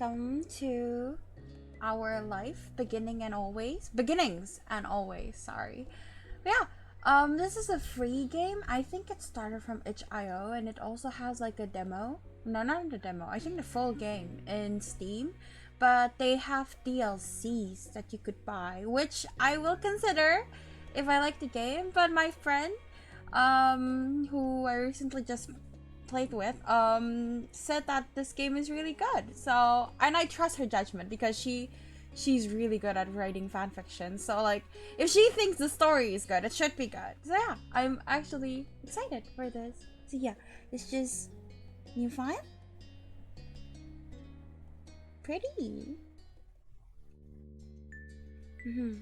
welcome to our life beginnings and always, sorry. But yeah, this is a free game. I think it started from itch.io and it also has like a demo. No, not the demo. I think the full game in Steam. But they have DLCs that you could buy, which I will consider if I like the game. But my friend, who I recently just played with, said that this game is really good. So, and I trust her judgment because she's really good at writing fan fiction. So like, if she thinks the story is good, it should be good. So yeah, I'm actually excited for this. So yeah, it's just new file. Pretty.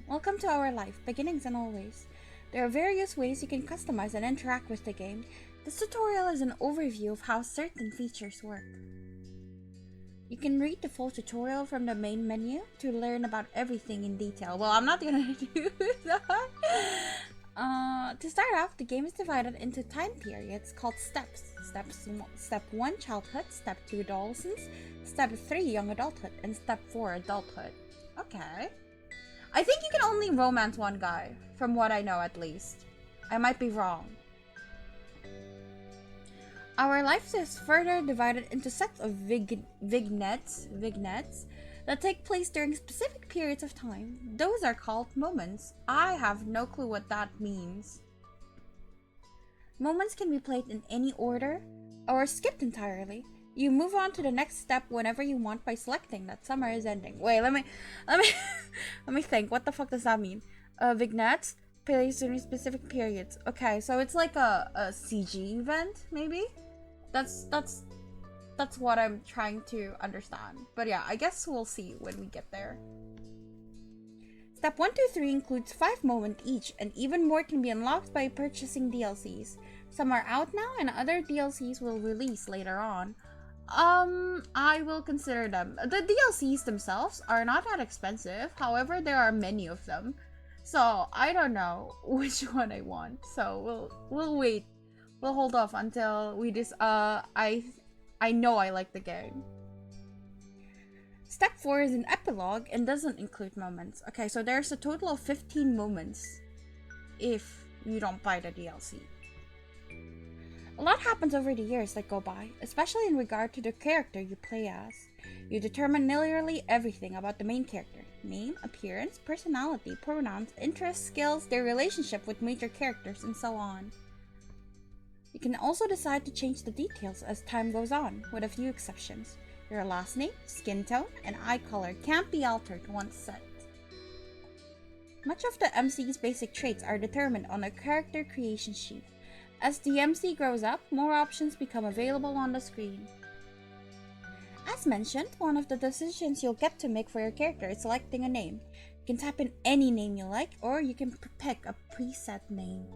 Welcome to our life, beginnings and always. There are various ways you can customize and interact with the game. This tutorial is an overview of how certain features work. You can read the full tutorial from the main menu to learn about everything in detail. Well, I'm not gonna do that. To start off, the game is divided into time periods called steps. Step 1, childhood. Step 2, adolescence. Step 3, young adulthood. And Step 4, adulthood. Okay. I think you can only romance one guy, from what I know at least. I might be wrong. Our life is further divided into sets of vignettes that take place during specific periods of time. Those are called moments. I have no clue what that means. Moments can be played in any order or skipped entirely. You move on to the next step whenever you want by selecting that summer is ending. Wait, let me let me think. What the fuck does that mean? Vignettes plays during specific periods. Okay, so it's like a CG event, maybe? That's what I'm trying to understand. But yeah, I guess we'll see when we get there. Step 1 to 3 includes 5 moments each, and even more can be unlocked by purchasing DLCs. Some are out now, and other DLCs will release later on. I will consider them. The DLCs themselves are not that expensive. However, there are many of them. So, I don't know which one I want. So, we'll wait. We'll hold off until we I know I like the game. Step 4 is an epilogue and doesn't include moments. Okay, so there's a total of 15 moments if you don't buy the DLC. A lot happens over the years that go by, especially in regard to the character you play as. You determine nearly everything about the main character. Name, appearance, personality, pronouns, interests, skills, their relationship with major characters, and so on. You can also decide to change the details as time goes on, with a few exceptions. Your last name, skin tone, and eye color can't be altered once set. Much of the MC's basic traits are determined on a character creation sheet. As the MC grows up, more options become available on the screen. As mentioned, one of the decisions you'll get to make for your character is selecting a name. You can type in any name you like, or you can pick a preset name.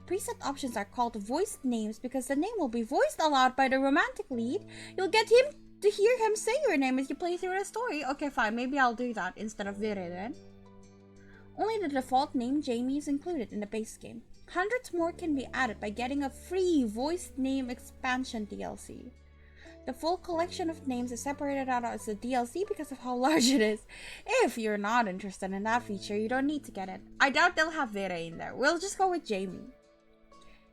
Preset options are called voiced names because the name will be voiced aloud by the romantic lead. You'll get him to hear him say your name as you play through the story. Okay, fine, maybe I'll do that instead of Vire then. Only the default name Jamie is included in the base game. Hundreds more can be added by getting a free voiced name expansion DLC. The full collection of names is separated out as a DLC because of how large it is. If you're not interested in that feature, you don't need to get it. I doubt they'll have Vire in there. We'll just go with Jamie.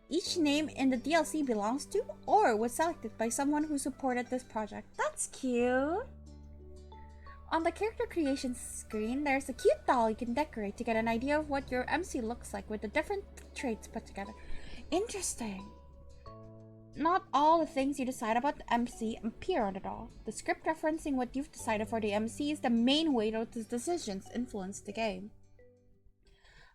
Each name in the DLC belongs to or was selected by someone who supported this project. That's cute! On the character creation screen, there's a cute doll you can decorate to get an idea of what your MC looks like with the different traits put together. Interesting! Not all the things you decide about the MC appear on the doll. The script referencing what you've decided for the MC is the main way those decisions influence the game.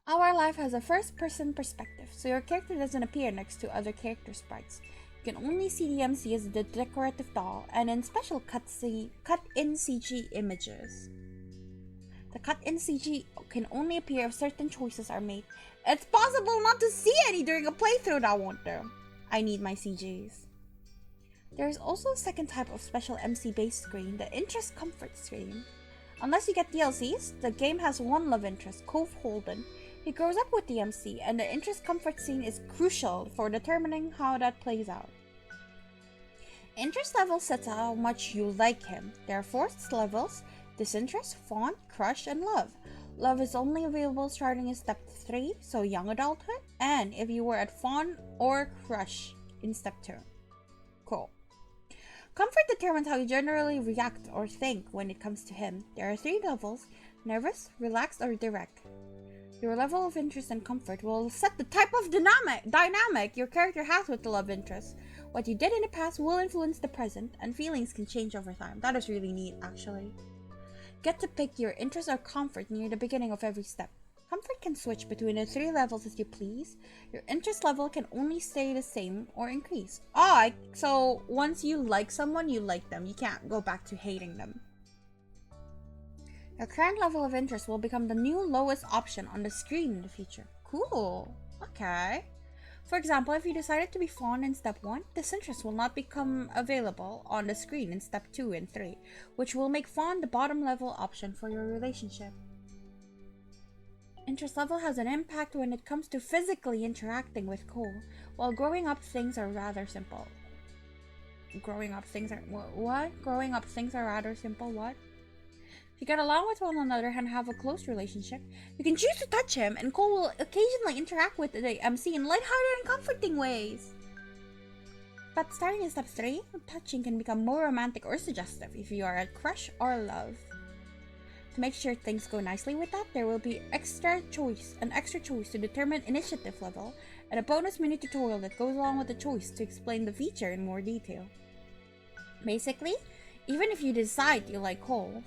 Our life has a first-person perspective, so your character doesn't appear next to other character sprites. You can only see the MC as the decorative doll, and in special cut-in CG images. The cut-in CG can only appear if certain choices are made. It's possible not to see any during a playthrough, that won't do. I need my CGs. There is also a second type of special MC-based screen, the interest comfort screen. Unless you get DLCs, the game has one love interest, Cove Holden. He grows up with the MC, and the interest comfort scene is crucial for determining how that plays out. Interest level sets how much you like him. There are four levels: disinterest, fawn, crush, and love. Love is only available starting in step 3, so young adulthood, and if you were at fawn or crush in step 2. Cool. Comfort determines how you generally react or think when it comes to him. There are 3 levels: nervous, relaxed, or direct. Your level of interest and comfort will set the type of dynamic your character has with the love interest. What you did in the past will influence the present, and feelings can change over time. That is really neat, actually. Get to pick your interest or comfort near the beginning of every step. Comfort can switch between the 3 levels as you please. Your interest level can only stay the same or increase. So once you like someone, you like them. You can't go back to hating them. Your current level of interest will become the new lowest option on the screen in the future. Cool. Okay. For example, if you decided to be fawn in step 1, disinterest will not become available on the screen in step 2 and 3, which will make fawn the bottom level option for your relationship. Interest level has an impact when it comes to physically interacting with Cole. While growing up, things are rather simple. Growing up, things are rather simple, what? If you get along with one another and have a close relationship, you can choose to touch him, and Cole will occasionally interact with the MC in lighthearted and comforting ways. But starting in step 3, touching can become more romantic or suggestive if you are at crush or love. To make sure things go nicely with that, there will be an extra choice to determine initiative level, and a bonus mini tutorial that goes along with the choice to explain the feature in more detail. Basically, even if you decide you like Cole,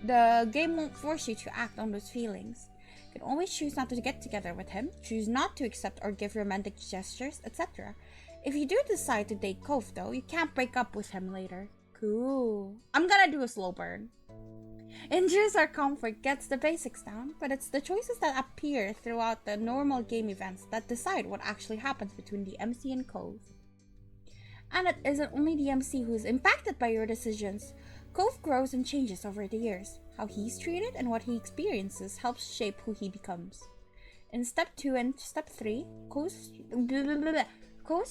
the game won't force you to act on those feelings. You can always choose not to get together with him, choose not to accept or give romantic gestures, etc. If you do decide to date Cove though, you can't break up with him later. Cool. I'm gonna do a slow burn. Interest or comfort gets the basics down, but it's the choices that appear throughout the normal game events that decide what actually happens between the MC and Cove. And it isn't only the MC who is impacted by your decisions. Cove grows and changes over the years. How he's treated and what he experiences helps shape who he becomes. In step 2 and step 3, Cove's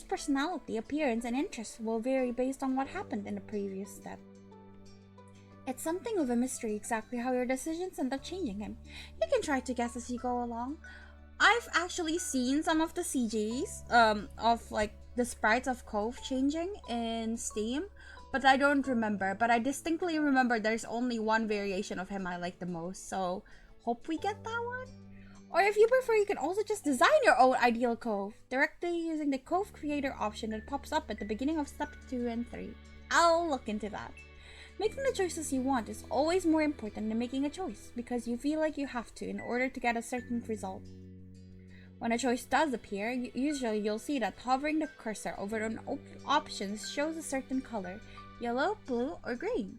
personality, appearance, and interests will vary based on what happened in the previous step. It's something of a mystery exactly how your decisions end up changing him. You can try to guess as you go along. I've actually seen some of the CGs of like the sprites of Cove changing in Steam, but I don't remember. But I distinctly remember there's only one variation of him I like the most, so hope we get that one. Or if you prefer, you can also just design your own ideal Cove directly using the Cove Creator option that pops up at the beginning of step 2 and 3. I'll look into that. Making the choices you want is always more important than making a choice because you feel like you have to in order to get a certain result. When a choice does appear, usually you'll see that hovering the cursor over an options shows a certain color: yellow, blue, or green.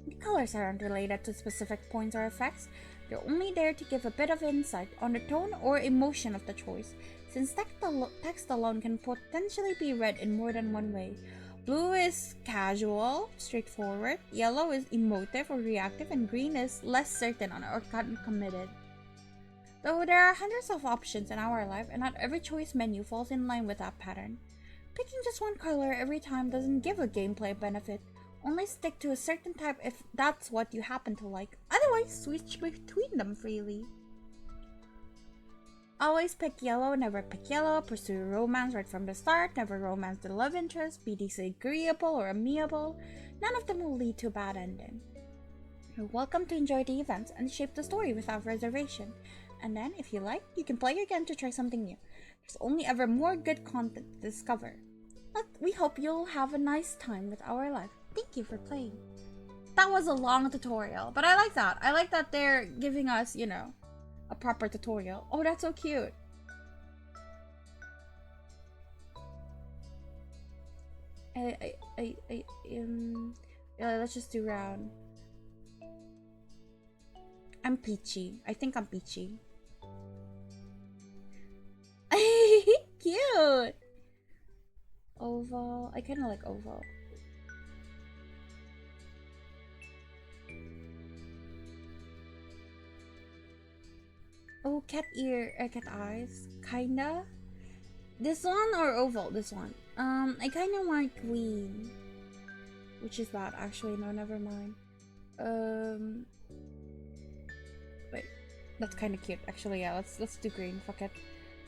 The colors aren't related to specific points or effects. They're only there to give a bit of insight on the tone or emotion of the choice, since text alone can potentially be read in more than one way. Blue is casual, straightforward, yellow is emotive or reactive, and green is less certain or uncommitted. Though there are hundreds of options in our life, and not every choice menu falls in line with that pattern. Picking just one color every time doesn't give a gameplay benefit. Only stick to a certain type if that's what you happen to like. Otherwise, switch between them freely. Always pick yellow, never pick yellow. Pursue romance right from the start, never romance the love interest. Be disagreeable or amiable. None of them will lead to a bad ending. You're welcome to enjoy the events and shape the story without reservation. And then, if you like, you can play again to try something new. There's only ever more good content to discover. But we hope you'll have a nice time with our life. Thank you for playing. That was a long tutorial, but I like that. I like that they're giving us, a proper tutorial. Oh, that's so cute. Let's just do round. I'm peachy. I think I'm peachy. Cute. Oval. I kind of like oval. Oh, cat ear, cat eyes. Kinda. This one or oval? This one. I kind of want green, which is bad. Actually, no, never mind. Wait, that's kind of cute. Actually, yeah, let's do green. Fuck it.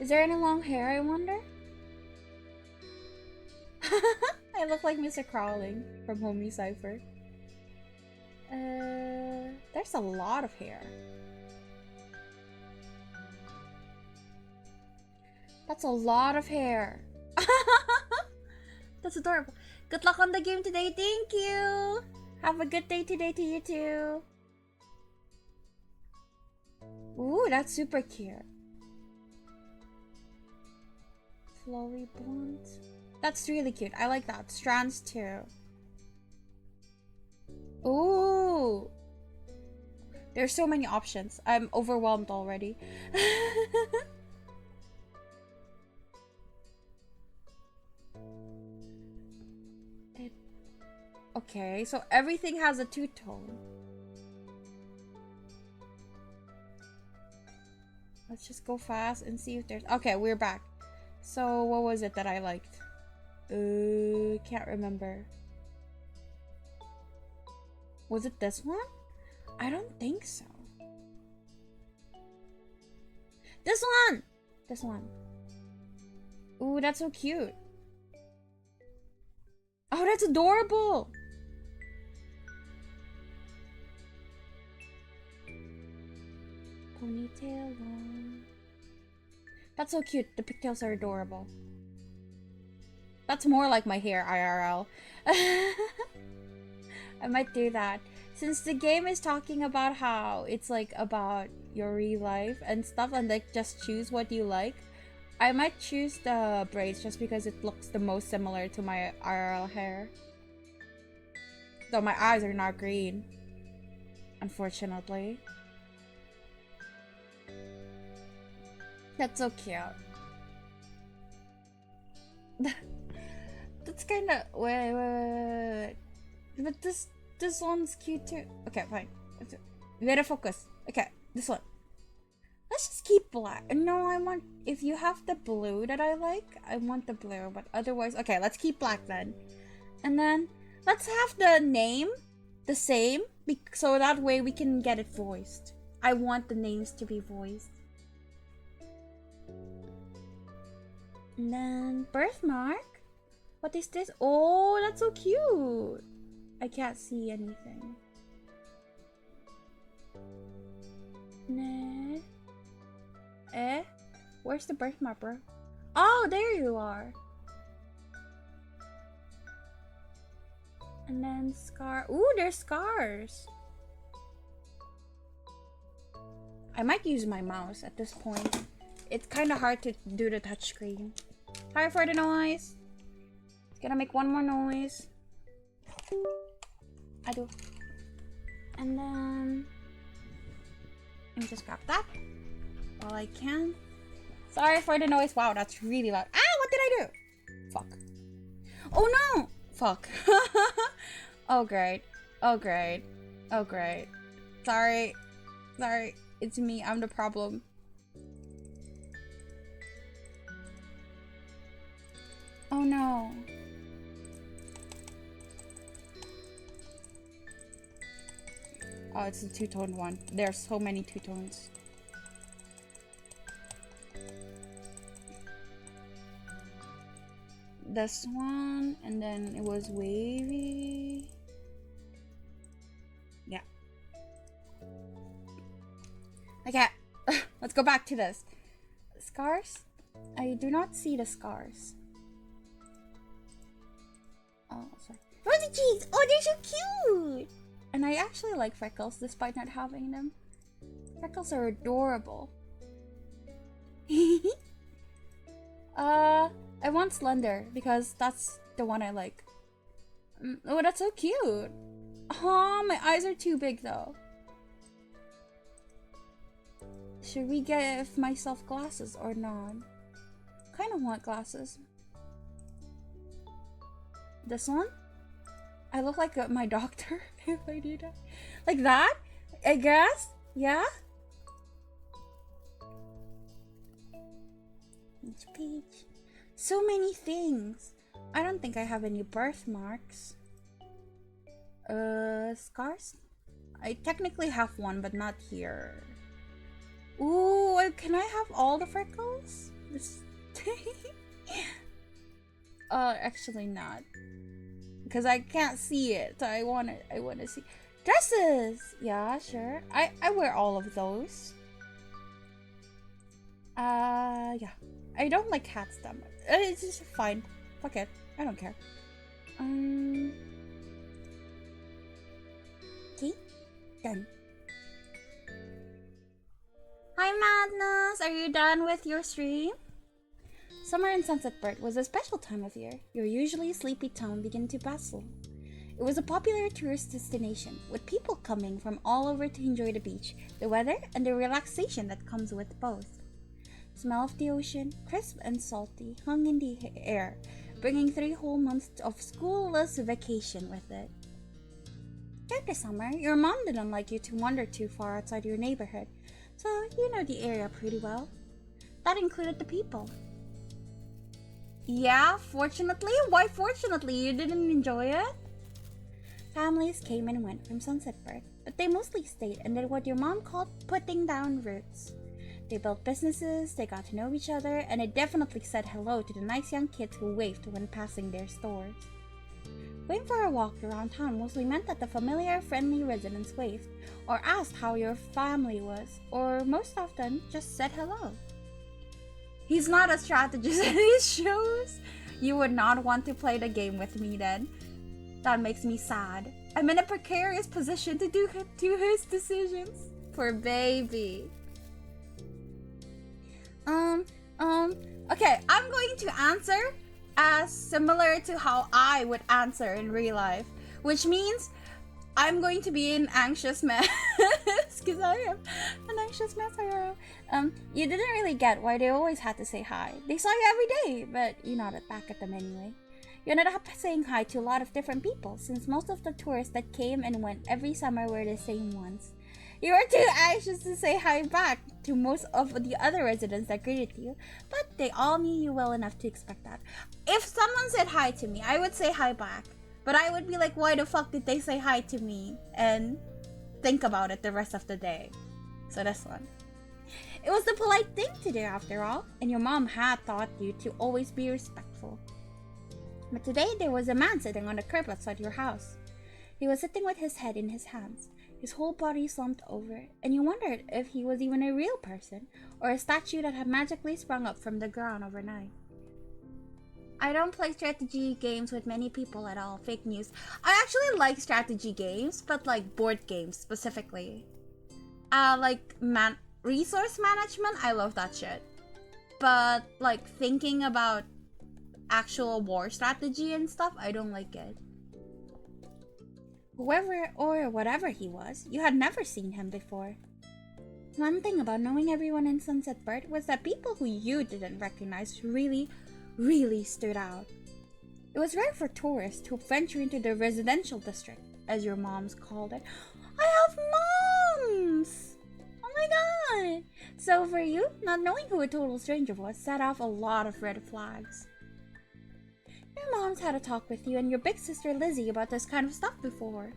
Is there any long hair? I wonder. I look like Mr. Crawling from Homie Cypher. There's a lot of hair. That's a lot of hair. That's adorable. Good luck on the game today. Thank you. Have a good day today to you too. Ooh, that's super cute. Flowy blonde. That's really cute. I like that. Strands too. Ooh. There's so many options. I'm overwhelmed already. Okay, so everything has a two-tone. Let's just go fast and see if there's... Okay, we're back. So, what was it that I liked? Can't remember. Was it this one? I don't think so. This one! This one. Ooh, that's so cute. Oh, that's adorable! Ponytail one. That's so cute. The pigtails are adorable. That's more like my hair IRL. I might do that. Since the game is talking about how it's like about your real life and stuff and like just choose what you like, I might choose the braids just because it looks the most similar to my IRL hair. Though my eyes are not green. Unfortunately. That's so cute. That's kind of wait. But this one's cute too. Okay, fine. We gotta focus. Okay, this one. Let's just keep black. No, I want, if you have the blue that I like, I want the blue. But otherwise, okay, let's keep black then. And then let's have the name the same, so that way we can get it voiced. I want the names to be voiced. And then birthmark. What is this? Oh, that's so cute. I can't see anything. Nah. Where's the birthmark, bro? Oh, there you are. And then scar. Ooh, there's scars. I might use my mouse at this point. It's kind of hard to do the touchscreen. Sorry for the noise. It's gonna make one more noise. I do. And then let me just grab that while I can. Sorry for the noise. Wow, that's really loud. Ah, what did I do? Fuck. Oh no! Fuck. Oh great. Oh great. Oh great. Sorry. Sorry. It's me. I'm the problem. Oh no. Oh, it's a two-tone one. There's so many two-tones. This one, and then it was wavy. Yeah. Okay, let's go back to this. Scars? I do not see the scars. Oh, sorry. Oh, the cheeks! Oh, they're so cute! And I actually like freckles despite not having them. Freckles are adorable. I want slender because that's the one I like. Oh, that's so cute. Oh, my eyes are too big though. Should we give myself glasses or not? Kind of want glasses. This one? I look like my doctor if I do that. Like that? I guess? Yeah? Each page. So many things. I don't think I have any birthmarks. Scars? I technically have one, but not here. Ooh, can I have all the freckles? This actually not. Because I can't see it. So I wanna see. Dresses! Yeah, sure. I wear all of those. Yeah. I don't like hats that much. It's just fine. Fuck it. I don't care. Okay. Done. Hi, Madness! Are you done with your stream? Summer in Sunsetburg was a special time of year. Your usually sleepy town began to bustle. It was a popular tourist destination, with people coming from all over to enjoy the beach, the weather, and the relaxation that comes with both. Smell of the ocean, crisp and salty, hung in the air, bringing 3 whole months of schoolless vacation with it. During the summer, your mom didn't like you to wander too far outside your neighborhood, so you know the area pretty well. That included the people. Yeah, fortunately? Why fortunately? You didn't enjoy it? Families came and went from Sunsetburg, but they mostly stayed and did what your mom called putting down roots. They built businesses, they got to know each other, and they definitely said hello to the nice young kids who waved when passing their stores. Going for a walk around town mostly meant that the familiar, friendly residents waved, or asked how your family was, or most often, just said hello. He's not a strategist in these shows. You would not want to play the game with me then. That makes me sad. I'm in a precarious position to do his decisions. Poor baby. Okay, I'm going to answer as similar to how I would answer in real life, which means I'm going to be an anxious mess, because I am an anxious mess. You didn't really get why they always had to say hi. They saw you every day, but you nodded back at them anyway. You ended up saying hi to a lot of different people, since most of the tourists that came and went every summer were the same ones. You were too anxious to say hi back to most of the other residents that greeted you, but they all knew you well enough to expect that. If someone said hi to me, I would say hi back, but I would be like, why the fuck did they say hi to me? And think about it the rest of the day. So this one. It was the polite thing to do after all, and your mom had taught you to always be respectful. But today there was a man sitting on the curb outside your house. He was sitting with his head in his hands, his whole body slumped over, and you wondered if he was even a real person or a statue that had magically sprung up from the ground overnight. I don't play strategy games with many people at all. Fake news. I actually like strategy games, but like board games specifically. Resource management, I love that shit. But like thinking about actual war strategy and stuff, I don't like it. Whoever or whatever he was, you had never seen him before. One thing about knowing everyone in Sunsetburg was that people who you didn't recognize really stood out. It was rare for tourists to venture into the residential district, as your moms called it. I have moms! Oh my god! So for you, not knowing who a total stranger was set off a lot of red flags. Your mom's had a talk with you and your big sister Lizzie about this kind of stuff before.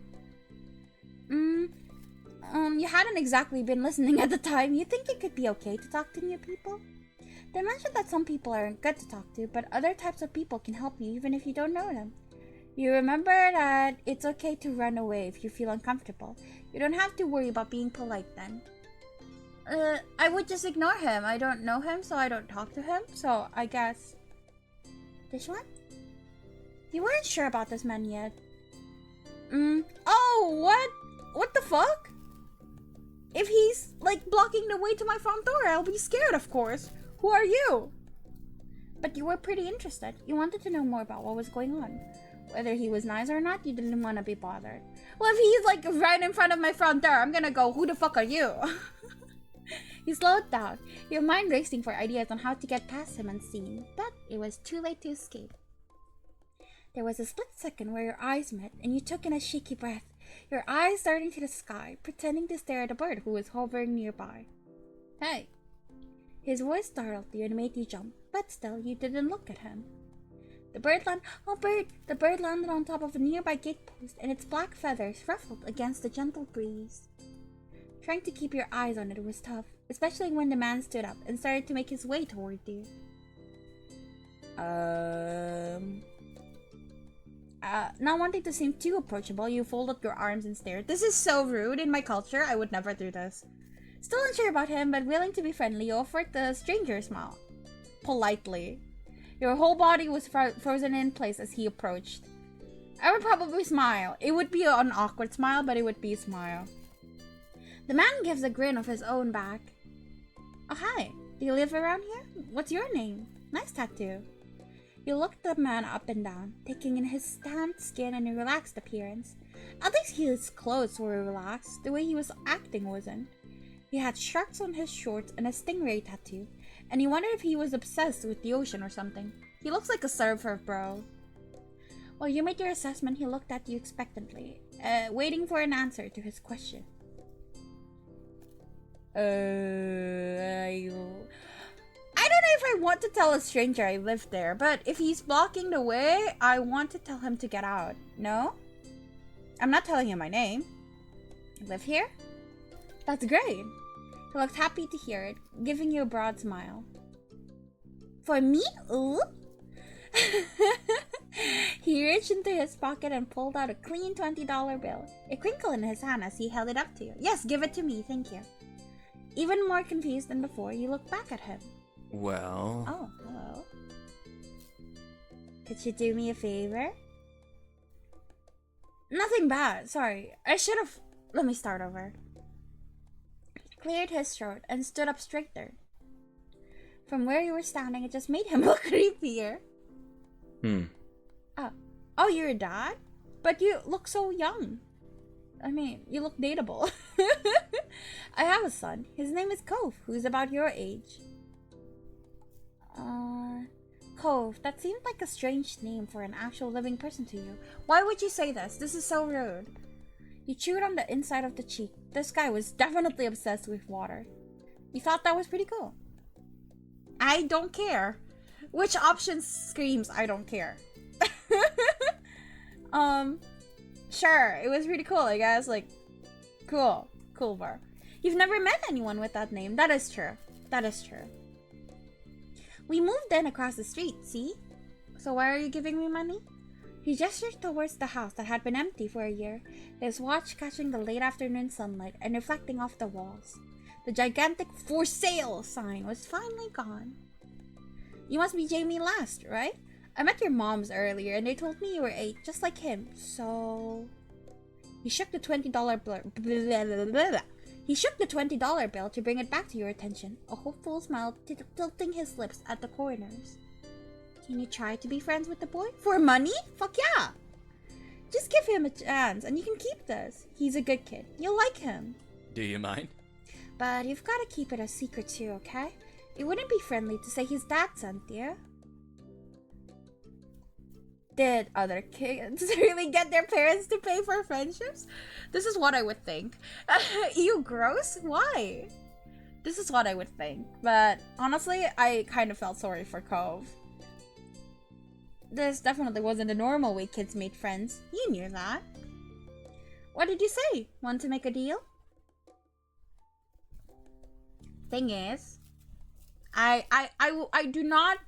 You hadn't exactly been listening at the time. You think it could be okay to talk to new people? They mentioned that some people aren't good to talk to, but other types of people can help you even if you don't know them. You remember that it's okay to run away if you feel uncomfortable. You don't have to worry about being polite then. I would just ignore him. I don't know him, so I don't talk to him. So I guess... This one? You weren't sure about this man yet. Oh, what? What the fuck? If he's, like, blocking the way to my front door, I'll be scared, of course. Who are you? But you were pretty interested. You wanted to know more about what was going on. Whether he was nice or not, you didn't want to be bothered. Well, if he's, like, right in front of my front door, I'm gonna go, who the fuck are you? You slowed down, your mind racing for ideas on how to get past him unseen, but it was too late to escape. There was a split second where your eyes met, and you took in a shaky breath, your eyes darting to the sky, pretending to stare at a bird who was hovering nearby. Hey. His voice startled you and made you jump, but still you didn't look at him. The bird landed on top of a nearby gatepost, and its black feathers ruffled against the gentle breeze. Trying to keep your eyes on it was tough, especially when the man stood up and started to make his way toward you. Not wanting to seem too approachable, you folded your arms and stared. This is so rude. In my culture, I would never do this. Still unsure about him, but willing to be friendly, you offered the stranger a smile. Politely. Your whole body was frozen in place as he approached. I would probably smile. It would be an awkward smile, but it would be a smile. The man gives a grin of his own back. Oh, hi. Do you live around here? What's your name? Nice tattoo. You looked the man up and down, taking in his tanned skin and a relaxed appearance. At least his clothes were relaxed. The way he was acting wasn't. He had sharks on his shorts and a stingray tattoo, and he wondered if he was obsessed with the ocean or something. He looks like a surfer, bro. While you made your assessment, he looked at you expectantly, waiting for an answer to his question. I don't know if I want to tell a stranger I live there, but if he's blocking the way, I want to tell him to get out. No? I'm not telling him my name. You live here? That's great. He looked happy to hear it, giving you a broad smile. For me? Ooh? He reached into his pocket and pulled out a clean $20 bill. A crinkle in his hand as he held it up to you. Yes, give it to me, thank you. Even more confused than before, you looked back at him. Well... Oh, hello. Could you do me a favor? Nothing bad, sorry. I should've... Let me start over. He cleared his throat and stood up straighter. From where you were standing, it just made him look creepier. Oh, you're a dad? But you look so young. I mean, you look dateable. I have a son. His name is Cove, who's about your age. Cove, that seemed like a strange name for an actual living person to you. Why would you say this? This is so rude. You chewed on the inside of the cheek. This guy was definitely obsessed with water. You thought that was pretty cool. I don't care. Which option screams I don't care? Sure, it was pretty cool, I guess. Like, cool bar. You've never met anyone with that name. That is true. That is true. We moved in across the street, see? So why are you giving me money? He gestured towards the house that had been empty for a year, his watch catching the late afternoon sunlight and reflecting off the walls. The gigantic "For Sale" sign was finally gone. You must be Jamie Last, right? I met your moms earlier and they told me you were 8, just like him, so... He shook the $20 bill. He shook the $20 bill to bring it back to your attention, a hopeful smile tilting his lips at the corners. Can you try to be friends with the boy? For money? Fuck yeah! Just give him a chance and you can keep this. He's a good kid. You'll like him. Do you mind? But you've got to keep it a secret too, okay? It wouldn't be friendly to say his dad sent you. Did other kids really get their parents to pay for friendships? This is what I would think. Ew, gross? Why? This is what I would think. But honestly, I kind of felt sorry for Cove. This definitely wasn't the normal way kids made friends. You knew that. What did you say? Want to make a deal? Thing is, I do not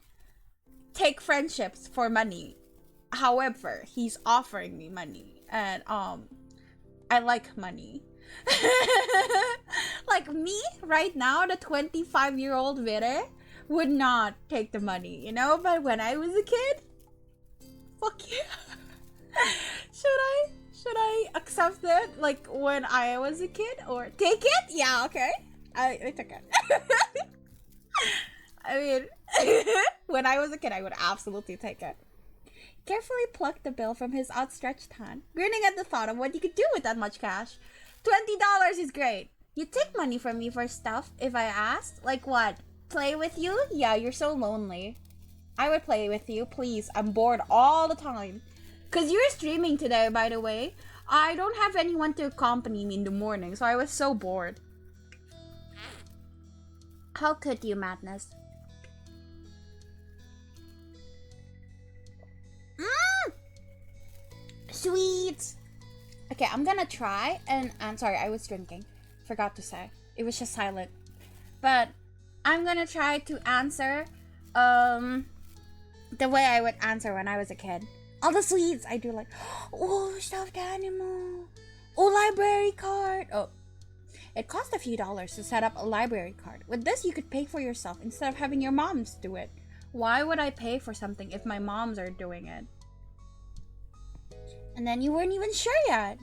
take friendships for money. However, he's offering me money, and I like money. Like me right now, the 25-year-old Vere would not take the money, you know. But when I was a kid, fuck yeah. Should I accept it? Like when I was a kid, or take it? Yeah, okay. I took it. I mean, when I was a kid, I would absolutely take it. Carefully plucked the bill from his outstretched hand, grinning at the thought of what you could do with that much cash. $20 is great. You'd take money from me for stuff if I asked? Like what? Play with you? Yeah, you're so lonely. I would play with you, please. I'm bored all the time. 'Cause you're streaming today, by the way. I don't have anyone to accompany me in the morning, so I was so bored. How could you, Madness? Sweets! Okay, I'm gonna try, and I'm sorry, I was drinking. Forgot to say. It was just silent. But I'm gonna try to answer the way I would answer when I was a kid. All the sweets I do like, oh, stuffed animal. Oh, library card. Oh, it cost a few dollars to set up a library card. With this, you could pay for yourself instead of having your moms do it. Why would I pay for something if my moms are doing it? And then you weren't even sure yet.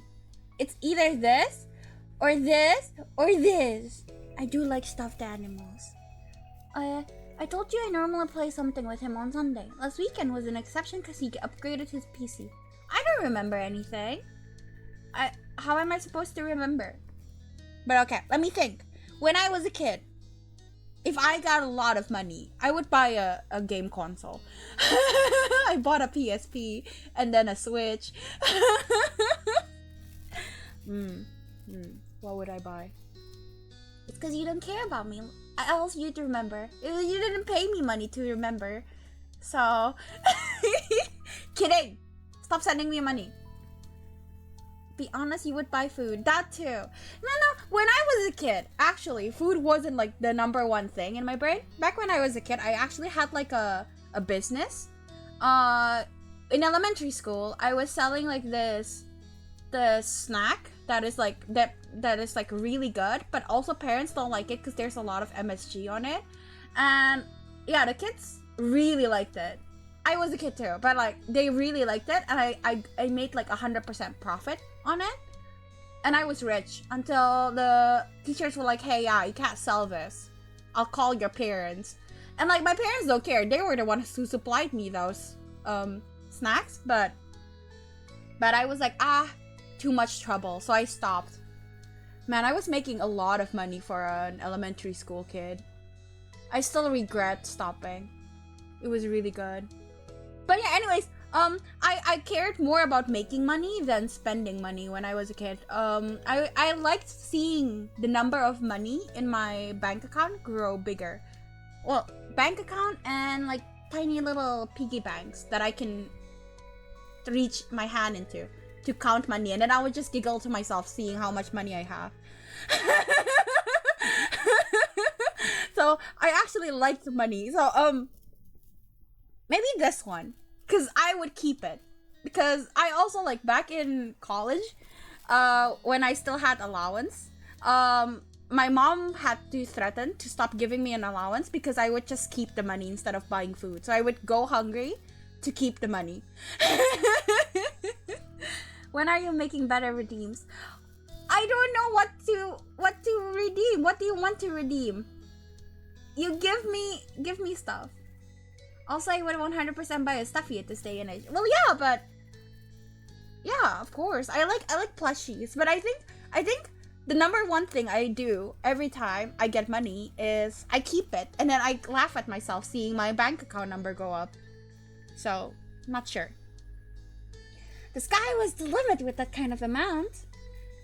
It's either this, or this, or this. I do like stuffed animals. I told you I normally play something with him on Sunday. Last weekend was an exception because he upgraded his PC. I don't remember anything. How am I supposed to remember? But okay, let me think. When I was a kid, if I got a lot of money, I would buy a game console. I bought a PSP and then a Switch. What would I buy? It's because you don't care about me. Else you'd remember. You didn't pay me money to remember. So, kidding. Stop sending me money. Be honest, you would buy food. That too. No. When I was a kid, actually, food wasn't like the number one thing in my brain. Back when I was a kid, I actually had like a business. In elementary school, I was selling like the snack that is like really good, but also parents don't like it because there's a lot of MSG on it. And yeah, the kids really liked it. I was a kid too, but like they really liked it, and I made like 100% profit on it, and I was rich until the teachers were like, hey, yeah, you can't sell this, I'll call your parents. And like my parents don't care, they were the ones who supplied me those snacks, but I was like, too much trouble, so I stopped. Man, I was making a lot of money for an elementary school kid. I still regret stopping. It was really good. But yeah, anyways, I cared more about making money than spending money when I was a kid. I liked seeing the number of money in my bank account grow bigger. Well, bank account and like tiny little piggy banks that I can reach my hand into to count money, and then I would just giggle to myself seeing how much money I have. So I actually liked money. So maybe this one, because I would keep it. Because I also, like, back in college, when I still had allowance, my mom had to threaten to stop giving me an allowance because I would just keep the money instead of buying food. So I would go hungry to keep the money. When are you making better redeems? I don't know what to redeem. What do you want to redeem? You give me stuff. Also, I would 100% buy a stuffy at this day and age. Well, yeah, but yeah, of course. I like plushies, but I think the number one thing I do every time I get money is I keep it, and then I laugh at myself seeing my bank account number go up. So, not sure. The sky was the limit with that kind of amount.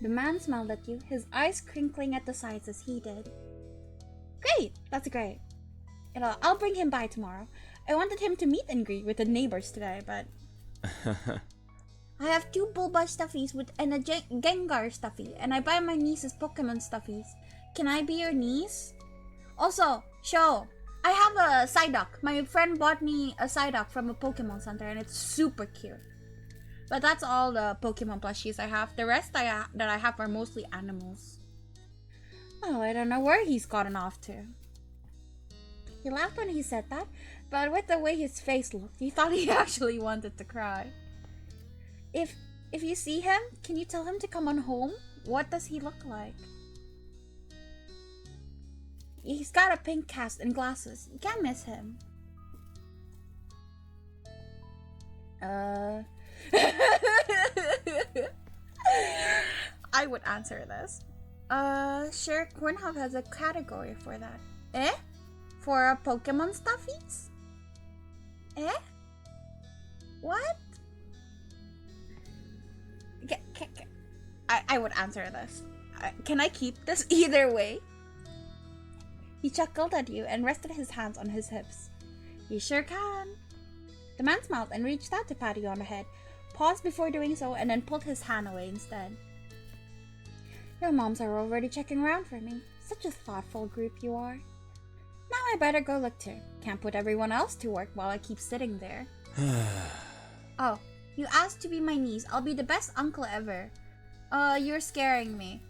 The man smiled at you, his eyes crinkling at the sides as he did. Great, that's great. I'll bring him by tomorrow. I wanted him to meet and greet with the neighbors today, but I have 2 Bulba stuffies and a Gengar stuffy, and I buy my niece's Pokemon stuffies. Can I be your niece? Also, show, I have a Psyduck. My friend bought me a Psyduck from a Pokemon Center, and it's super cute. But that's all the Pokemon plushies I have. The rest that I have are mostly animals. Oh, I don't know where he's gotten off to. He laughed when he said that, but with the way his face looked, he thought he actually wanted to cry. If you see him, can you tell him to come on home? What does he look like? He's got a pink cast and glasses. You can't miss him. I would answer this. Sure, Cornhub has a category for that. Eh? For a Pokemon stuffies? Eh? What? I would answer this. Can I keep this either way? He chuckled at you and rested his hands on his hips. You sure can. The man smiled and reached out to pat you on the head. paused before doing so, and then pulled his hand away instead. Your moms are already checking around for me. Such a thoughtful group you are. Now I better go look too. Can't put everyone else to work while I keep sitting there. Oh, you asked to be my niece. I'll be the best uncle ever. You're scaring me.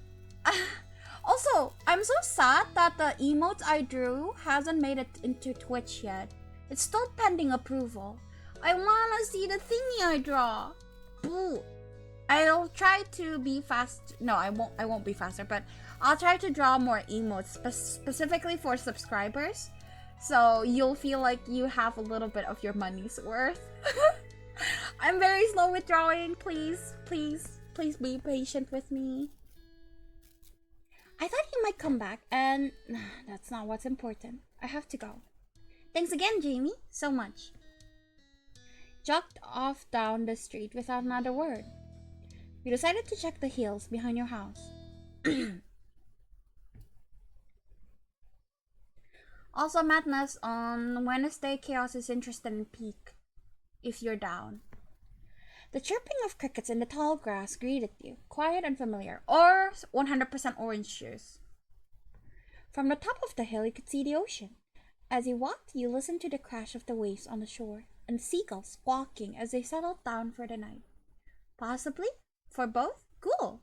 Also, I'm so sad that the emotes I drew hasn't made it into Twitch yet. It's still pending approval. I wanna see the thingy I draw. Boo. I'll try to be fast. No, I won't be faster, but I'll try to draw more emotes specifically for subscribers. So you'll feel like you have a little bit of your money's worth. I'm very slow with drawing. Please be patient with me. I thought he might come back, and that's not what's important. I have to go. Thanks again, Jamie, so much. Jogged off down the street without another word. You decided to check the hills behind your house. Also, Madness, on Wednesday, Chaos is interested in Peak, if you're down. The chirping of crickets in the tall grass greeted you, quiet and familiar, or 100% orange juice. From the top of the hill, you could see the ocean. As you walked, you listened to the crash of the waves on the shore, and seagulls squawking as they settled down for the night. Possibly, for both, cool.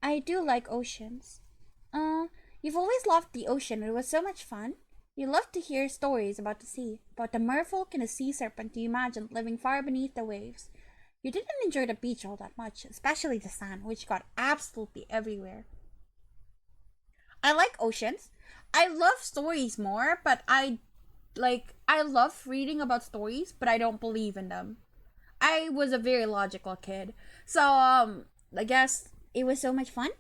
I do like oceans. You've always loved the ocean. It was so much fun. You loved to hear stories about the sea, about the merfolk and the sea serpent you imagined living far beneath the waves. You didn't enjoy the beach all that much, especially the sand, which got absolutely everywhere. I like oceans. I love stories more, but I love reading about stories, but I don't believe in them. I was a very logical kid. So, I guess it was so much fun.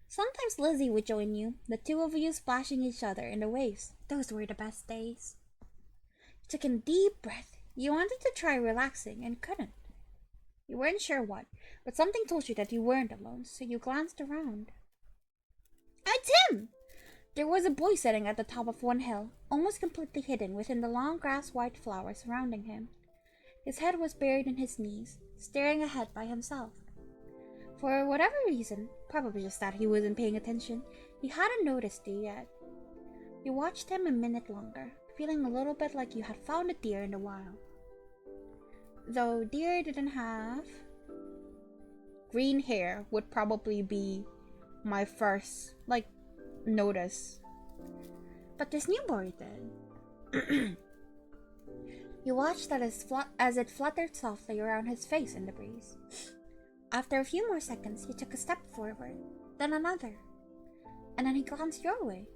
Sometimes Lizzie would join you, the two of you splashing each other in the waves. Those were the best days. You took in a deep breath. You wanted to try relaxing and couldn't. You weren't sure what, but something told you that you weren't alone, so you glanced around. It's him! There was a boy sitting at the top of one hill, almost completely hidden within the long grass-white flowers surrounding him. His head was buried in his knees, staring ahead by himself. For whatever reason, probably just that he wasn't paying attention, he hadn't noticed you yet. You watched him a minute longer, feeling a little bit like you had found a deer in the wild. Though deer didn't have green hair would probably be my first, notice. But this new boy did. You watched that as it fluttered softly around his face in the breeze. After a few more seconds, he took a step forward, then another, and then he glanced your way.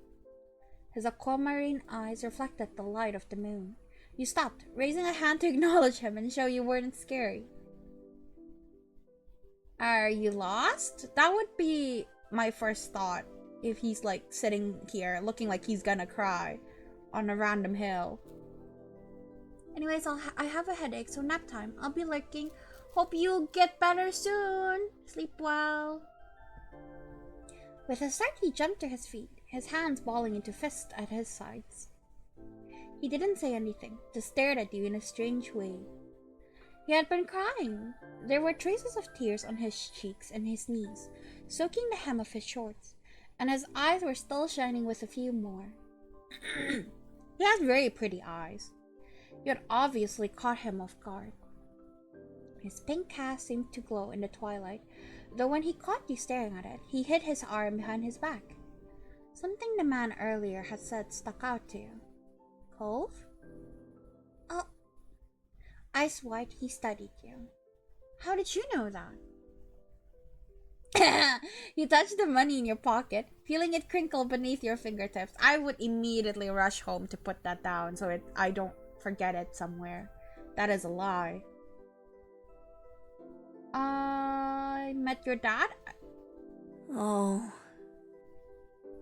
His aquamarine eyes reflected the light of the moon. You stopped, raising a hand to acknowledge him and show you weren't scary. Are you lost? That would be my first thought if he's sitting here looking like he's gonna cry on a random hill. Anyways, I have a headache, so nap time. I'll be lurking. Hope you get better soon. Sleep well. With a start, he jumped to his feet, his hands balling into fists at his sides. He didn't say anything, just stared at you in a strange way. He had been crying. There were traces of tears on his cheeks and his knees, soaking the hem of his shorts, and his eyes were still shining with a few more. He has very pretty eyes. You had obviously caught him off guard. His pink cast seemed to glow in the twilight, though when he caught you staring at it, he hid his arm behind his back. Something the man earlier had said stuck out to you. Cove? Oh. Eyes wide, he studied you. How did you know that? You touched the money in your pocket, feeling it crinkle beneath your fingertips. I would immediately rush home to put that down so I don't forget it somewhere. That is a lie. I met your dad? Oh.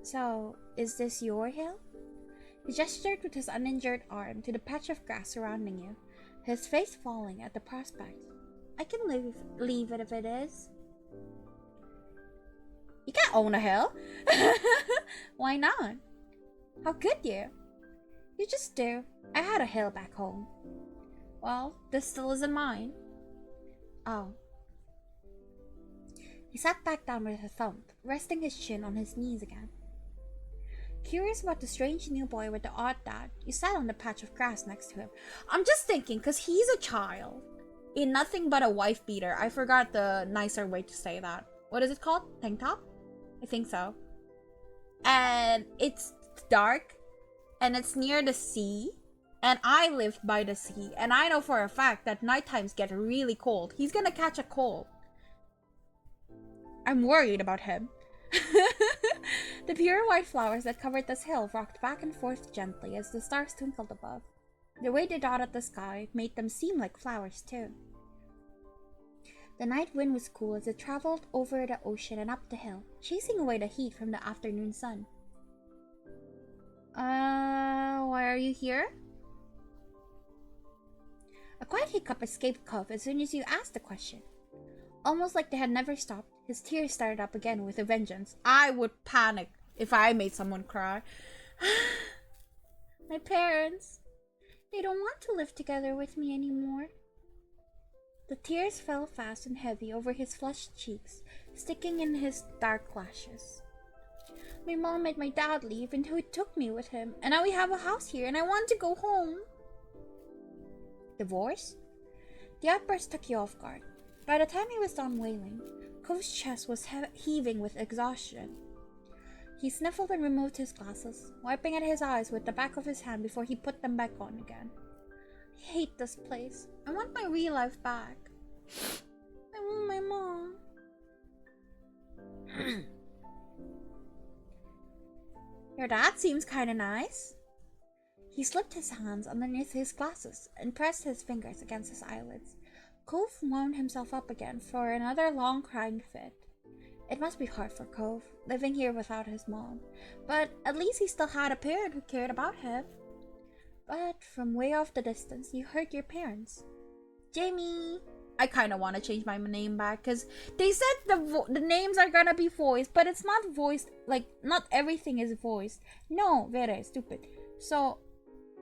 So, is this your hill? He gestured with his uninjured arm to the patch of grass surrounding you, his face falling at the prospect. I can leave it if it is. You can't own a hill. Why not? How could you? You just do. I had a hill back home. Well, this still isn't mine. Oh. He sat back down with a thump, resting his chin on his knees again. Curious about the strange new boy with the odd dad, you sat on the patch of grass next to him. I'm just thinking, because he's a child. In nothing but a wife beater. I forgot the nicer way to say that. What is it called? Tank top? I think so. And it's dark. And it's near the sea. And I lived by the sea. And I know for a fact that night times get really cold. He's gonna catch a cold. I'm worried about him. The pure white flowers that covered this hill rocked back and forth gently as the stars twinkled above. The way they dotted the sky made them seem like flowers too. The night wind was cool as it traveled over the ocean and up the hill, chasing away the heat from the afternoon sun. Why are you here? A quiet hiccup escaped Cove as soon as you asked the question. Almost like they had never stopped, his tears started up again with a vengeance. I would panic if I made someone cry. My parents, they don't want to live together with me anymore. The tears fell fast and heavy over his flushed cheeks, sticking in his dark lashes. My mom made my dad leave and he took me with him, and now we have a house here and I want to go home. Divorce? The outburst took you off guard. By the time he was done wailing, Cove's chest was heaving with exhaustion. He sniffled and removed his glasses, wiping at his eyes with the back of his hand before he put them back on again. I hate this place. I want my real life back. I want my mom. Your dad seems kinda nice. He slipped his hands underneath his glasses and pressed his fingers against his eyelids. Cove wound himself up again for another long crying fit. It must be hard for Cove, living here without his mom, but at least he still had a parent who cared about him. But from way off the distance, you heard your parents. Jamie! I kind of want to change my name back, because they said the names are gonna be voiced, but it's not voiced, like, not everything is voiced. No, very stupid. So,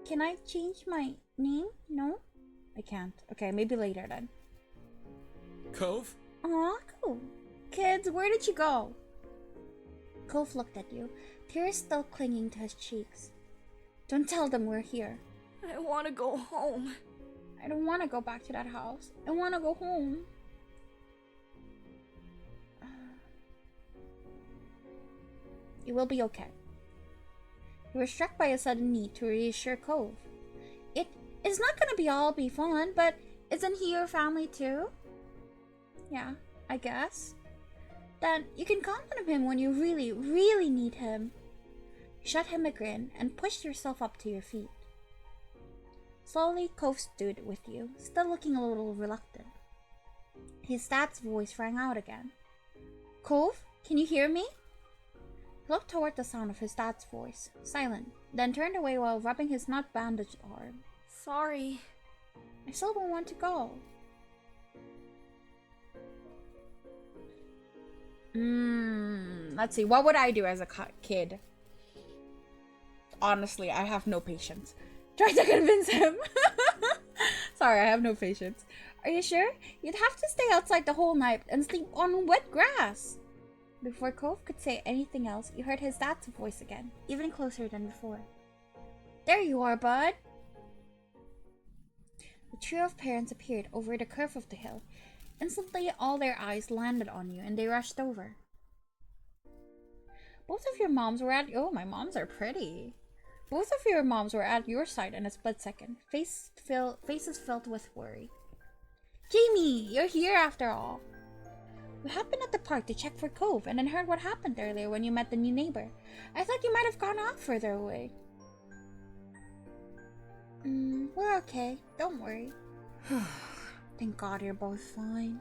can I change my name? No? I can't. Okay, maybe later then. Cove? Aw, cool. Kids, where did you go? Cove looked at you, tears still clinging to his cheeks. Don't tell them we're here. I want to go home. I don't want to go back to that house. I want to go home. You will be okay. You were struck by a sudden need to reassure Cove. It's not gonna be fun, but isn't he your family too? Yeah, I guess. Then you can count on him when you really, really need him. You shot him a grin and pushed yourself up to your feet. Slowly, Cove stood with you, still looking a little reluctant. His dad's voice rang out again. Cove, can you hear me? He looked toward the sound of his dad's voice, silent, then turned away while rubbing his not bandaged arm. Sorry. I still don't want to go. Let's see. What would I do as a kid? Honestly, I have no patience. Try to convince him. Sorry, I have no patience. Are you sure? You'd have to stay outside the whole night and sleep on wet grass. Before Cove could say anything else, you heard his dad's voice again, even closer than before. There you are, bud. The trio of parents appeared over the curve of the hill. Instantly, all their eyes landed on you, and they rushed over. Both of your moms were at... Oh, my moms are pretty. Both of your moms were at your side in a split second, faces filled with worry. Jamie, you're here after all. We happened at the park to check for Cove, and then heard what happened earlier when you met the new neighbor. I thought you might have gone out further away. We're okay. Don't worry. Thank God you're both fine.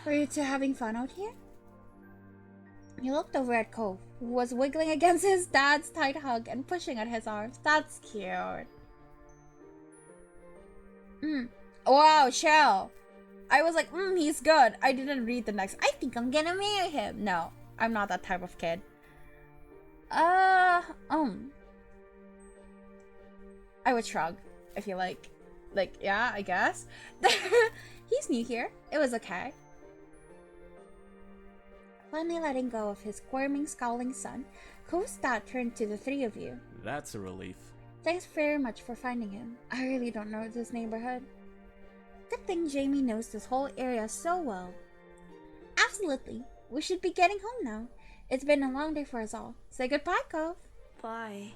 Were you two having fun out here? You looked over at Cove, who was wiggling against his dad's tight hug and pushing at his arms. That's cute. Wow, Shell. I was like, he's good. I didn't read the next. I think I'm gonna marry him. No, I'm not that type of kid. I would shrug. I feel like, yeah, I guess. He's new here. It was okay. Finally letting go of his squirming, scowling son, Cove's dad turned to the three of you. That's a relief. Thanks very much for finding him. I really don't know this neighborhood. Good thing Jamie knows this whole area so well. Absolutely. We should be getting home now. It's been a long day for us all. Say goodbye, Cove. Bye.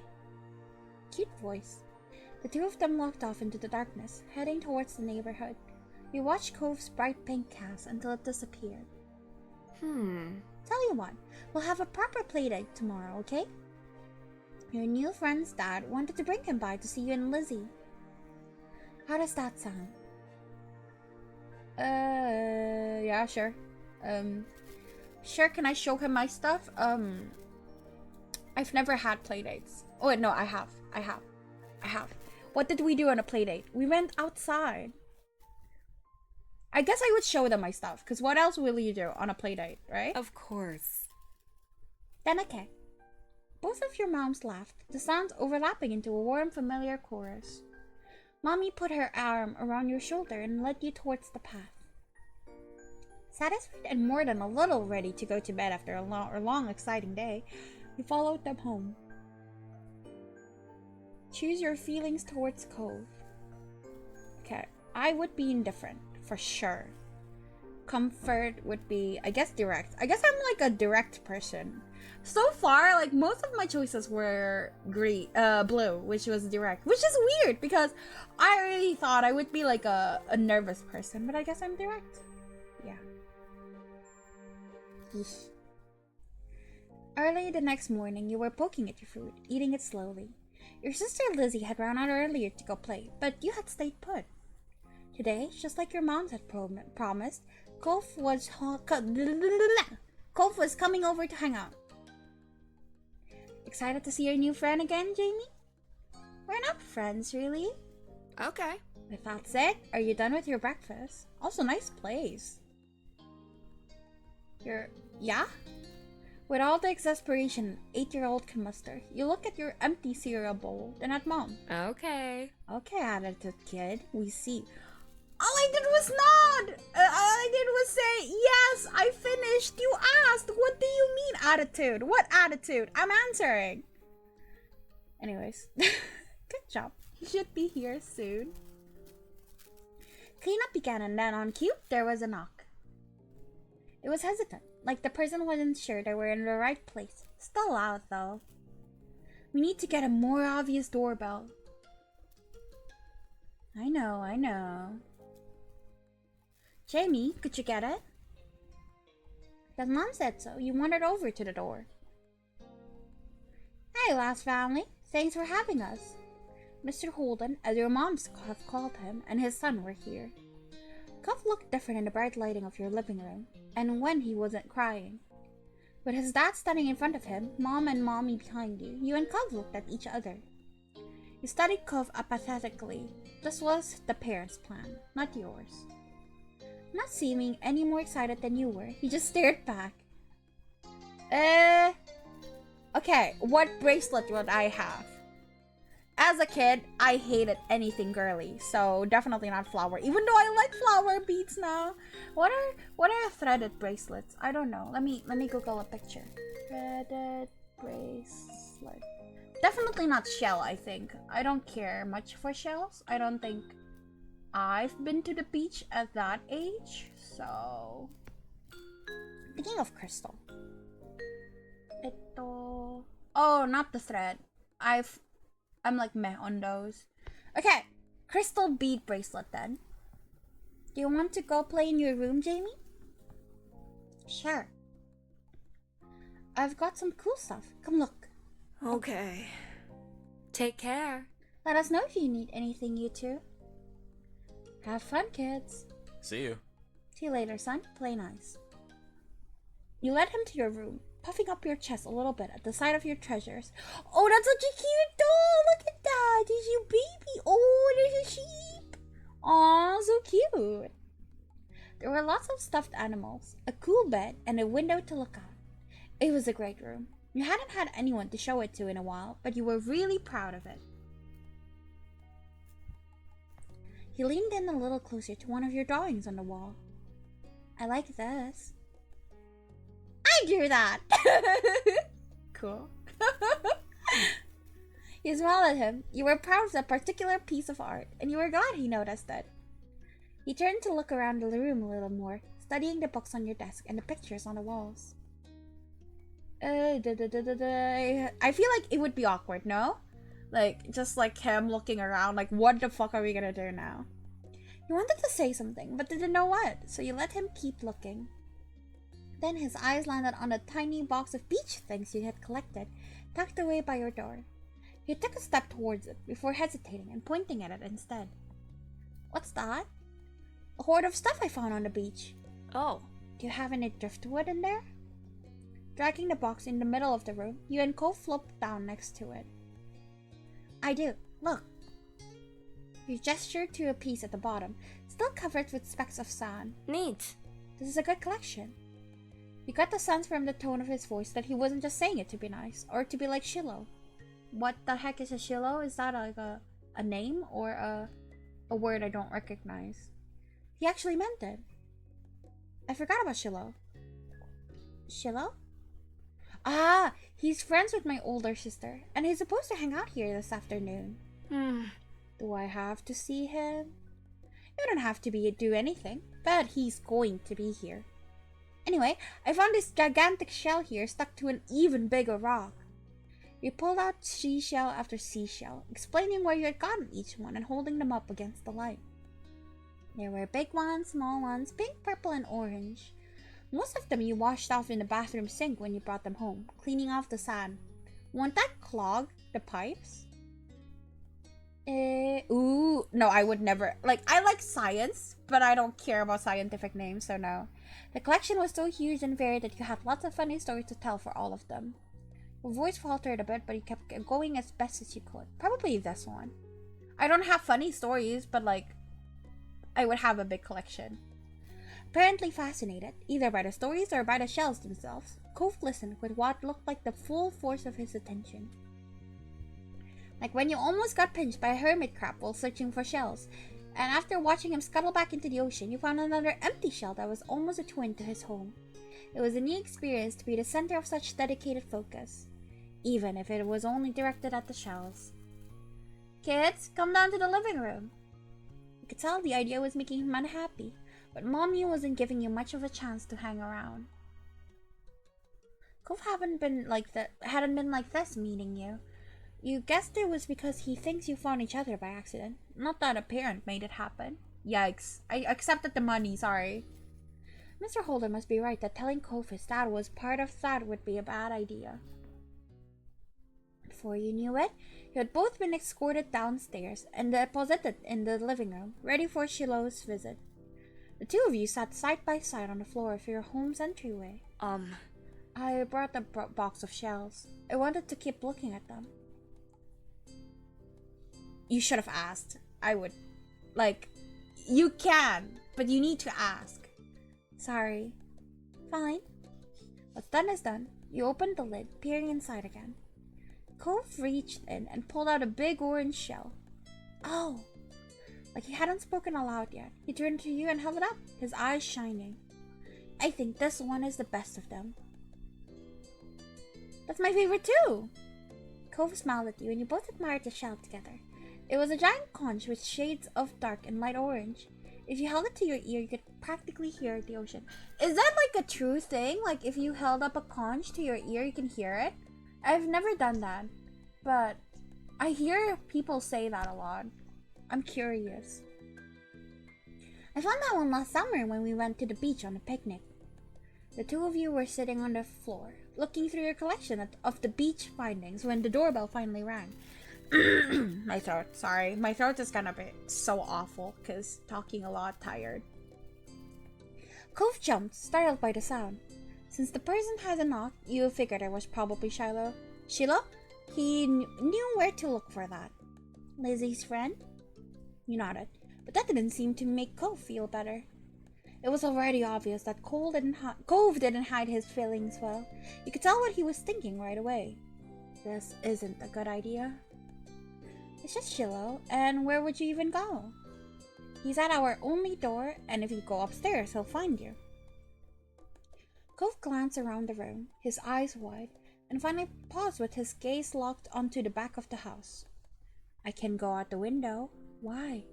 Cute voice. The two of them walked off into the darkness, heading towards the neighborhood. You watched Cove's bright pink cast until it disappeared. Tell you what, we'll have a proper playdate tomorrow, okay? Your new friend's dad wanted to bring him by to see you and Lizzie. How does that sound? Yeah, sure. Sure, can I show him my stuff? I've never had playdates. Oh, wait, no, I have. What did we do on a playdate? We went outside. I guess I would show them my stuff, because what else will you do on a playdate, right? Of course. Then okay. Both of your moms laughed, the sounds overlapping into a warm, familiar chorus. Mommy put her arm around your shoulder and led you towards the path. Satisfied and more than a little ready to go to bed after a long, exciting day, you followed them home. Choose your feelings towards Cove. Okay, I would be indifferent, for sure. Comfort would be, I guess, direct. I guess I'm like a direct person. So far, like, most of my choices were blue, which was direct. Which is weird, because I really thought I would be like a nervous person, but I guess I'm direct. Yeah. Yeesh. Early the next morning, you were poking at your food, eating it slowly. Your sister Lizzie had run out earlier to go play, but you had stayed put. Today, just like your moms had promised, Cove was coming over to hang out. Excited to see your new friend again, Jamie? We're not friends, really. Okay. With that said, are you done with your breakfast? Also, nice place. Yeah? With all the exasperation an 8-year-old can muster, you look at your empty cereal bowl, then at Mom. Okay. Okay, attitude kid, we see. All I did was nod! All I did was say, yes, I finished. You asked, what do you mean, attitude? What attitude? I'm answering. Anyways, good job. You should be here soon. Cleanup began, and then on cue, there was a knock. It was hesitant, like the person wasn't sure they were in the right place. Still loud, though. We need to get a more obvious doorbell. I know. Jamie, could you get it? Because Mom said so. You wandered over to the door. Hey, last family. Thanks for having us. Mr. Holden, as your moms have called him, and his son were here. Cuff looked different in the bright lighting of your living room, and when he wasn't crying. With his dad standing in front of him, Mom and Mommy behind you, you and Cuff looked at each other. You studied Cuff apathetically. This was the parents' plan, not yours. Not seeming any more excited than you were, he just stared back. Okay, what bracelet would I have? As a kid, I hated anything girly, so definitely not flower. Even though I like flower beads now. What are threaded bracelets? I don't know. Let me Google a picture. Threaded bracelet. Definitely not shell, I think. I don't care much for shells. I don't think I've been to the beach at that age, so... Thinking of crystal. Ito... Oh, not the thread. I'm like meh on those. Okay, crystal bead bracelet then. Do you want to go play in your room, Jamie? Sure. I've got some cool stuff. Come look. Okay. Take care. Let us know if you need anything, you two. Have fun, kids. See you. See you later, son. Play nice. You led him to your room, puffing up your chest a little bit at the sight of your treasures. Oh, that's such a cute doll! Look at that! There's your baby! Oh, there's a sheep! Aw, so cute! There were lots of stuffed animals, a cool bed, and a window to look out. It was a great room. You hadn't had anyone to show it to in a while, but you were really proud of it. He leaned in a little closer to one of your drawings on the wall. I like this. I drew that! Cool. You smiled at him. You were proud of that particular piece of art, and you were glad he noticed it. He turned to look around the room a little more, studying the books on your desk and the pictures on the walls. I feel like it would be awkward, no? Like, just like him looking around, like, what the fuck are we gonna do now? You wanted to say something, but didn't know what, so you let him keep looking. Then his eyes landed on a tiny box of beach things you had collected, tucked away by your door. He took a step towards it, before hesitating and pointing at it instead. What's that? A hoard of stuff I found on the beach. Oh. Do you have any driftwood in there? Dragging the box in the middle of the room, you and Cole flopped down next to it. I do. Look. You gestured to a piece at the bottom, still covered with specks of sand. Neat. This is a good collection. You got the sense from the tone of his voice that he wasn't just saying it to be nice, or to be like Shiloh. What the heck is a Shiloh? Is that like a name, or a word I don't recognize? He actually meant it. I forgot about Shiloh. Shiloh? Ah, he's friends with my older sister, and he's supposed to hang out here this afternoon. Do I have to see him? You don't have to do anything, but he's going to be here. Anyway, I found this gigantic shell here stuck to an even bigger rock. You pulled out seashell after seashell, explaining where you had gotten each one and holding them up against the light. There were big ones, small ones, pink, purple, and orange. Most of them you washed off in the bathroom sink when you brought them home, cleaning off the sand. Won't that clog the pipes? Ooh, no, I would never. Like, I like science, but I don't care about scientific names, so no. The collection was so huge and varied that you had lots of funny stories to tell for all of them. Your voice faltered a bit, but you kept going as best as you could. Probably this one. I don't have funny stories, but like, I would have a big collection. Apparently fascinated, either by the stories or by the shells themselves, Cove listened with what looked like the full force of his attention. Like when you almost got pinched by a hermit crab while searching for shells, and after watching him scuttle back into the ocean, you found another empty shell that was almost a twin to his home. It was a new experience to be the center of such dedicated focus, even if it was only directed at the shells. Kids, come down to the living room. You could tell the idea was making him unhappy, but Mommy wasn't giving you much of a chance to hang around. Cove hadn't been like this meeting you. You guessed it was because he thinks you found each other by accident, not that a parent made it happen. Yikes. I accepted the money, sorry. Mr. Holder must be right that telling Cove his dad was part of that would be a bad idea. Before you knew it, you had both been escorted downstairs and deposited in the living room, ready for Shiloh's visit. The two of you sat side by side on the floor of your home's entryway. I brought a box of shells. I wanted to keep looking at them. You should have asked. I would. Like, you can, but you need to ask. Sorry. Fine. What's done is done. You opened the lid, peering inside again. Cove reached in and pulled out a big orange shell. Oh! Like he hadn't spoken aloud yet. He turned to you and held it up, his eyes shining. I think this one is the best of them. That's my favorite too! Cove smiled at you and you both admired the shell together. It was a giant conch with shades of dark and light orange. If you held it to your ear, you could practically hear the ocean. Is that like a true thing? Like if you held up a conch to your ear, you can hear it? I've never done that, but I hear people say that a lot. I'm curious. I found that one last summer when we went to the beach on a picnic. The two of you were sitting on the floor, looking through your collection of the beach findings when the doorbell finally rang. My throat, sorry. My throat is gonna be so awful because talking a lot, tired. Cove jumped, startled by the sound. Since the person hadn't knocked, you figured it was probably Shiloh. Shiloh? He knew where to look for that. Lizzie's friend? You nodded, but that didn't seem to make Cove feel better. It was already obvious that Cove didn't hide his feelings well. You could tell what he was thinking right away. This isn't a good idea. It's just Shiloh, and where would you even go? He's at our only door, and if you go upstairs, he'll find you. Cove glanced around the room, his eyes wide, and finally paused with his gaze locked onto the back of the house. I can go out the window. Why?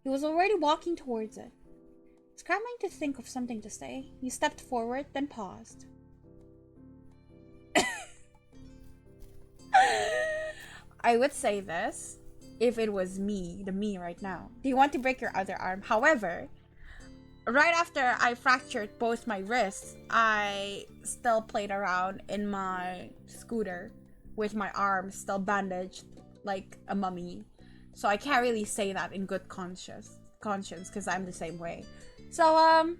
He was already walking towards it. Scrambling to think of something to say, he stepped forward, then paused. I would say this if it was me, the me right now. Do you want to break your other arm? However, right after I fractured both my wrists, I still played around in my scooter with my arms still bandaged like a mummy. So I can't really say that in good conscience because I'm the same way. So,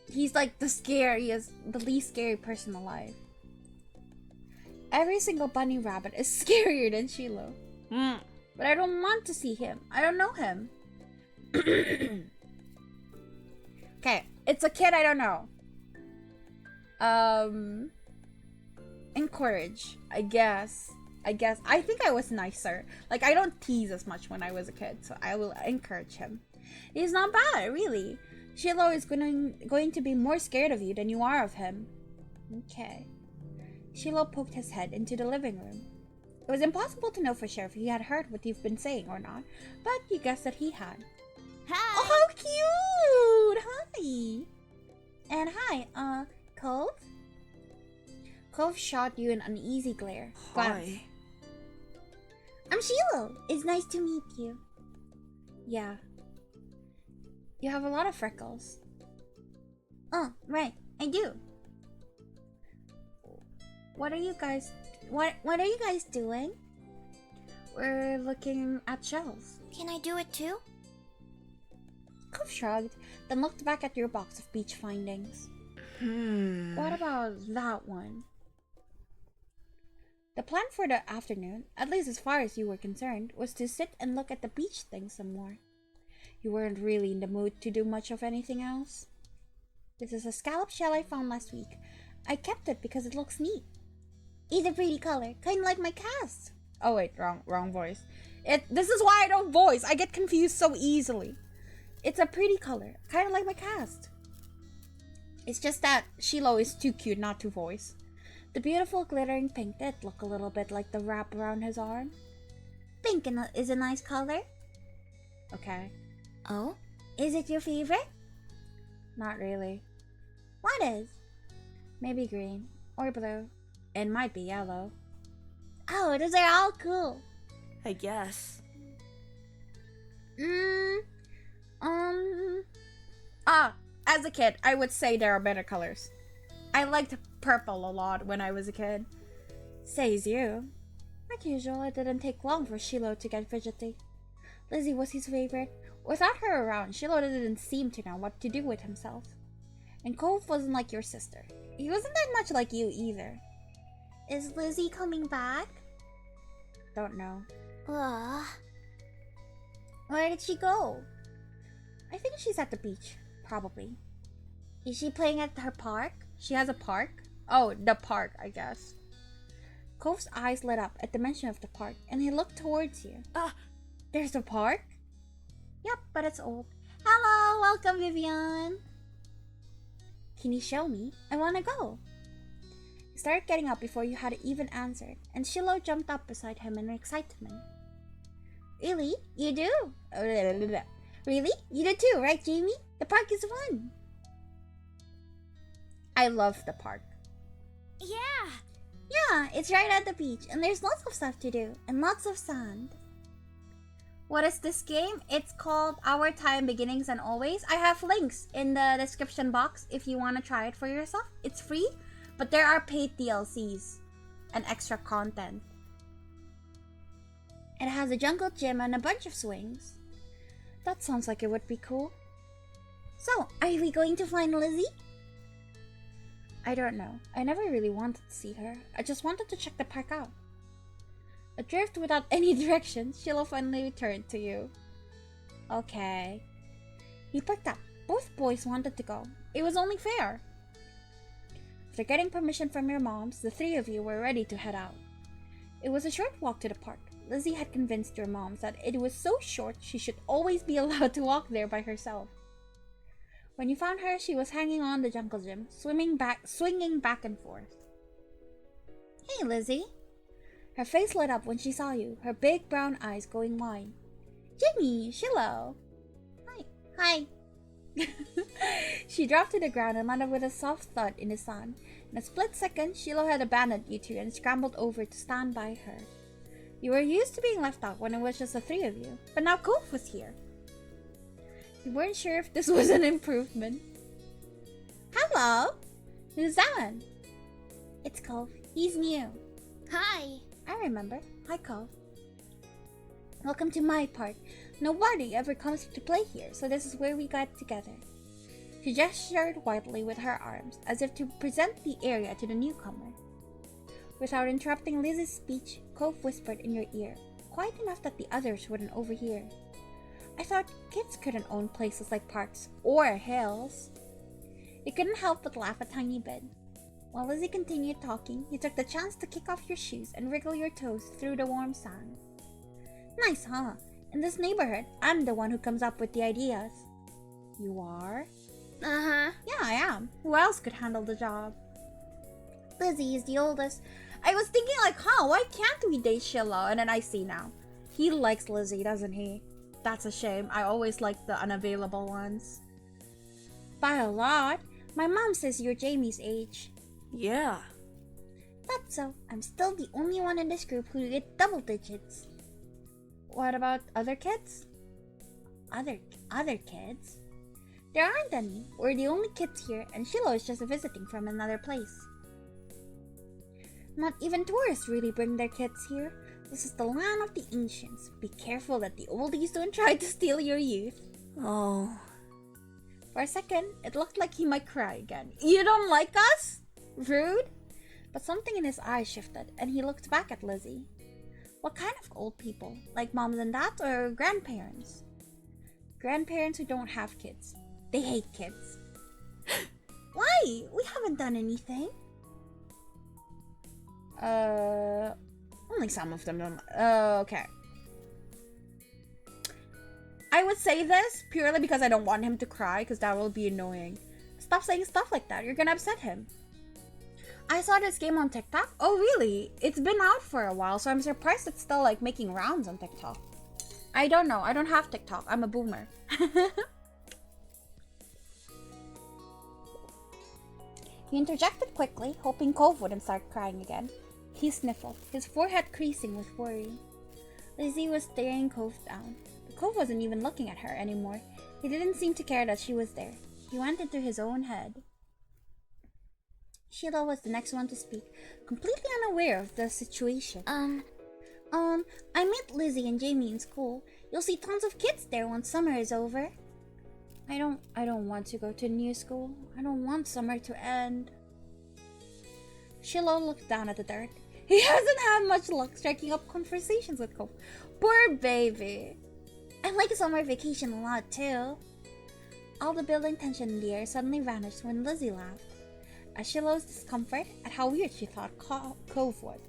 he's like the least scary person alive. Every single bunny rabbit is scarier than Shiloh. But I don't want to see him. I don't know him. Okay, it's a kid I don't know. Encourage, I guess. I think I was nicer. Like, I don't tease as much when I was a kid, so I will encourage him. He's not bad, really. Shiloh is going to be more scared of you than you are of him. Okay. Shiloh poked his head into the living room. It was impossible to know for sure if he had heard what you've been saying or not, but you guessed that he had. Hi. Oh, how cute! Hi! And hi, Cove? Cove shot you an uneasy glare. Hi. I'm Shiloh. It's nice to meet you. Yeah. You have a lot of freckles. Oh, right. I do. What are you guys doing? We're looking at shells. Can I do it too? Cove shrugged, then looked back at your box of beach findings. What about that one? The plan for the afternoon, at least as far as you were concerned, was to sit and look at the beach thing some more. You weren't really in the mood to do much of anything else. This is a scallop shell I found last week. I kept it because it looks neat. It's a pretty color, kind of like my cast. Oh wait, wrong voice. This is why I don't voice. I get confused so easily. It's a pretty color, kind of like my cast. It's just that Shiloh is too cute not to voice. The beautiful glittering pink did look a little bit like the wrap around his arm. Pink is a nice color. Okay. Oh? Is it your favorite? Not really. What is? Maybe green or blue. It might be yellow. Oh, those are all cool. I guess. As a kid, I would say there are better colors. I liked purple a lot when I was a kid. Says you. Like usual, it didn't take long for Shiloh to get fidgety. Lizzie was his favorite. Without her around, Shiloh didn't seem to know what to do with himself. And Cove wasn't like your sister. He wasn't that much like you either. Is Lizzie coming back? Don't know. Ugh. Where did she go? I think she's at the beach, probably. Is she playing at her park? She has a park? Oh, the park, I guess. Cove's eyes lit up at the mention of the park, and he looked towards you. There's a park? Yep, but it's old. Hello, welcome, Vivian. Can you show me? I want to go. He started getting up before you had even answered, and Shiloh jumped up beside him in excitement. Really? You do? Really? You do too, right, Jamie? The park is fun. I love the park. Yeah. Yeah, it's right at the beach, and there's lots of stuff to do, and lots of sand. What is this game? It's called Our Time Beginnings and Always. I have links in the description box if you want to try it for yourself. It's free, but there are paid DLCs and extra content. It has a jungle gym and a bunch of swings. That sounds like it would be cool. So, are we going to find Lizzie? I don't know. I never really wanted to see her. I just wanted to check the park out. Adrift without any direction, Shiloh finally turned to you. Okay. He picked up. Both boys wanted to go. It was only fair. After getting permission from your moms, the three of you were ready to head out. It was a short walk to the park, Lizzie had convinced her mom that it was so short she should always be allowed to walk there by herself. When you found her, she was hanging on the jungle gym, swinging back and forth. Hey, Lizzie. Her face lit up when she saw you, her big brown eyes going wide. Jimmy, Shiloh. Hi. She dropped to the ground and landed with a soft thud in the sand. In a split second, Shiloh had abandoned you two and scrambled over to stand by her. You were used to being left out when it was just the three of you, but now Cove was here. You weren't sure if this was an improvement. Hello! Who's that? It's Cove. He's new. Hi. I remember. Hi, Cove. Welcome to my park. Nobody ever comes to play here, so this is where we got together. She gestured wildly with her arms, as if to present the area to the newcomer. Without interrupting Lizzie's speech, Cove whispered in your ear, quiet enough that the others wouldn't overhear. I thought kids couldn't own places like parks or hills. You couldn't help but laugh a tiny bit. While Lizzie continued talking, you took the chance to kick off your shoes and wriggle your toes through the warm sand. Nice, huh? In this neighborhood, I'm the one who comes up with the ideas. You are? Uh-huh. Yeah, I am. Who else could handle the job? Lizzie is the oldest. I was thinking like, why can't we date Shiloh? And then I see now. He likes Lizzie, doesn't he? That's a shame. I always like the unavailable ones. By a lot. My mom says you're Jamie's age. Yeah. That's so. I'm still the only one in this group who get double digits. What about other kids? Other kids? There aren't any. We're the only kids here, and Shiloh is just visiting from another place. Not even tourists really bring their kids here. This is the land of the ancients. Be careful that the oldies don't try to steal your youth. Oh. For a second, it looked like he might cry again. You don't like us? Rude? But something in his eyes shifted, and he looked back at Lizzie. What kind of old people? Like moms and dads or grandparents? Grandparents who don't have kids. They hate kids. Why? We haven't done anything. Only some of them don't. Okay. I would say this purely because I don't want him to cry, because that will be annoying. Stop saying stuff like that. You're gonna upset him. I saw this game on TikTok. Oh, really? It's been out for a while, so I'm surprised it's still like making rounds on TikTok. I don't know. I don't have TikTok. I'm a boomer. He interjected quickly, hoping Cove wouldn't start crying again. He sniffled, his forehead creasing with worry. Lizzie was staring Cove down. But Cove wasn't even looking at her anymore. He didn't seem to care that she was there. He went into his own head. Sheila was the next one to speak, completely unaware of the situation. I met Lizzie and Jamie in school. You'll see tons of kids there once summer is over. I don't want to go to new school. I don't want summer to end. Shiloh looked down at the dirt. He hasn't had much luck striking up conversations with Cove. Poor baby. I like summer vacation a lot too. All the building tension in the air suddenly vanished when Lizzie laughed. At Shiloh's discomfort at how weird she thought Cove was.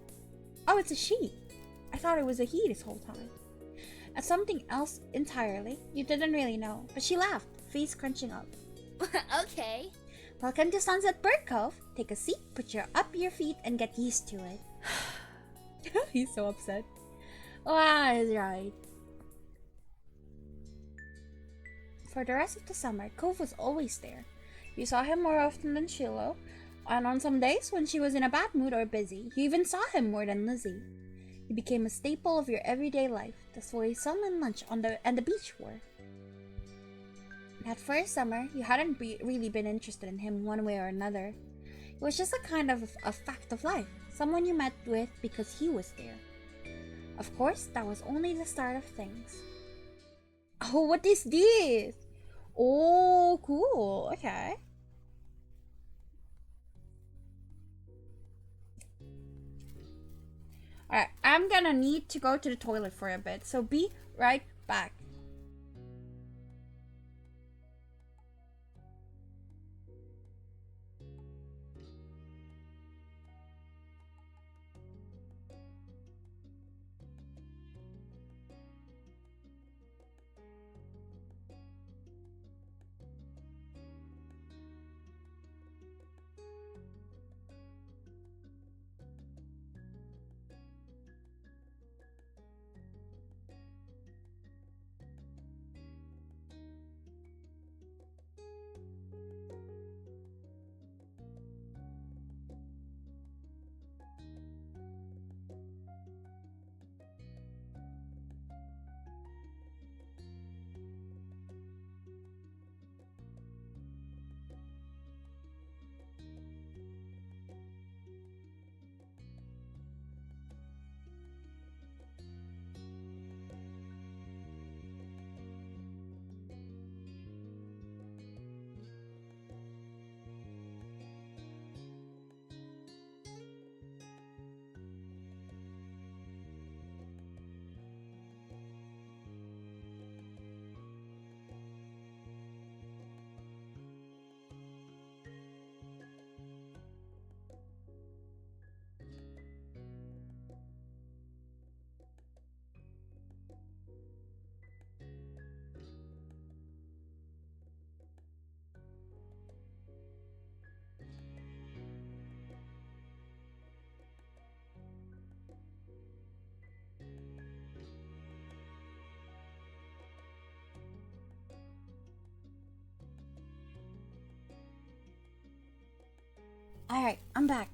Oh, it's a she. I thought it was a he this whole time. At something else entirely you didn't really know, but she laughed, face crunching up. Okay. Welcome to Sunset Bird Cove. Take a seat, put up your feet, and get used to it. He's so upset. Ah, he's right. For the rest of the summer, Cove was always there. You saw him more often than Shiloh, and on some days when she was in a bad mood or busy, you even saw him more than Lizzie. He became a staple of your everyday life. That's why sun and lunch on the beach were. That first summer, you hadn't really been interested in him one way or another. It was just a kind of a fact of life, someone you met with because he was there. Of course, that was only the start of things. Oh, what is this? Oh, cool. Okay. Alright, I'm gonna need to go to the toilet for a bit, so be right back. Alright, I'm back.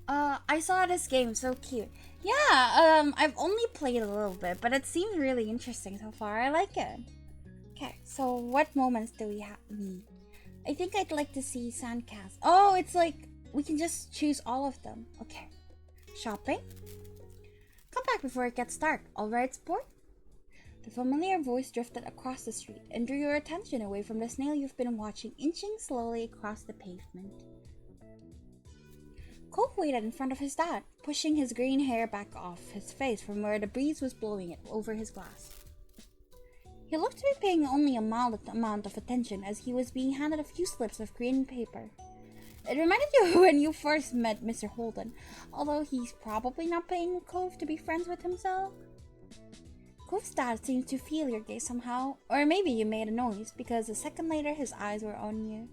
I saw this game, so cute. Yeah, I've only played a little bit, but it seems really interesting so far. I like it. Okay, so what moments do we have? I think I'd like to see Sandcast. Oh, it's like we can just choose all of them. Okay. Shopping? Come back before it gets dark. Alright, sport? The familiar voice drifted across the street and drew your attention away from the snail you've been watching inching slowly across the pavement. Cole waited in front of his dad, pushing his green hair back off his face from where the breeze was blowing it over his glass. He looked to be paying only a mild amount of attention as he was being handed a few slips of green paper. It reminded you when you first met Mr. Holden, although he's probably not paying Cove to be friends with himself. Cove's dad seemed to feel your gaze somehow, or maybe you made a noise because a second later his eyes were on you.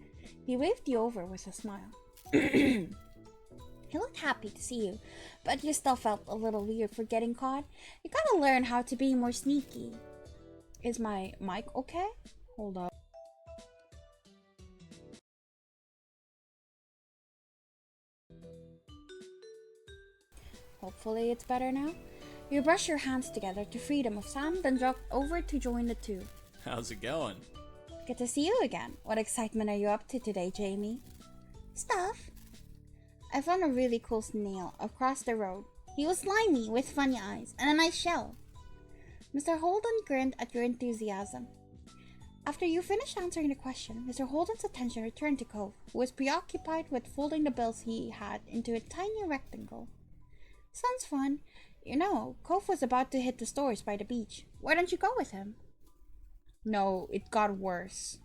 He waved you over with a smile. He looked happy to see you, but you still felt a little weird for getting caught. You gotta learn how to be more sneaky. Is my mic okay? Hold up. Hopefully it's better now. You brush your hands together to free them of sand, then walked over to join the two. How's it going? Good to see you again. What excitement are you up to today, Jamie? Stuff. I found a really cool snail across the road. He was slimy with funny eyes and a nice shell. Mr. Holden grinned at your enthusiasm. After you finished answering the question, Mr. Holden's attention returned to Cove, who was preoccupied with folding the bills he had into a tiny rectangle. Sounds fun. You know, Cove was about to hit the stores by the beach. Why don't you go with him? No, it got worse.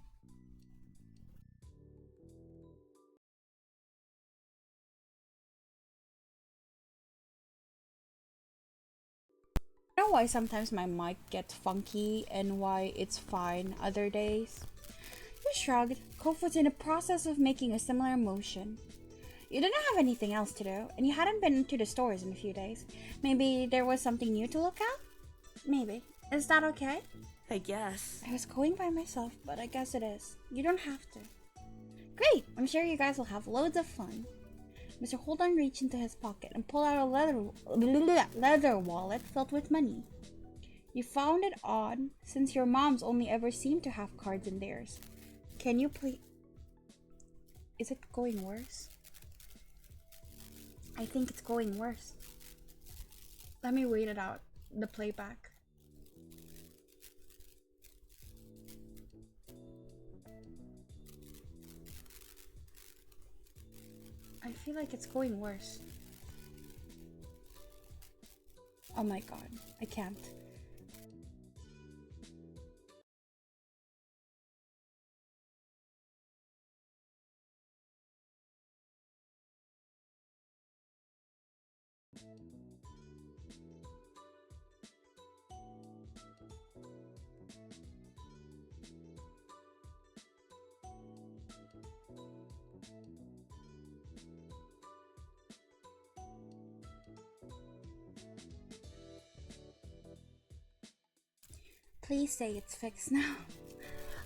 You know why sometimes my mic gets funky and why it's fine other days? You shrugged. Cove was in the process of making a similar motion. You didn't have anything else to do, and you hadn't been to the stores in a few days. Maybe there was something new to look at? Maybe. Is that okay? I guess. I was going by myself, but I guess it is. You don't have to. Great! I'm sure you guys will have loads of fun. Mr. Holden reached into his pocket and pulled out a leather wallet filled with money. You found it odd, since your moms only ever seemed to have cards in theirs. Can you please... Is it going worse? I think it's going worse. Let me wait it out. The playback. I feel like it's going worse. Oh my god, I can't. Please say it's fixed now.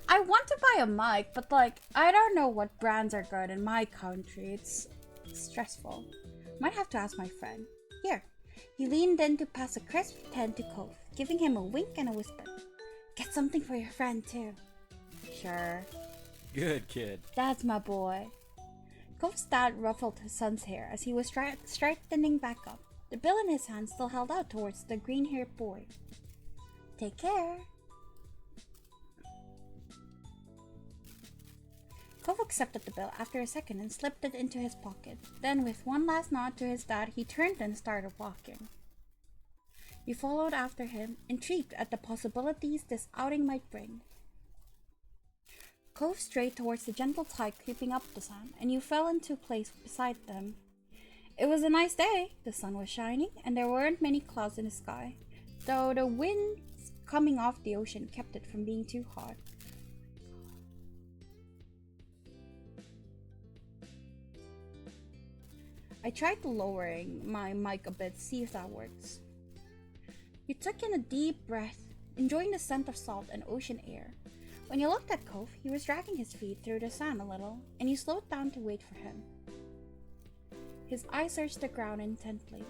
I want to buy a mic, but like, I don't know what brands are good in my country. It's stressful. Might have to ask my friend. Here. He leaned in to pass a crisp 10 to Cove, giving him a wink and a whisper. Get something for your friend too. Sure. Good kid. That's my boy. Cove's dad ruffled his son's hair as he was straightening back up. The bill in his hand still held out towards the green-haired boy. Take care. Cove accepted the bill after a second and slipped it into his pocket. Then, with one last nod to his dad, he turned and started walking. You followed after him, intrigued at the possibilities this outing might bring. Cove strayed towards the gentle tide creeping up the sand, and you fell into place beside them. It was a nice day. The sun was shining, and there weren't many clouds in the sky, though the wind coming off the ocean kept it from being too hot. I tried lowering my mic a bit, see if that works. You took in a deep breath, enjoying the scent of salt and ocean air. When you looked at Cove, he was dragging his feet through the sand a little, and you slowed down to wait for him. His eyes search the ground intently.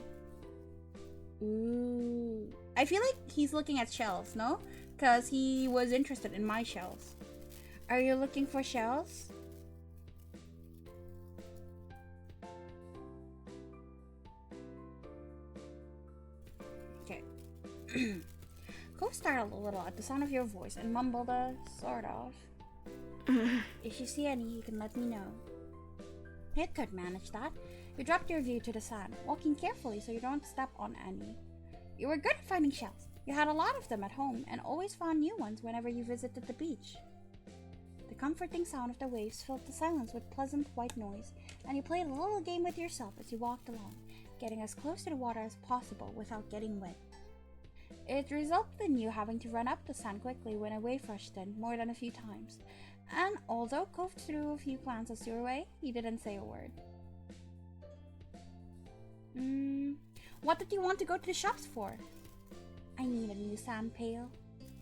Ooh. I feel like he's looking at shells, no? Because he was interested in my shells. Are you looking for shells? Okay. Cove startled a little at the sound of your voice and mumbled a sort of. If you see any, you can let me know. It could manage that. You dropped your view to the sand, walking carefully so you don't step on any. You were good at finding shells. You had a lot of them at home and always found new ones whenever you visited the beach. The comforting sound of the waves filled the silence with pleasant white noise, and you played a little game with yourself as you walked along, getting as close to the water as possible without getting wet. It resulted in you having to run up the sand quickly when a wave rushed in more than a few times, and although Cove threw a few glances your way, he didn't say a word. What did you want to go to the shops for? I need a new sand pail.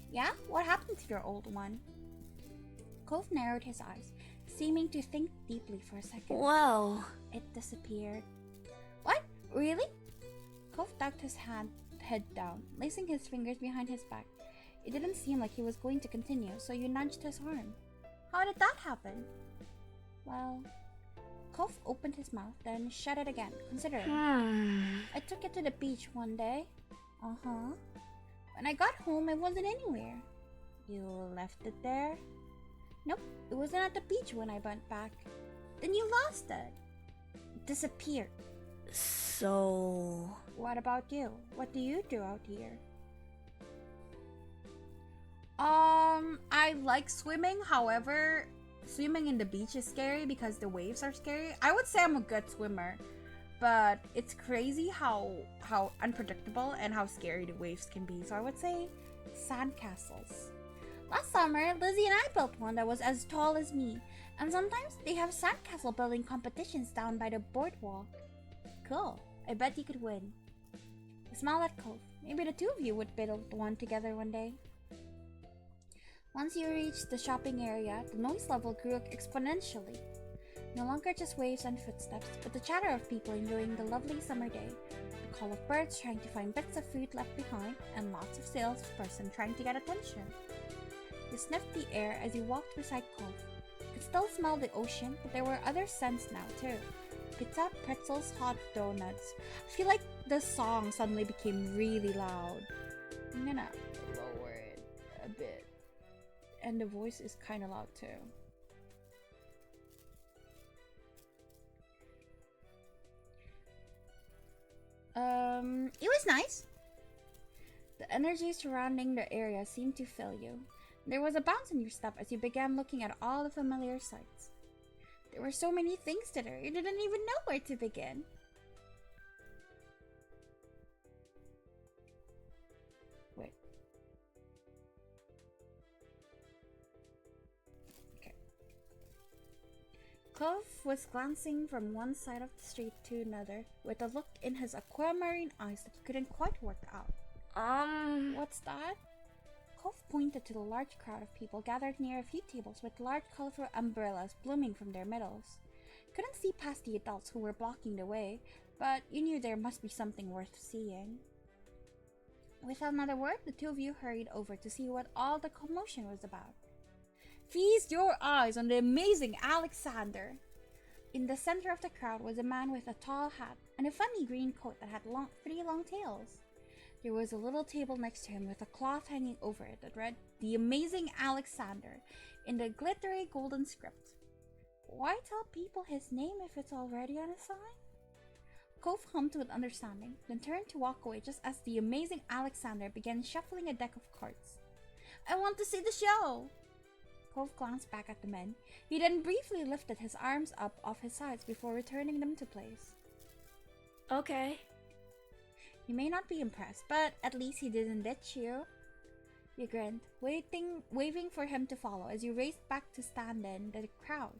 Yeah? What happened to your old one? Cove narrowed his eyes, seeming to think deeply for a second. Whoa. It disappeared. What? Really? Cove ducked his head down, lacing his fingers behind his back. It didn't seem like he was going to continue, so you nudged his arm. How did that happen? Well, Cove opened his mouth, then shut it again, considering. I took it to the beach one day. Uh-huh. When I got home, it wasn't anywhere. You left it there? Nope, it wasn't at the beach when I went back. Then you lost it. It disappeared. So... What about you? What do you do out here? I like swimming. However, swimming in the beach is scary because the waves are scary. I would say I'm a good swimmer, but it's crazy how unpredictable and how scary the waves can be. So I would say sandcastles. Last summer, Lizzie and I built one that was as tall as me, and sometimes they have sandcastle building competitions down by the boardwalk. Cool. I bet you could win. I smiled at Cove. Maybe the two of you would build one together one day. Once you reached the shopping area, the noise level grew exponentially. No longer just waves and footsteps, but the chatter of people enjoying the lovely summer day, the call of birds trying to find bits of food left behind, and lots of salesperson trying to get attention. You sniffed the air as you walked beside Cove. You could still smell the ocean, but there were other scents now too. Pizza, pretzels, hot donuts. I feel like the song suddenly became really loud. I'm gonna lower it a bit. And the voice is kind of loud too. It was nice. The energy surrounding the area seemed to fill you. There was a bounce in your step as you began looking at all the familiar sights. There were so many things to do, you didn't even know where to begin. Wait. Okay. Cove was glancing from one side of the street to another with a look in his aquamarine eyes that you couldn't quite work out. What's that? Cove pointed to the large crowd of people gathered near a few tables with large colorful umbrellas blooming from their middles. Couldn't see past the adults who were blocking the way, but you knew there must be something worth seeing. Without another word, the two of you hurried over to see what all the commotion was about. Feast your eyes on the amazing Alexander! In the center of the crowd was a man with a tall hat and a funny green coat that had three long tails. There was a little table next to him with a cloth hanging over it that read, "The Amazing Alexander," in the glittery golden script. Why tell people his name if it's already on a sign? Cove hummed with understanding, then turned to walk away just as the Amazing Alexander began shuffling a deck of cards. I want to see the show! Cove glanced back at the men. He then briefly lifted his arms up off his sides before returning them to place. Okay. You may not be impressed, but at least he didn't ditch you. You grinned, waving for him to follow as you raced back to stand in the crowd.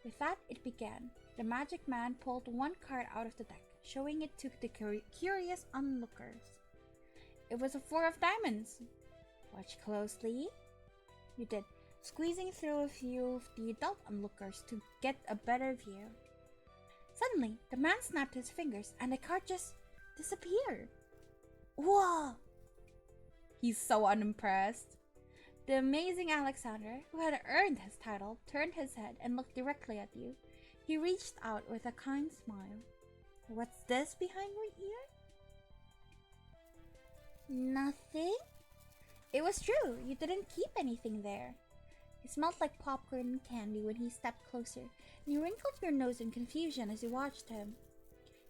With that, it began. The magic man pulled one card out of the deck, showing it to the curious onlookers. It was a 4 of diamonds. Watch closely. You did, squeezing through a few of the adult onlookers to get a better view. Suddenly, the man snapped his fingers and the card just disappeared. Whoa! He's so unimpressed. The amazing Alexander, who had earned his title, turned his head and looked directly at you. He reached out with a kind smile. What's this behind your ear? Nothing? It was true. You didn't keep anything there. He smelled like popcorn and candy when he stepped closer, and you wrinkled your nose in confusion as you watched him.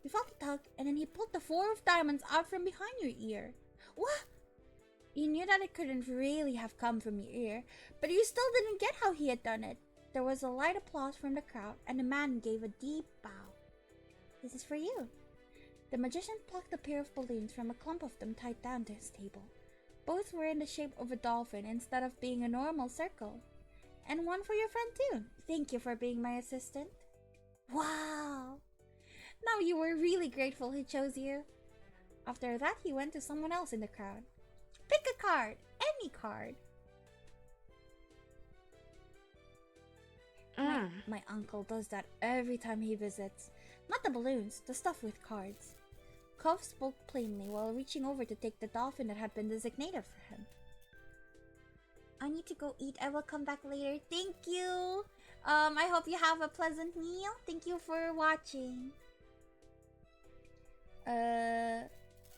You felt a tug, and then he pulled the 4 of diamonds out from behind your ear. What? You knew that it couldn't really have come from your ear, but you still didn't get how he had done it. There was a light applause from the crowd, and the man gave a deep bow. This is for you. The magician plucked a pair of balloons from a clump of them tied down to his table. Both were in the shape of a dolphin instead of being a normal circle. And one for your friend too. Thank you for being my assistant. Wow! Now you were really grateful he chose you. After that, he went to someone else in the crowd. Pick a card! Any card! My uncle does that every time he visits. Not the balloons, the stuff with cards. Cove spoke plainly while reaching over to take the dolphin that had been designated for him. I need to go eat. I will come back later. Thank you. I hope you have a pleasant meal. Thank you for watching. At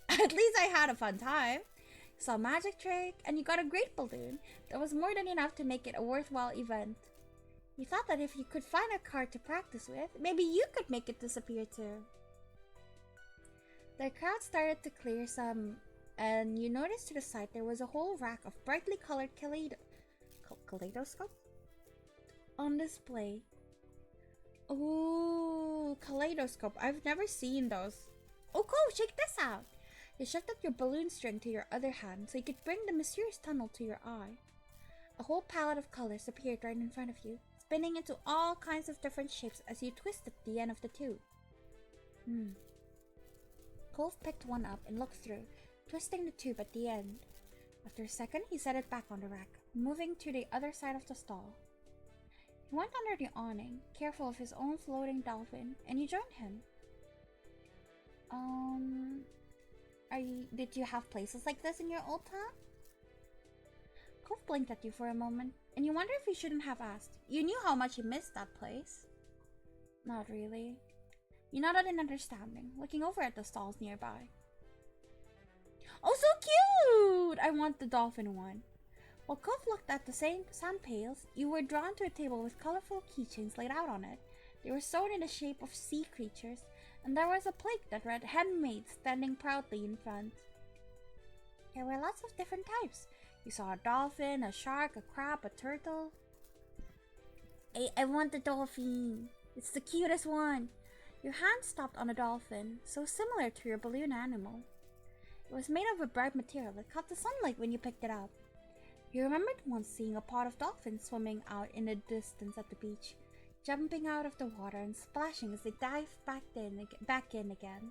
least I had a fun time. Saw a magic trick, and you got a great balloon. That was more than enough to make it a worthwhile event. You thought that if you could find a card to practice with, maybe you could make it disappear too. The crowd started to clear some, and you noticed to the side there was a whole rack of brightly colored kaleidoscopes on display. Ooh, kaleidoscope. I've never seen those. Oh, cool, check this out. You shifted your balloon string to your other hand so you could bring the mysterious tunnel to your eye. A whole palette of colors appeared right in front of you, spinning into all kinds of different shapes as you twisted the end of the tube. Cove picked one up and looked through, twisting the tube at the end. After a second, he set it back on the rack, moving to the other side of the stall. He went under the awning, careful of his own floating dolphin, and you joined him. Did you have places like this in your old town? Cove blinked at you for a moment, and you wondered if you shouldn't have asked. You knew how much you missed that place. Not really. You nodded in understanding, looking over at the stalls nearby. Oh, so cute! I want the dolphin one. While Cove looked at the same sand pails, you were drawn to a table with colorful keychains laid out on it. They were sewn in the shape of sea creatures, and there was a plate that read "Handmade" standing proudly in front. There were lots of different types. You saw a dolphin, a shark, a crab, a turtle. I want the dolphin. It's the cutest one. Your hand stopped on a dolphin, so similar to your balloon animal. It was made of a bright material that caught the sunlight when you picked it up. You remembered once seeing a pod of dolphins swimming out in the distance at the beach, jumping out of the water and splashing as they dived back in again.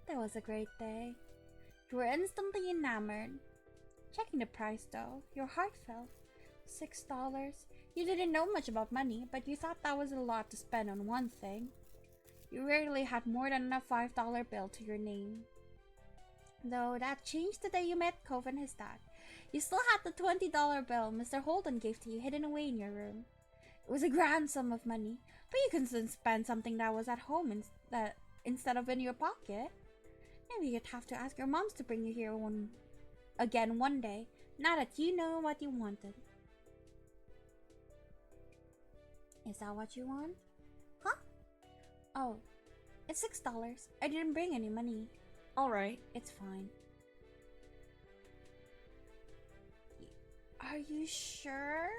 That was a great day. You were instantly enamored. Checking the price though, your heart fell. $6. You didn't know much about money, but you thought that was a lot to spend on one thing. You rarely had more than a $5 bill to your name. Though that changed the day you met Cove and his dad. You still had the $20 bill Mr. Holden gave to you hidden away in your room. It was a grand sum of money, but you could still spend something that was at home instead of in your pocket. Maybe you'd have to ask your moms to bring you here again one day, now that you know what you wanted. Is that what you want? Huh? Oh, it's $6. I didn't bring any money. Alright, it's fine. Are you sure?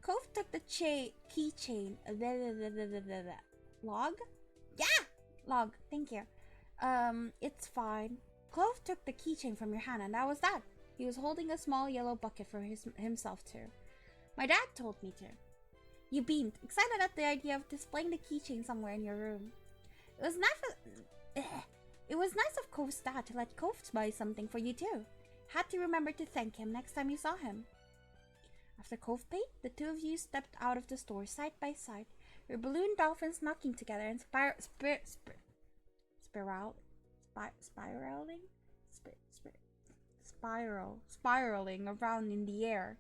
Cove took the keychain. Log? Yeah! Log, thank you. It's fine. Cove took the keychain from your hand, and that was that. He was holding a small yellow bucket for himself too. My dad told me to. You beamed, excited at the idea of displaying the keychain somewhere in your room. It was nice of Cove's dad to let Cove buy something for you too. Had to remember to thank him next time you saw him. After Cove paid, the two of you stepped out of the store side by side, Your balloon dolphins knocking together and spiraling around in the air.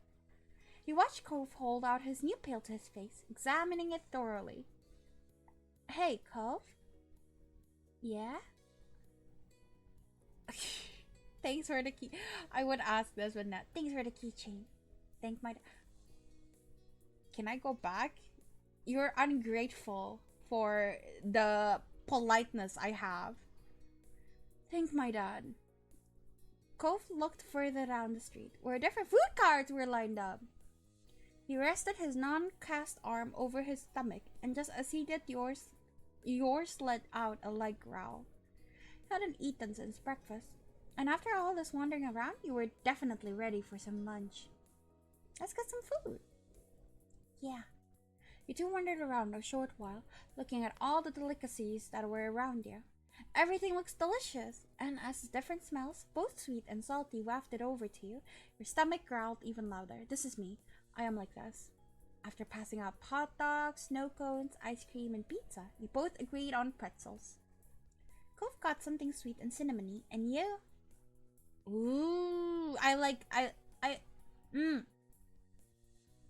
You watch Cove hold out his new pail to his face, examining it thoroughly. Hey, Cove? Yeah? Thanks for the key. I would ask this, but not. Thanks for the keychain. Thank my. Can I go back? You're ungrateful for the politeness I have. Thank my dad. Cove looked further down the street, where different food carts were lined up. He rested his non-cast arm over his stomach, and just as he did, yours let out a light growl. You hadn't eaten since breakfast, and after all this wandering around, you were definitely ready for some lunch. Let's get some food. Yeah. You two wandered around a short while, looking at all the delicacies that were around you. Everything looks delicious, and as different smells, both sweet and salty, wafted over to you, your stomach growled even louder. This is me. I am like this. After passing out hot dogs, snow cones, ice cream, and pizza, you both agreed on pretzels. Cove got something sweet and cinnamony, and you? Ooh,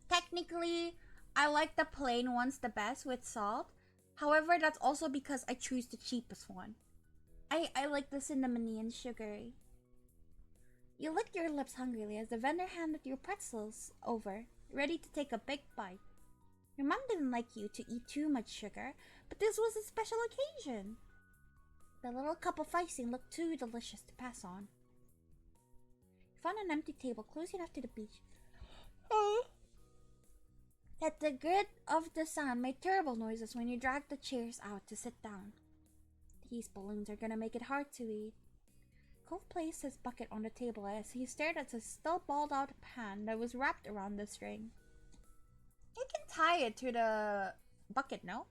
Technically, I like the plain ones the best with salt. However, that's also because I choose the cheapest one. I like the cinnamony and sugary. You licked your lips hungrily as the vendor handed you pretzels over, ready to take a big bite. Your mom didn't like you to eat too much sugar, but this was a special occasion. The little cup of icing looked too delicious to pass on. You found an empty table close enough to the beach. That the grit of the sun made terrible noises when you dragged the chairs out to sit down. These balloons are gonna make it hard to eat. Cove placed his bucket on the table as he stared at his still balled out pan that was wrapped around the string. You can tie it to the bucket, no?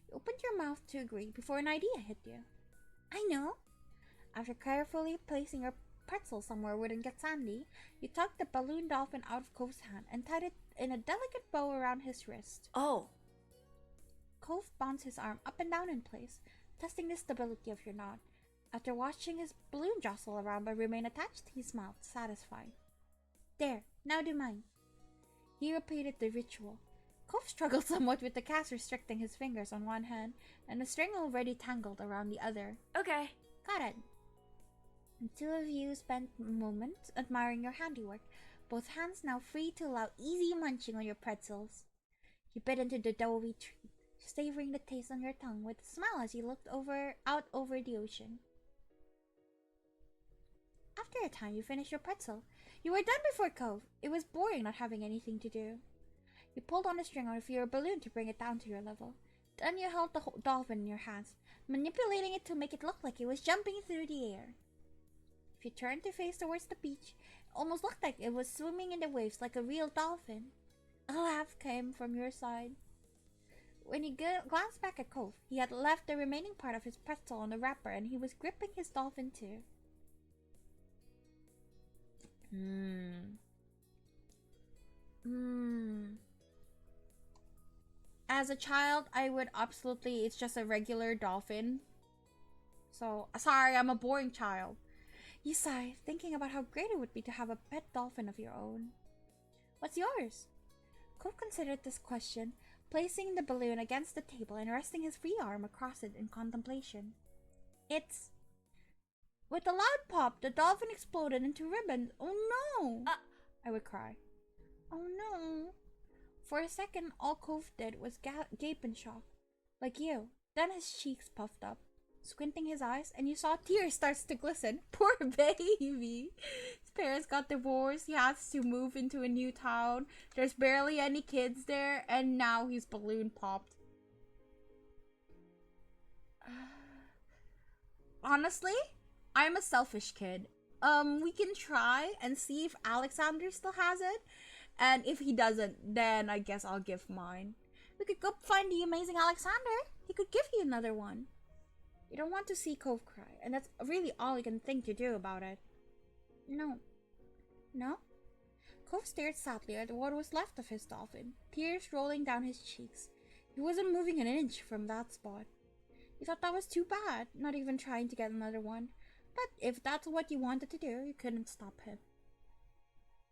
You opened your mouth to agree before an idea hit you. I know. After carefully placing your pretzel somewhere where it didn't get sandy, you tugged the balloon dolphin out of Cove's hand and tied it in a delicate bow around his wrist. Oh. Cove bounced his arm up and down in place, testing the stability of your knot. After watching his balloon jostle around but remain attached, he smiled, satisfied. There, now do mine. He repeated the ritual. Cove struggled somewhat with the cast restricting his fingers on one hand and the string already tangled around the other. Okay. Got it. The two of you spent a moment admiring your handiwork, both hands now free to allow easy munching on your pretzels. You bit into the doughy treat, savoring the taste on your tongue with a smile as you looked out over the ocean. After a time, you finished your pretzel. You were done before Cove. It was boring not having anything to do. You pulled on the string of your balloon to bring it down to your level. Then you held the dolphin in your hands, manipulating it to make it look like it was jumping through the air. If you turned to face towards the beach, it almost looked like it was swimming in the waves like a real dolphin. A laugh came from your side. When you glanced back at Cove, he had left the remaining part of his pretzel on the wrapper and he was gripping his dolphin too. As a child, I would absolutely, it's just a regular dolphin. So, sorry, I'm a boring child. You sighed, thinking about how great it would be to have a pet dolphin of your own. What's yours? Cove considered this question, placing the balloon against the table and resting his free arm across it in contemplation. It's... With a loud pop, the dolphin exploded into ribbons. Oh no! I would cry. Oh no. For a second, all Cove did was gape in shock. Like you. Then his cheeks puffed up, squinting his eyes, and you saw tears start to glisten. Poor baby! His parents got divorced, he has to move into a new town, there's barely any kids there, and now he's balloon popped. Honestly, I'm a selfish kid. We can try and see if Alexander still has it. And if he doesn't, then I guess I'll give mine. We could go find the amazing Alexander. He could give you another one. You don't want to see Cove cry, and that's really all you can think to do about it. No. No? Cove stared sadly at what was left of his dolphin, tears rolling down his cheeks. He wasn't moving an inch from that spot. He thought that was too bad, not even trying to get another one. But if that's what you wanted to do, you couldn't stop him.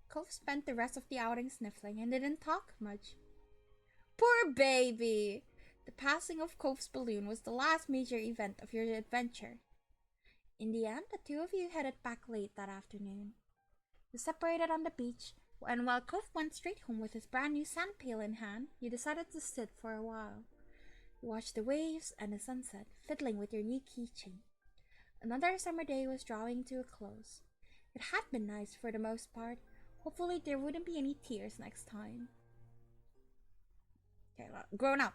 Cove spent the rest of the outing sniffling and didn't talk much. Poor baby! The passing of Cove's balloon was the last major event of your adventure. In the end, the two of you headed back late that afternoon. You separated on the beach, and while Cove went straight home with his brand new sand pail in hand, you decided to sit for a while. You watched the waves and the sunset, fiddling with your new keychain. Another summer day was drawing to a close. It had been nice for the most part. Hopefully there wouldn't be any tears next time. Okay, grown up.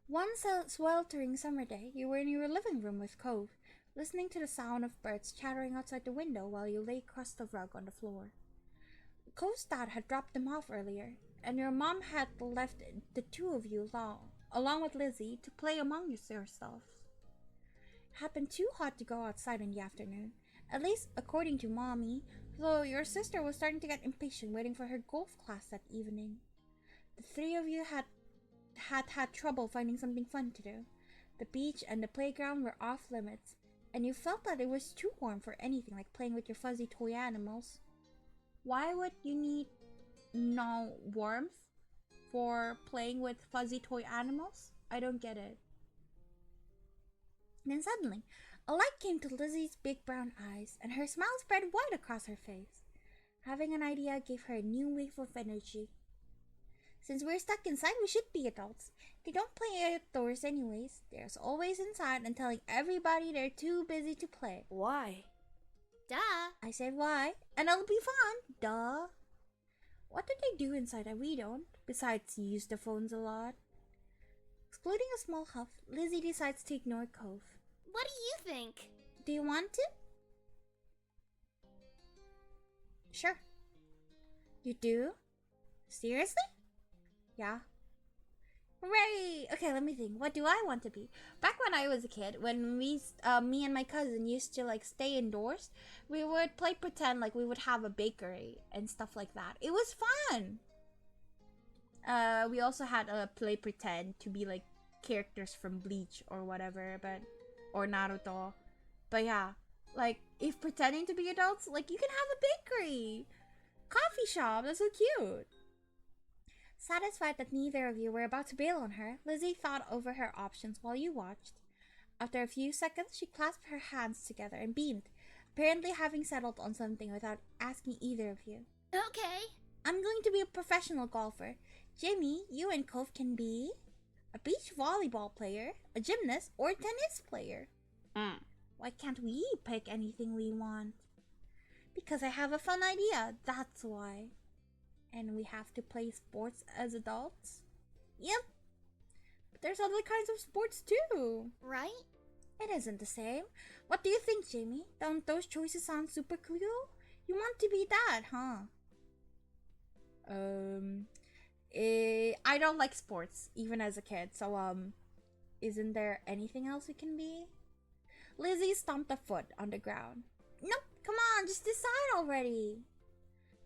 One sweltering summer day, you were in your living room with Cove, listening to the sound of birds chattering outside the window while you lay across the rug on the floor. Cove's dad had dropped them off earlier, and your mom had left the two of you along with Lizzie, to play among yourselves. It had been too hot to go outside in the afternoon, at least according to Mommy, though your sister was starting to get impatient waiting for her golf class that evening. The three of you had trouble finding something fun to do. The beach and the playground were off limits, and you felt that it was too warm for anything like playing with your fuzzy toy animals. Why would you need no warmth for playing with fuzzy toy animals? I don't get it. Then suddenly, a light came to Lizzie's big brown eyes, and her smile spread wide across her face. Having an idea gave her a new wave of energy. Since we're stuck inside, we should be adults. They don't play outdoors anyways. They're always inside and telling everybody they're too busy to play. Why? Duh. I said why, and it'll be fun. Duh. What do they do inside that we don't, besides use the phones a lot? Excluding a small huff, Lizzie decides to ignore Cove. What do you think? Do you want to? Sure. You do? Seriously? Yeah. Hooray! Okay, let me think. What do I want to be? Back when I was a kid, when me and my cousin used to like stay indoors, we would play pretend like we would have a bakery and stuff like that. It was fun. We also had a play pretend to be like characters from Bleach or whatever, or Naruto. But yeah, like if pretending to be adults, like you can have a bakery, coffee shop. That's so cute. Satisfied that neither of you were about to bail on her, Lizzie thought over her options while you watched. After a few seconds, she clasped her hands together and beamed, apparently having settled on something without asking either of you. Okay. I'm going to be a professional golfer. Jamie, you and Cove can be a beach volleyball player, a gymnast, or a tennis player. Why can't we pick anything we want? Because I have a fun idea, that's why. And we have to play sports as adults? Yep. But there's other kinds of sports too. Right? It isn't the same. What do you think, Jamie? Don't those choices sound super cool? You want to be that, huh? I don't like sports, even as a kid, so, isn't there anything else we can be? Lizzie stomped a foot on the ground. Nope, come on, just decide already.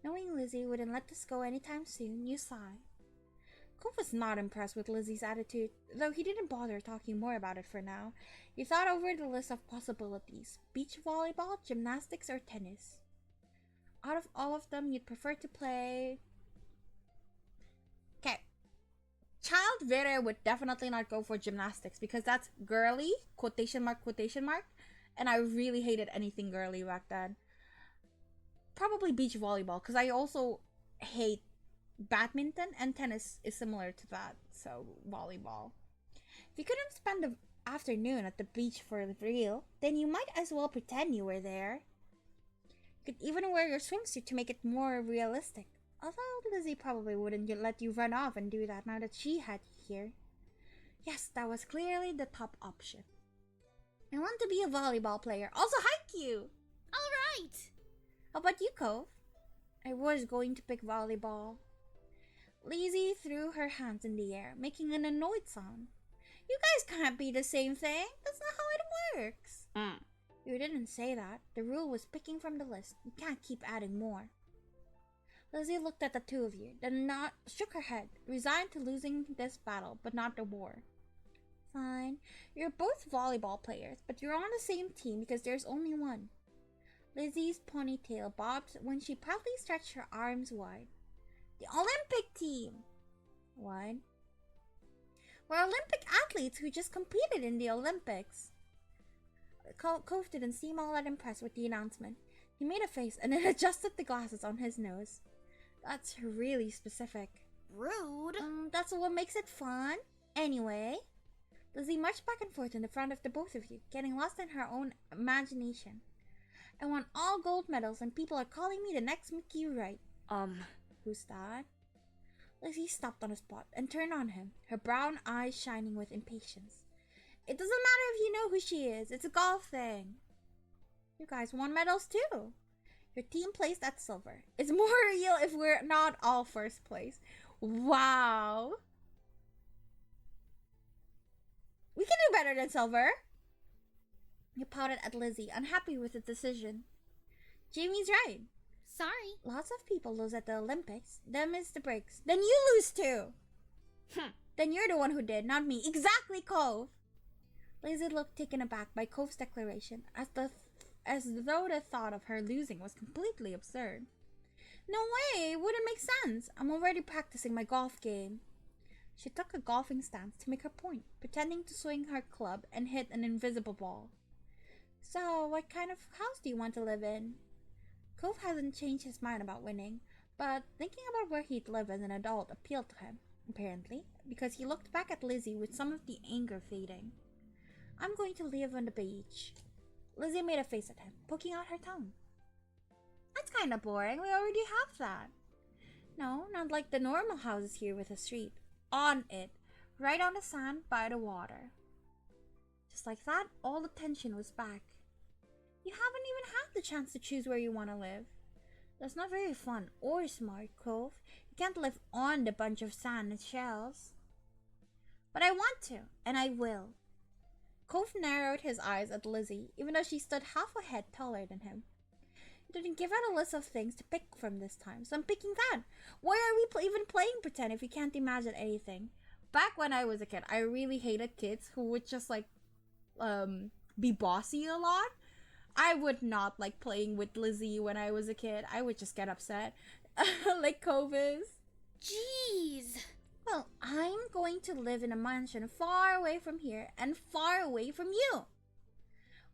Knowing Lizzie wouldn't let this go anytime soon, you sighed. Cove was not impressed with Lizzie's attitude, though he didn't bother talking more about it for now. He thought over the list of possibilities: beach volleyball, gymnastics, or tennis. Out of all of them, you'd prefer to play... Okay. Child Vera would definitely not go for gymnastics because that's girly, quotation mark, and I really hated anything girly back then. Probably beach volleyball, because I also hate badminton, and tennis is similar to that, so volleyball. If you couldn't spend the afternoon at the beach for real, then you might as well pretend you were there. You could even wear your swimsuit to make it more realistic, although Lizzie probably wouldn't let you run off and do that now that she had you here. Yes, that was clearly the top option. I want to be a volleyball player, also Haikyuu! Alright. How about you, Cove? I was going to pick volleyball. Lizzie threw her hands in the air, making an annoyed sound. You guys can't be the same thing. That's not how it works. You didn't say that. The rule was picking from the list. You can't keep adding more. Lizzie looked at the two of you, then shook her head, resigned to losing this battle, but not the war. Fine. You're both volleyball players, but you're on the same team because there's only one. Lizzie's ponytail bobbed when she proudly stretched her arms wide. The Olympic team! What? We're Olympic athletes who just competed in the Olympics. Cove didn't seem all that impressed with the announcement. He made a face and then adjusted the glasses on his nose. That's really specific. Rude. That's what makes it fun. Anyway, Lizzie marched back and forth in the front of the both of you, getting lost in her own imagination. I won all gold medals and people are calling me the next Mickey Wright. Who's that? Lizzie stopped on the spot and turned on him, her brown eyes shining with impatience. It doesn't matter if you know who she is. It's a golf thing. You guys won medals too. Your team placed at silver. It's more real if we're not all first place. Wow. We can do better than silver. You pouted at Lizzie, unhappy with the decision. Jamie's right. Sorry. Lots of people lose at the Olympics, then miss the breaks. Then you lose too. Then you're the one who did, not me. Exactly, Cove. Lizzie looked taken aback by Cove's declaration, as though the thought of her losing was completely absurd. No way, it wouldn't make sense. I'm already practicing my golf game. She took a golfing stance to make her point, pretending to swing her club and hit an invisible ball. So, what kind of house do you want to live in? Cove hasn't changed his mind about winning, but thinking about where he'd live as an adult appealed to him, apparently, because he looked back at Lizzie with some of the anger fading. I'm going to live on the beach. Lizzie made a face at him, poking out her tongue. That's kind of boring. We already have that. No, not like the normal houses here with a street. On it. Right on the sand by the water. Just like that, all the tension was back. You haven't even had the chance to choose where you want to live. That's not very fun or smart, Cove. You can't live on the bunch of sand and shells. But I want to, and I will. Cove narrowed his eyes at Lizzie, even though she stood half a head taller than him. He didn't give out a list of things to pick from this time, so I'm picking that. Why are we even playing pretend if we can't imagine anything? Back when I was a kid, I really hated kids who would just be bossy a lot. I would not like playing with Lizzie when I was a kid. I would just get upset. Like Cove is. Jeez. Well, I'm going to live in a mansion far away from here and far away from you.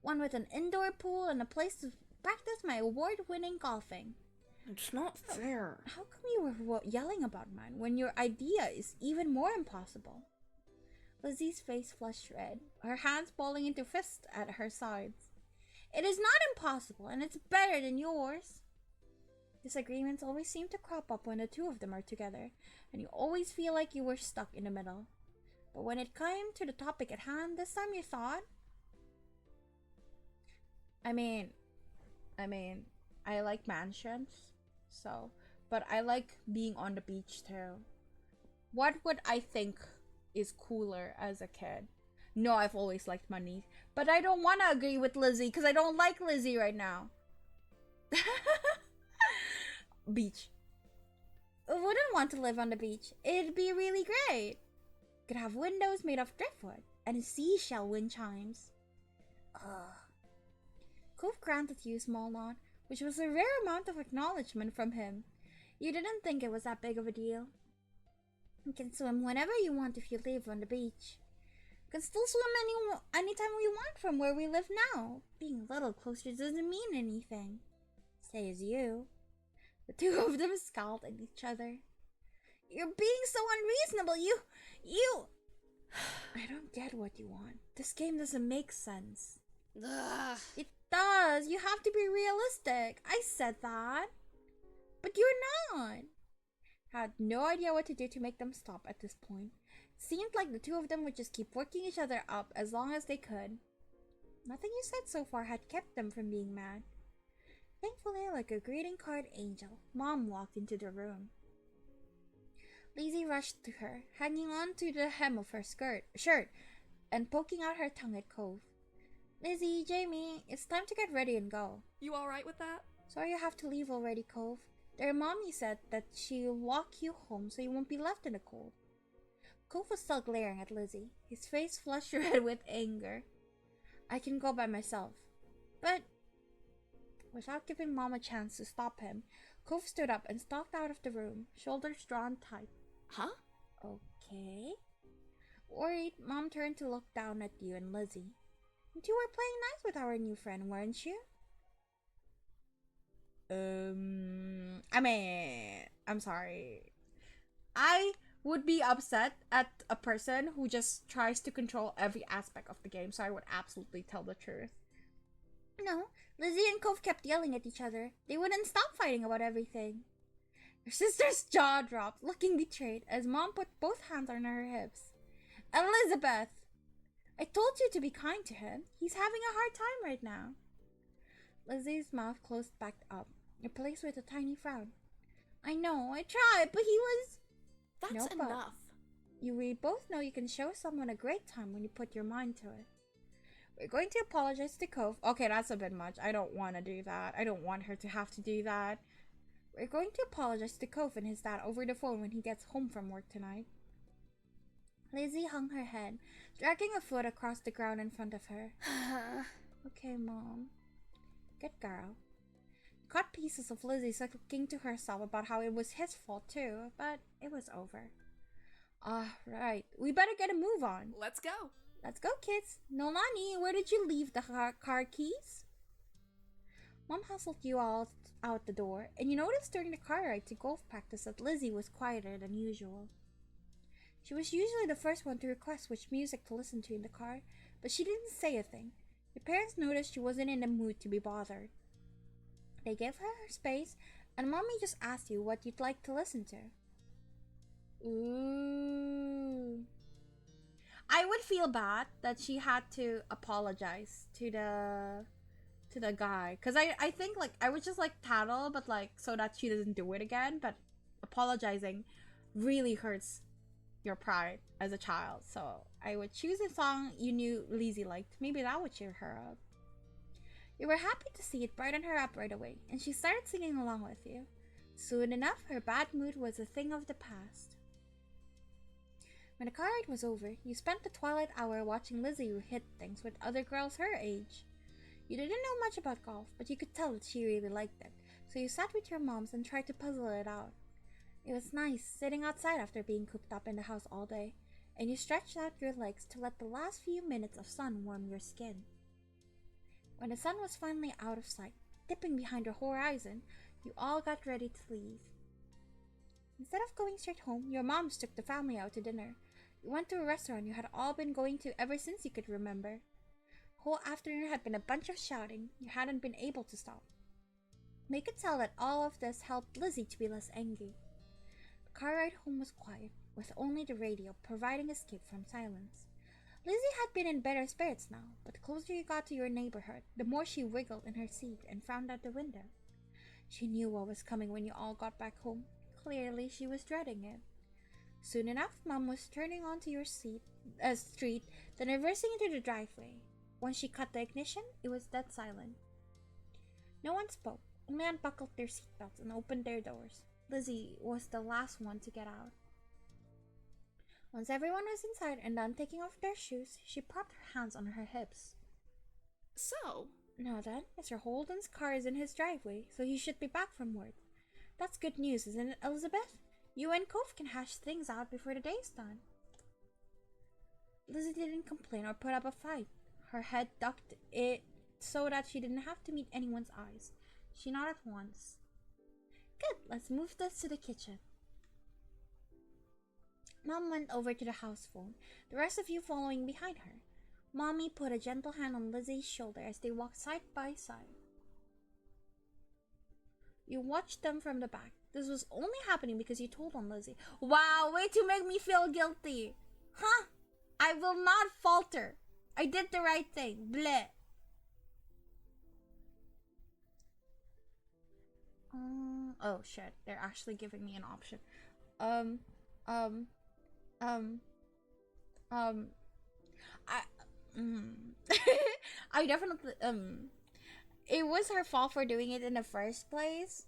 One with an indoor pool and a place to practice my award-winning golfing. It's not fair. How come you were yelling about mine when your idea is even more impossible? Lizzie's face flushed red, her hands balling into fists at her sides. It is not impossible, and it's better than yours. Disagreements always seem to crop up when the two of them are together, and you always feel like you were stuck in the middle. But when it came to the topic at hand, this time you thought... I mean, I like mansions, so... But I like being on the beach too. What would I think is cooler as a kid? No, I've always liked money, but I don't want to agree with Lizzie because I don't like Lizzie right now. Beach. I wouldn't want to live on the beach. It'd be really great. Could have windows made of driftwood and seashell wind chimes. Cove granted you a small nod, which was a rare amount of acknowledgement from him. You didn't think it was that big of a deal. You can swim whenever you want if you live on the beach. You can still swim anytime we want from where we live now. Being a little closer doesn't mean anything. Says you. The two of them scowled at each other. You're being so unreasonable. You... I don't get what you want. This game doesn't make sense. Ugh. It does. You have to be realistic. I said that. But you're not. Had no idea what to do to make them stop at this point. It seemed like the two of them would just keep working each other up as long as they could. Nothing you said so far had kept them from being mad. Thankfully, like a greeting card angel, Mom walked into the room. Lizzie rushed to her, hanging on to the hem of her shirt, and poking out her tongue at Cove. Lizzie, Jamie, it's time to get ready and go. You alright with that? Sorry you have to leave already, Cove. Their mommy said that she'll walk you home so you won't be left in the cold. Cove was still glaring at Lizzie, his face flushed red with anger. I can go by myself. But without giving Mom a chance to stop him, Cove stood up and stalked out of the room, shoulders drawn tight. Huh? Okay. Worried, Mom turned to look down at you and Lizzie. And you were playing nice with our new friend, weren't you? I'm sorry. I would be upset at a person who just tries to control every aspect of the game, so I would absolutely tell the truth. No, Lizzie and Cove kept yelling at each other. They wouldn't stop fighting about everything. Her sister's jaw dropped, looking betrayed, as Mom put both hands on her hips. Elizabeth! I told you to be kind to him. He's having a hard time right now. Lizzie's mouth closed back up, replaced with a tiny frown. I know, I tried, but he was... That's No, but enough. we both know you can show someone a great time when you put your mind to it. We're going to apologize to Cove. Okay, that's a bit much. I don't want to do that. I don't want her to have to do that. We're going to apologize to Cove and his dad over the phone when he gets home from work tonight. Lizzie hung her head, dragging a foot across the ground in front of her. Okay, Mom. Good girl. Cut pieces of Lizzie sucking to herself about how it was his fault too, but it was over. Right. We better get a move on. Let's go. Let's go, kids. Nolani, where did you leave the car keys? Mom hustled you all out the door, and you noticed during the car ride to golf practice that Lizzie was quieter than usual. She was usually the first one to request which music to listen to in the car, but she didn't say a thing. Your parents noticed she wasn't in the mood to be bothered. They gave her her space, and Mommy just asked you what you'd like to listen to. Ooh. I would feel bad that she had to apologize to the guy, because I think like I would just like tattle, but like so that she doesn't do it again. But apologizing really hurts your pride as a child, so I would choose a song you knew Lizzie liked. Maybe that would cheer her up. You were happy to see it brighten her up right away, and she started singing along with you. Soon enough, her bad mood was a thing of the past. When the car ride was over, you spent the twilight hour watching Lizzie hit things with other girls her age. You didn't know much about golf, but you could tell that she really liked it, so you sat with your moms and tried to puzzle it out. It was nice sitting outside after being cooped up in the house all day, and you stretched out your legs to let the last few minutes of sun warm your skin. When the sun was finally out of sight, dipping behind the horizon, you all got ready to leave. Instead of going straight home, your moms took the family out to dinner. You went to a restaurant you had all been going to ever since you could remember. The whole afternoon had been a bunch of shouting. You hadn't been able to stop. They could tell that all of this helped Lizzie to be less angry. The car ride home was quiet, with only the radio providing escape from silence. Lizzie had been in better spirits now, but the closer you got to your neighborhood, the more she wiggled in her seat and frowned out the window. She knew what was coming when you all got back home. Clearly, she was dreading it. Soon enough, Mom was turning onto your street, then reversing into the driveway. Once she cut the ignition, it was dead silent. No one spoke, only unbuckled their seatbelts and opened their doors. Lizzie was the last one to get out. Once everyone was inside and done taking off their shoes, she propped her hands on her hips. So? Now then, Mr. Holden's car is in his driveway, so he should be back from work. That's good news, isn't it, Elizabeth? You and Cove can hash things out before the day's done. Lizzie didn't complain or put up a fight. Her head ducked it so that she didn't have to meet anyone's eyes. She nodded once. Good, let's move this to the kitchen. Mom went over to the house phone, the rest of you following behind her. Mommy put a gentle hand on Lizzie's shoulder as they walked side by side. You watched them from the back. This was only happening because you told on Lizzie. Wow, way to make me feel guilty. Huh? I will not falter. I did the right thing. Bleh. Oh shit, they're actually giving me an option. I definitely, it was her fault for doing it in the first place.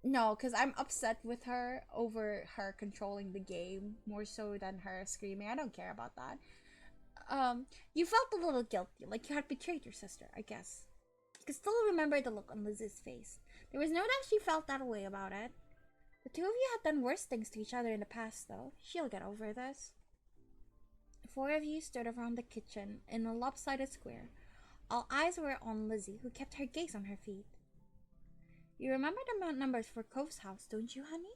No, because I'm upset with her over her controlling the game more so than her screaming. I don't care about that. You felt a little guilty, like you had betrayed your sister, I guess. You could still remember the look on Liz's face. There was no doubt she felt that way about it. The two of you had done worse things to each other in the past, though. She'll get over this. The four of you stood around the kitchen in a lopsided square. All eyes were on Lizzie, who kept her gaze on her feet. You remember the numbers for Cove's house, don't you, honey?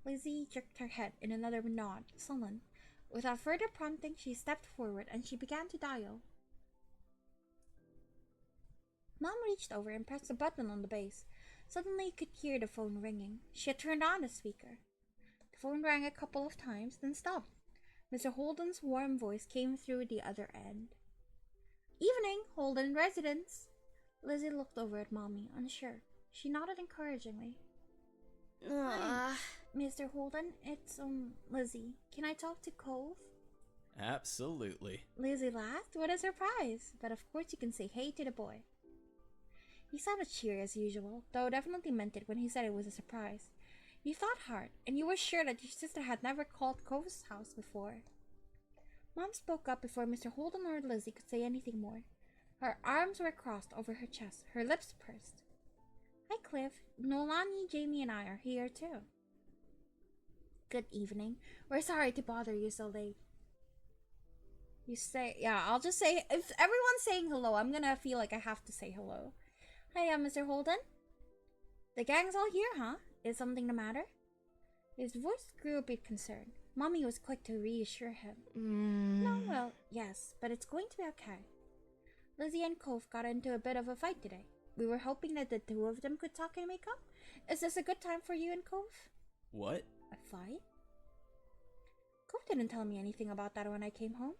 Lizzie jerked her head in another nod, sullen. Without further prompting, she stepped forward and she began to dial. Mom reached over and pressed a button on the base. Suddenly, you could hear the phone ringing. She had turned on the speaker. The phone rang a couple of times, then stopped. Mr. Holden's warm voice came through the other end. Evening, Holden residence. Lizzie looked over at Mommy, unsure. She nodded encouragingly. Hi, Mr. Holden, it's, Lizzie. Can I talk to Cove? Absolutely. Lizzie laughed. What a surprise. But of course you can say hey to the boy. He sounded cheery as usual, though definitely meant it when he said it was a surprise. You thought hard, and you were sure that your sister had never called Cove's house before. Mom spoke up before Mr. Holden or Lizzie could say anything more. Her arms were crossed over her chest, her lips pursed. Hi, Cliff. Nolani, Jamie, and I are here too. Good evening. We're sorry to bother you so late. You say, yeah, I'll just say, if everyone's saying hello, I'm gonna feel like I have to say hello. Hi, Mr. Holden. The gang's all here, huh? Is something the matter? His voice grew a bit concerned. Mommy was quick to reassure him. No, well, yes, but it's going to be okay. Lizzie and Cove got into a bit of a fight today. We were hoping that the two of them could talk and make up. Is this a good time for you and Cove? What? A fight? Cove didn't tell me anything about that when I came home.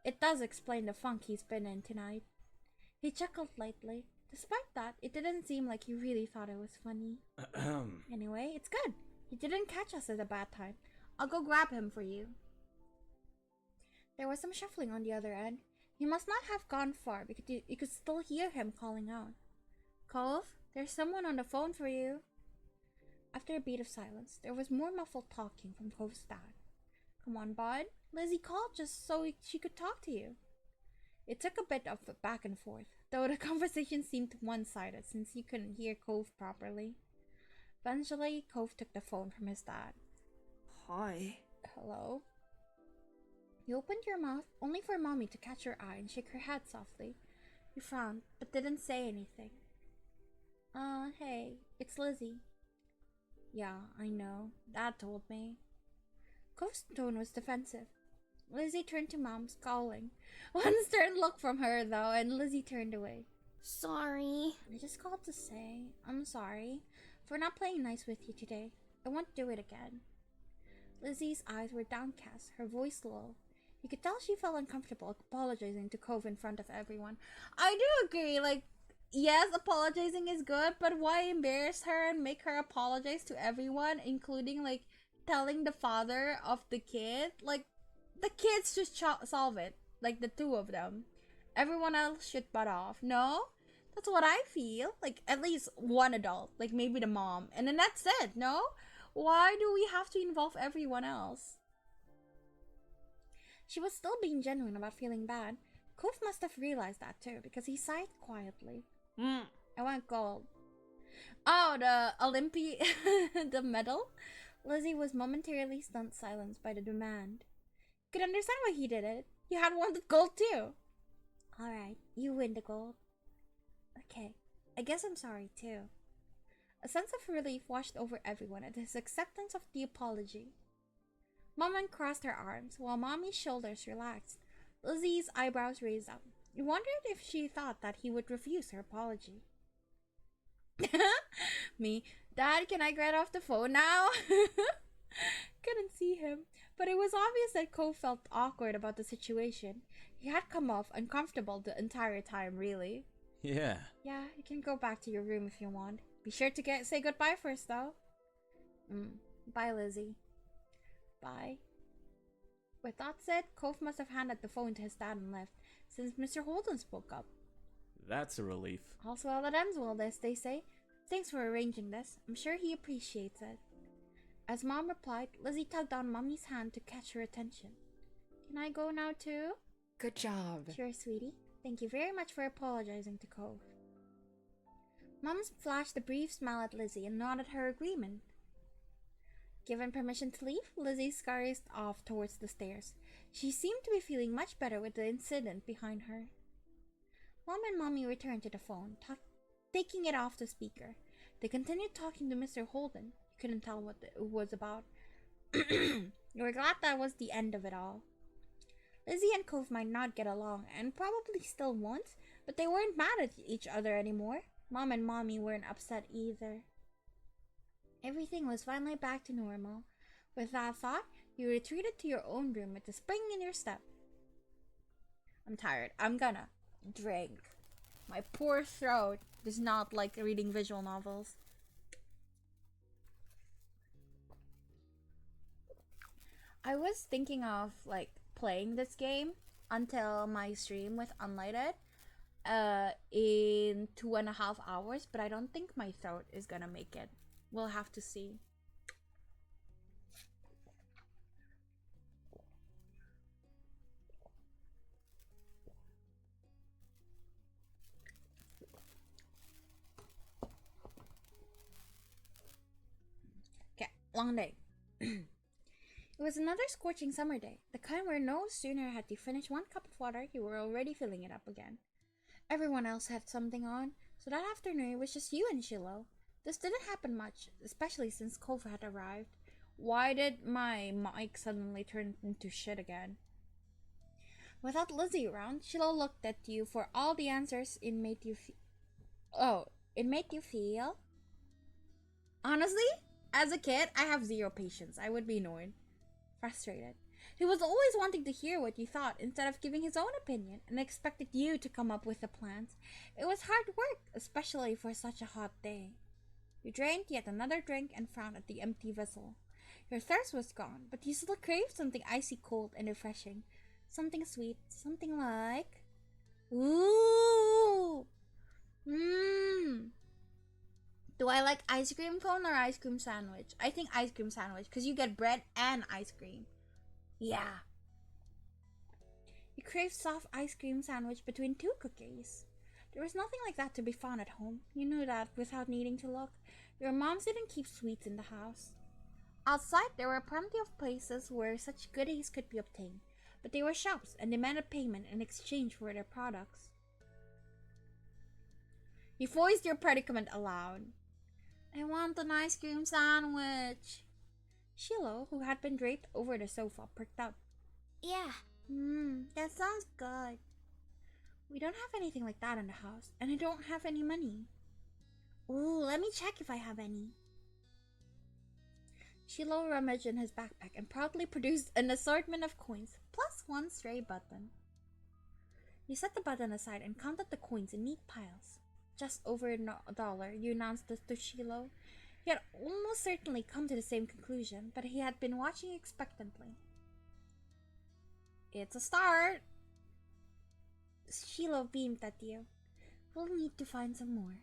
It does explain the funk he's been in tonight. He chuckled lightly. Despite that, it didn't seem like he really thought it was funny. Anyway, it's good. He didn't catch us at a bad time. I'll go grab him for you. There was some shuffling on the other end. He must not have gone far because you could still hear him calling out. Cove, there's someone on the phone for you. After a beat of silence, there was more muffled talking from Cove's dad. Come on, bud. Lizzie called just so she could talk to you. It took a bit of back and forth, though the conversation seemed one-sided since you couldn't hear Cove properly. Eventually, Cove took the phone from his dad. Hi. Hello? You opened your mouth only for Mommy to catch your eye and shake her head softly. You frowned, but didn't say anything. Hey, it's Lizzie. Yeah, I know. Dad told me. Cove's tone was defensive. Lizzie turned to Mom, scowling. One stern look from her, though, and Lizzie turned away. Sorry. I just called to say I'm sorry for not playing nice with you today. I won't do it again. Lizzie's eyes were downcast, her voice low. You could tell she felt uncomfortable apologizing to Cove in front of everyone. I do agree, like, yes, apologizing is good, but why embarrass her and make her apologize to everyone, including, like, telling the father of the kid? Like, the kids just solve it, like, the two of them. Everyone else should butt off. No? That's what I feel. Like, at least one adult, like, maybe the mom. And then that's it, no? Why do we have to involve everyone else? She was still being genuine about feeling bad. Cove must have realized that too, because he sighed quietly. I want gold. Oh, the the medal? Lizzie was momentarily stunned silence by the demand. Could understand why he did it. You had wanted gold too. Alright, you win the gold. Okay, I guess I'm sorry too. A sense of relief washed over everyone at his acceptance of the apology. Mom uncrossed her arms, while Mommy's shoulders relaxed. Lizzie's eyebrows raised up. You wondered if she thought that he would refuse her apology. Me, Dad, can I get off the phone now? Couldn't see him, but it was obvious that Cove felt awkward about the situation. He had come off uncomfortable the entire time, really. Yeah. Yeah, you can go back to your room if you want. Be sure to say goodbye first, though. Bye, Lizzie. Bye. With that said, Cove must have handed the phone to his dad and left, since Mr. Holden spoke up. That's a relief. All's well that ends well, as they say. Thanks for arranging this. I'm sure he appreciates it. As Mom replied, Lizzie tugged on Mommy's hand to catch her attention. Can I go now too? Good job. Sure, sweetie. Thank you very much for apologizing to Cove. Mom flashed a brief smile at Lizzie and nodded her agreement. Given permission to leave, Lizzie scurried off towards the stairs. She seemed to be feeling much better with the incident behind her. Mom and Mommy returned to the phone, taking it off the speaker. They continued talking to Mr. Holden. You couldn't tell what it was about. You were glad that was the end of it all. Lizzie and Cove might not get along, and probably still won't, but they weren't mad at each other anymore. Mom and Mommy weren't upset either. Everything was finally back to normal. With that thought, you retreated to your own room with a spring in your step. I'm tired. I'm gonna drink. My poor throat does not like reading visual novels. I was thinking of playing this game until my stream with Unlighted in 2.5 hours, but I don't think my throat is gonna make it. We'll have to see. Okay, long day. It was another scorching summer day, the kind where no sooner had you finished one cup of water, you were already filling it up again. Everyone else had something on, so that afternoon it was just you and Shiloh. This didn't happen much, especially since Cove had arrived. Why did my mic suddenly turn into shit again? Without Lizzie around, Shiloh looked at you for all the answers it made you feel? Honestly, as a kid, I have zero patience. I would be annoyed. Frustrated. He was always wanting to hear what you thought instead of giving his own opinion and expected you to come up with the plans. It was hard work, especially for such a hot day. You drained yet another drink and frowned at the empty vessel. Your thirst was gone, but you still craved something icy cold and refreshing. Something sweet, something like... Ooh! Mmm! Do I like ice cream cone or ice cream sandwich? I think ice cream sandwich, because you get bread and ice cream. Yeah. You craved soft ice cream sandwich between two cookies. There was nothing like that to be found at home. You knew that without needing to look. Your moms didn't keep sweets in the house. Outside, there were plenty of places where such goodies could be obtained, but they were shops and demanded payment in exchange for their products. You voiced your predicament aloud. I want an ice cream sandwich. Shiloh, who had been draped over the sofa, perked up. Yeah. That sounds good. We don't have anything like that in the house, and I don't have any money. Ooh, let me check if I have any. Shiloh rummaged in his backpack and proudly produced an assortment of coins, plus one stray button. You set the button aside and counted the coins in neat piles. Just over $1, you announced this to Shiloh. He had almost certainly come to the same conclusion, but he had been watching expectantly. It's a start. Shiloh beamed at you. We'll need to find some more.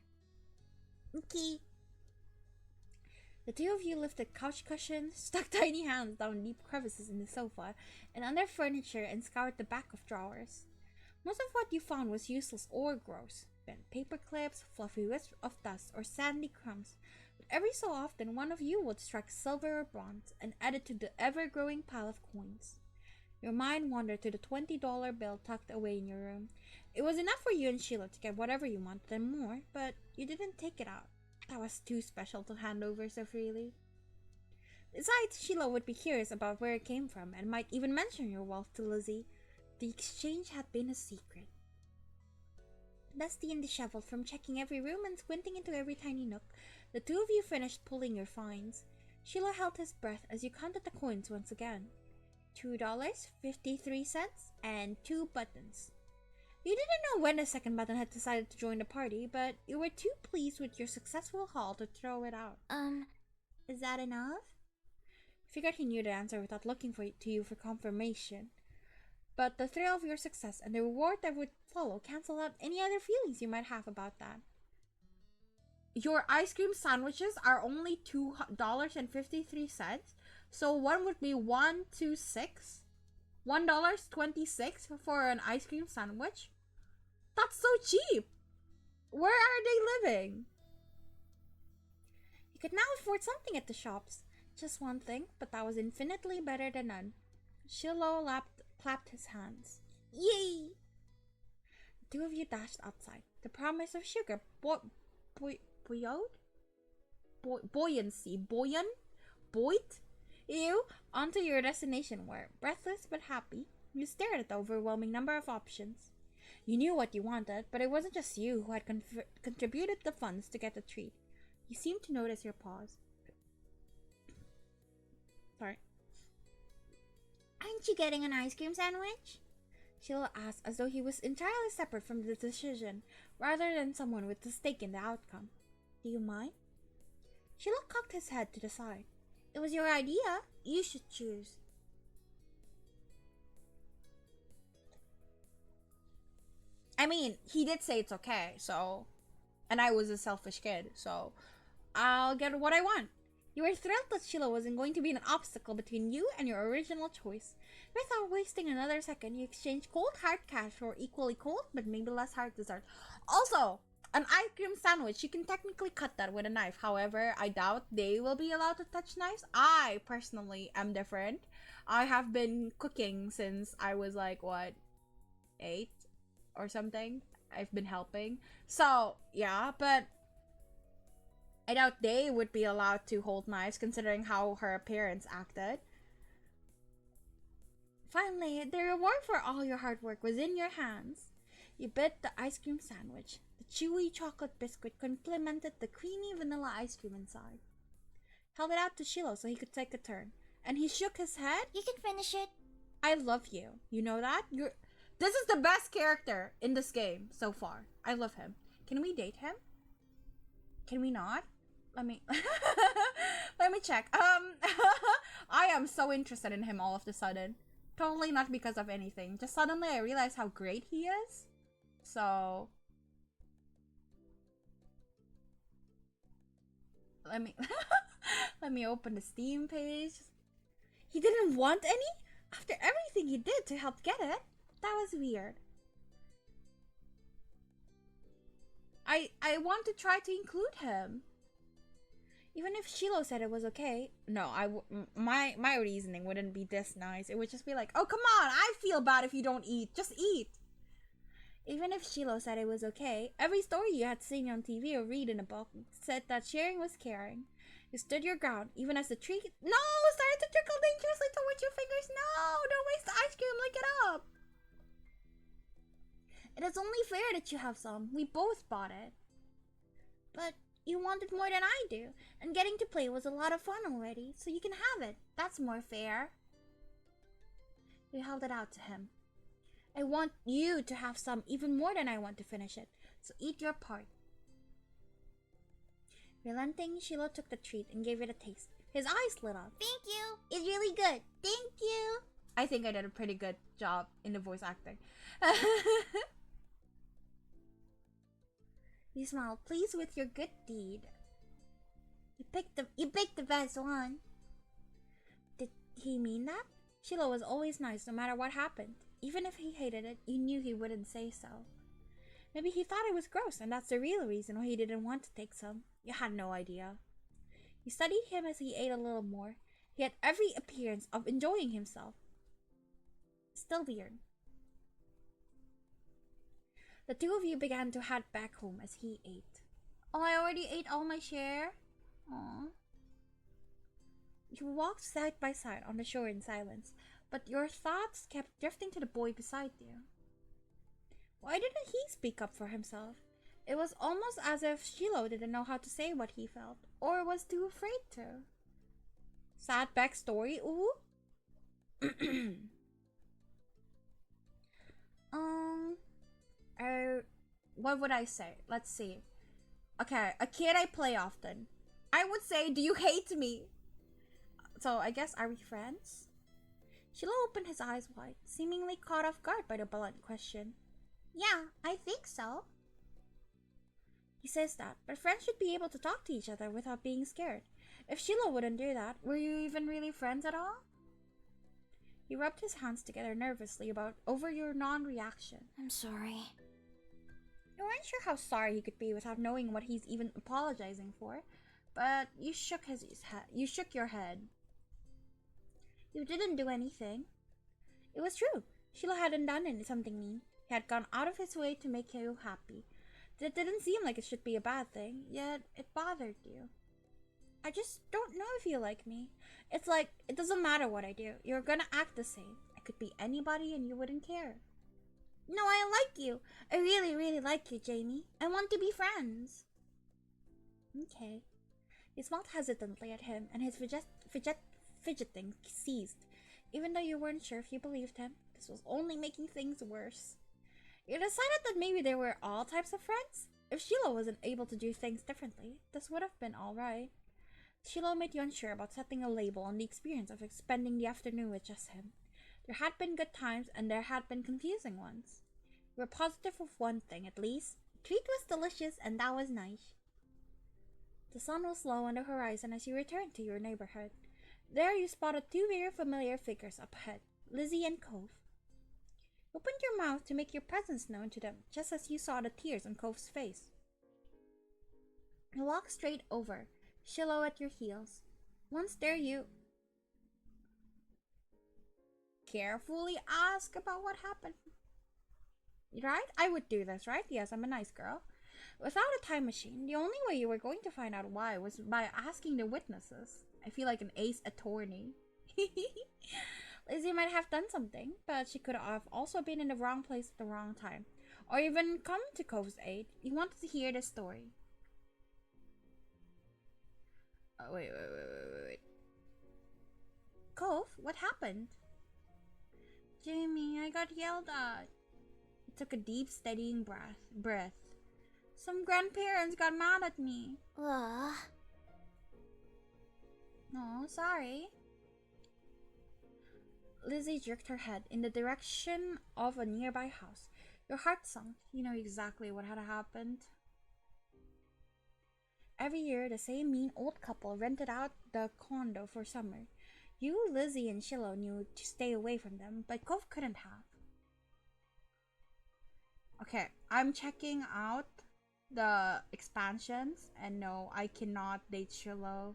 Okay. The two of you lifted couch cushions, stuck tiny hands down deep crevices in the sofa and under furniture, and scoured the back of drawers. Most of what you found was useless or gross. Bent paper clips, fluffy wisps of dust, or sandy crumbs. But every so often, one of you would strike silver or bronze and add it to the ever-growing pile of coins. Your mind wandered to the $20 bill tucked away in your room. It was enough for you and Sheila to get whatever you wanted and more, but you didn't take it out. That was too special to hand over so freely. Besides, Sheila would be curious about where it came from and might even mention your wealth to Lizzie. The exchange had been a secret. Dusty and disheveled from checking every room and squinting into every tiny nook, the two of you finished pulling your finds. Sheila held his breath as you counted the coins once again. $2.53 and 2 buttons. You didn't know when the second button had decided to join the party, but you were too pleased with your successful haul to throw it out. Is that enough? Figured he knew the answer without looking to you for confirmation. But the thrill of your success and the reward that would follow canceled out any other feelings you might have about that. your ice cream sandwiches are only $2.53. So one would be 126. $1.26 for an ice cream sandwich. That's so cheap. Where are they living? You could now afford something at the shops. Just one thing, but that was infinitely better than none. Shiloh clapped his hands. Yay! The two of you dashed outside. The promise of sugar buoyed you onto your destination where, breathless but happy, you stared at the overwhelming number of options. You knew what you wanted, but it wasn't just you who had contributed the funds to get the treat. You seemed to notice your pause. Sorry. Aren't you getting an ice cream sandwich? Sheila asked as though he was entirely separate from the decision, rather than someone with a stake in the outcome. Do you mind? Sheila cocked his head to the side. It was your idea. You should choose. I mean, he did say it's okay, so... And I was a selfish kid, so... I'll get what I want. You were thrilled that Sheila wasn't going to be an obstacle between you and your original choice. Without wasting another second, you exchanged cold hard cash for equally cold, but maybe less hard dessert. Also, an ice cream sandwich, you can technically cut that with a knife. However, I doubt they will be allowed to touch knives. I, personally, am different. I have been cooking since I was like, what, 8 or something? I've been helping. So, yeah, but I doubt they would be allowed to hold knives considering how her parents acted. Finally, the reward for all your hard work was in your hands. You bit the ice cream sandwich. The chewy chocolate biscuit complemented the creamy vanilla ice cream inside. Held it out to Shiloh so he could take a turn, and he shook his head. You can finish it. I love you. You know that? This is the best character in this game so far. I love him. Can we date him? Can we not? Let me check. I am so interested in him all of a sudden. Totally not because of anything. Just suddenly I realized how great he is. So let me open the Steam page. He didn't want any? After everything he did to help get it? That was weird. I want to try to include him. Even if Shiloh said it was okay, no, my reasoning wouldn't be this nice. It would just be like, oh, come on, I feel bad if you don't eat. Just eat. Even if Shiloh said it was okay, every story you had seen on TV or read in a book said that sharing was caring. You stood your ground, even as the tree started to trickle dangerously towards your fingers. No, don't waste the ice cream, lick it up. It is only fair that you have some. We both bought it. But you want it more than I do, and getting to play was a lot of fun already, so you can have it. That's more fair. You held it out to him. I want you to have some even more than I want to finish it, so eat your part. Relenting, Shiloh took the treat and gave it a taste. His eyes lit up. Thank you. It's really good. Thank you. I think I did a pretty good job in the voice acting. You smiled, pleased with your good deed. You picked the best one. Did he mean that? Shiloh was always nice no matter what happened. Even if he hated it, you knew he wouldn't say so. Maybe he thought it was gross, and that's the real reason why he didn't want to take some. You had no idea. You studied him as he ate a little more. He had every appearance of enjoying himself. Still weird. The two of you began to head back home as he ate. Oh, I already ate all my share? Aww. You walked side by side on the shore in silence, but your thoughts kept drifting to the boy beside you. Why didn't he speak up for himself? It was almost as if Shiloh didn't know how to say what he felt, or was too afraid to. Sad backstory, ooh? What would I say? Let's see. Okay, a kid I play often. I would say, do you hate me? So, I guess, are we friends? Shiloh opened his eyes wide, seemingly caught off guard by the blunt question. Yeah, I think so. He says that, but friends should be able to talk to each other without being scared. If Sheila wouldn't do that, were you even really friends at all? He rubbed his hands together nervously over your non-reaction. I'm sorry. You weren't sure how sorry he could be without knowing what he's even apologizing for, but you shook your head. You didn't do anything. It was true. Sheila hadn't done something mean. He had gone out of his way to make you happy. That didn't seem like it should be a bad thing, yet it bothered you. I just don't know if you like me. It's like, it doesn't matter what I do. You're gonna act the same. I could be anybody and you wouldn't care. No, I like you. I really, really like you, Jamie. I want to be friends. Okay. He smiled hesitantly at him, and his fidgeting ceased. Even though you weren't sure if you believed him, this was only making things worse. You decided that maybe there were all types of friends? If Sheila wasn't able to do things differently, this would have been alright. Sheila made you unsure about setting a label on the experience of spending the afternoon with just him. There had been good times, and there had been confusing ones. You were positive of one thing, at least. The treat was delicious, and that was nice. The sun was low on the horizon as you returned to your neighborhood. There you spotted two very familiar figures up ahead, Lizzie and Cove. You opened your mouth to make your presence known to them, just as you saw the tears on Cove's face. You walked straight over, Sheila at your heels. Once there, you carefully ask about what happened. Right? I would do this, right? Yes, I'm a nice girl. Without a time machine, the only way you were going to find out why was by asking the witnesses. I feel like an ace attorney. Lizzie might have done something, but she could have also been in the wrong place at the wrong time, or even come to Cove's aid. You wanted to hear the story. Oh, wait. Cove, what happened? Jamie, I got yelled at. He took a deep, steadying breath. Some grandparents got mad at me. Ugh. No, sorry. Lizzie jerked her head in the direction of a nearby house. Your heart sunk. You know exactly what had happened. Every year, the same mean old couple rented out the condo for summer. You, Lizzie, and Shiloh knew to stay away from them, but Cove couldn't have. Okay, I'm checking out the expansions, and no, I cannot date Shiloh.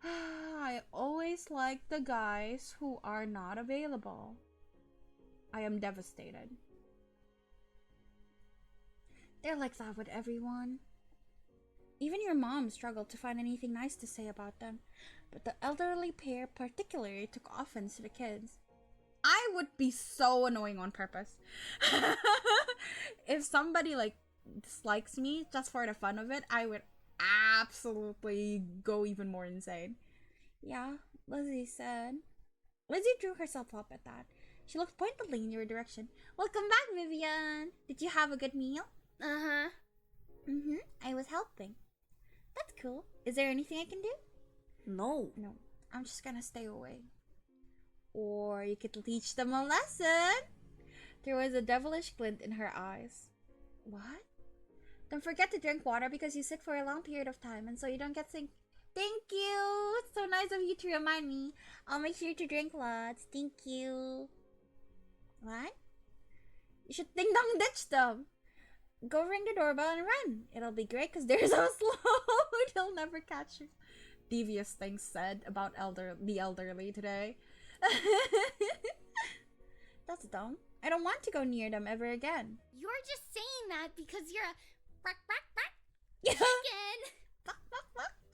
I always like the guys who are not available. I am devastated. They're like that with everyone. Even your mom struggled to find anything nice to say about them, but the elderly pair particularly took offense to the kids. I would be so annoying on purpose. If somebody dislikes me just for the fun of it, I would absolutely go even more insane. Yeah, Lizzie said. Lizzie drew herself up at that. She looked pointedly in your direction. Welcome back, Vivian. Did you have a good meal? Uh-huh. I was helping. That's cool. Is there anything I can do? No. No, I'm just gonna stay away. Or you could teach them a lesson. There was a devilish glint in her eyes. What? Don't forget to drink water because you sit for a long period of time and so you don't get sick. Thank you! It's so nice of you to remind me. I'll make sure to drink lots. Thank you. What? You should ding dong ditch them. Go ring the doorbell and run. It'll be great because they're so slow. They'll never catch you. Devious things said about the elderly today. That's dumb. I don't want to go near them ever again. You're just saying that because you're a Yeah. chicken.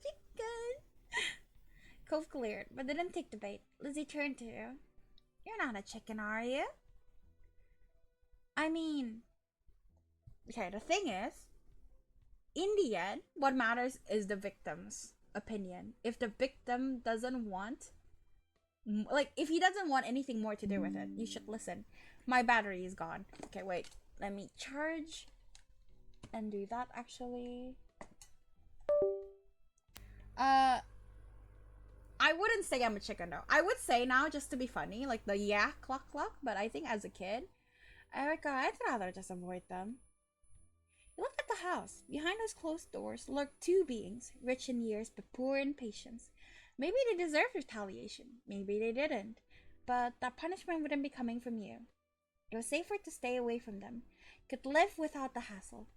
Chicken. Cove glared, but didn't take the bait. Lizzie turned to you. You're not a chicken, are you? I mean... Okay, the thing is, in the end, what matters is the victim's opinion. If the victim doesn't want... if he doesn't want anything more to do with it, you should listen. My battery is gone. Okay, wait. Let me charge and do that, actually. I wouldn't say I'm a chicken, though. I would say now, just to be funny, like the yeah, cluck, but I think as a kid, Erica, I'd rather just avoid them. You looked at the house. Behind those closed doors lurked two beings, rich in years but poor in patience. Maybe they deserved retaliation. Maybe they didn't. But that punishment wouldn't be coming from you. It was safer to stay away from them. Could live without the hassle.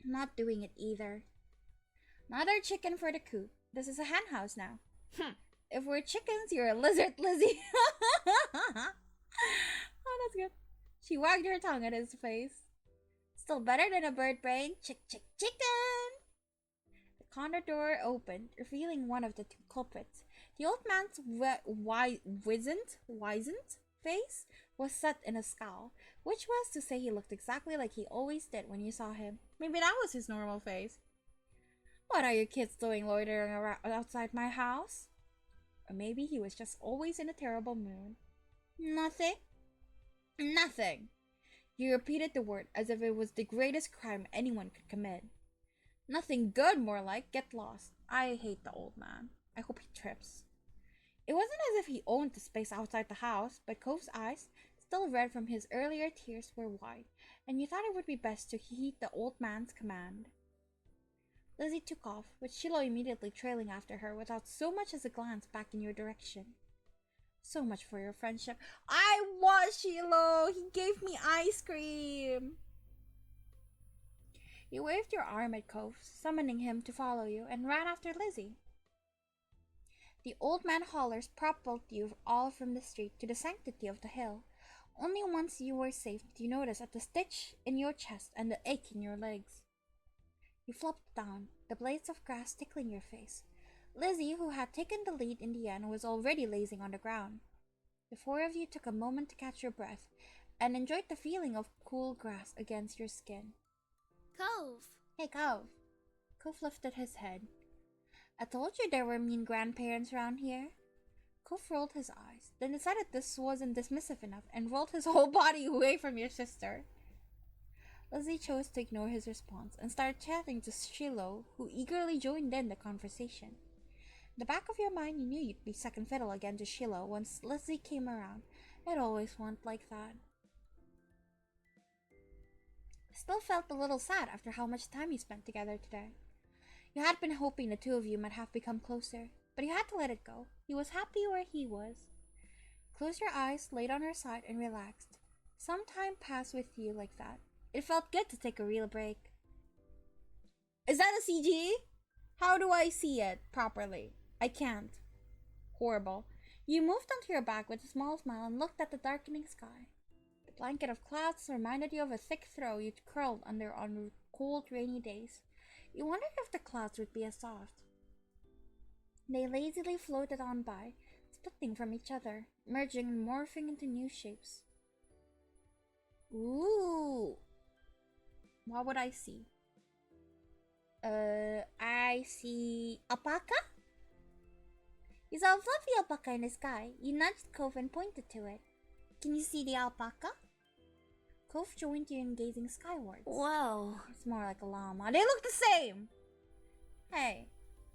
I'm not doing it either. Another chicken for the coop. This is a hen house now. If we're chickens, you're a lizard, Lizzie. Oh, that's good. She wagged her tongue at his face. Still better than a bird brain. Chick, chick, chicken! The condo door opened, revealing one of the two culprits. The old man's wizened face was set in a scowl, which was to say he looked exactly like he always did when you saw him. Maybe that was his normal face. What are you kids doing loitering around outside my house? Or maybe he was just always in a terrible mood. Nothing. Nothing. He repeated the word as if it was the greatest crime anyone could commit. Nothing good, more like. Get lost. I hate the old man. I hope he trips. It wasn't as if he owned the space outside the house, but Cove's eyes, still red from his earlier tears, were wide, and you thought it would be best to heed the old man's command. Lizzie took off, with Shiloh immediately trailing after her without so much as a glance back in your direction. So much for your friendship. I was Shiloh! He gave me ice cream! You waved your arm at Cove, summoning him to follow you, and ran after Lizzie. The old man hollers propelled you all from the street to the sanctity of the hill. Only once you were safe did you notice at the stitch in your chest and the ache in your legs. You flopped down, the blades of grass tickling your face. Lizzie, who had taken the lead in the end, was already lazing on the ground. The four of you took a moment to catch your breath and enjoyed the feeling of cool grass against your skin. Cove. Hey, Cove. Cove lifted his head. I told you there were mean grandparents around here. Cove rolled his eyes, then decided this wasn't dismissive enough and rolled his whole body away from your sister. Lizzie chose to ignore his response and started chatting to Shiloh, who eagerly joined in the conversation. In the back of your mind, you knew you'd be second fiddle again to Shiloh once Lizzie came around. It always went like that. I still felt a little sad after how much time you spent together today. You had been hoping the two of you might have become closer, but you had to let it go. He was happy where he was. Close your eyes, laid on her side, and relaxed. Some time passed with you like that. It felt good to take a real break. Is that a CG? How do I see it properly? I can't. Horrible. You moved onto your back with a small smile and looked at the darkening sky. The blanket of clouds reminded you of a thick throw you'd curled under on cold, rainy days. You wondered if the clouds would be as soft. They lazily floated on by, splitting from each other, merging and morphing into new shapes. Ooh! What would I see? I see alpaca? You saw a fluffy alpaca in the sky. You nudged Cove and pointed to it. Can you see the alpaca? Cove joined you in gazing skywards. Wow. It's more like a llama. They look the same! Hey.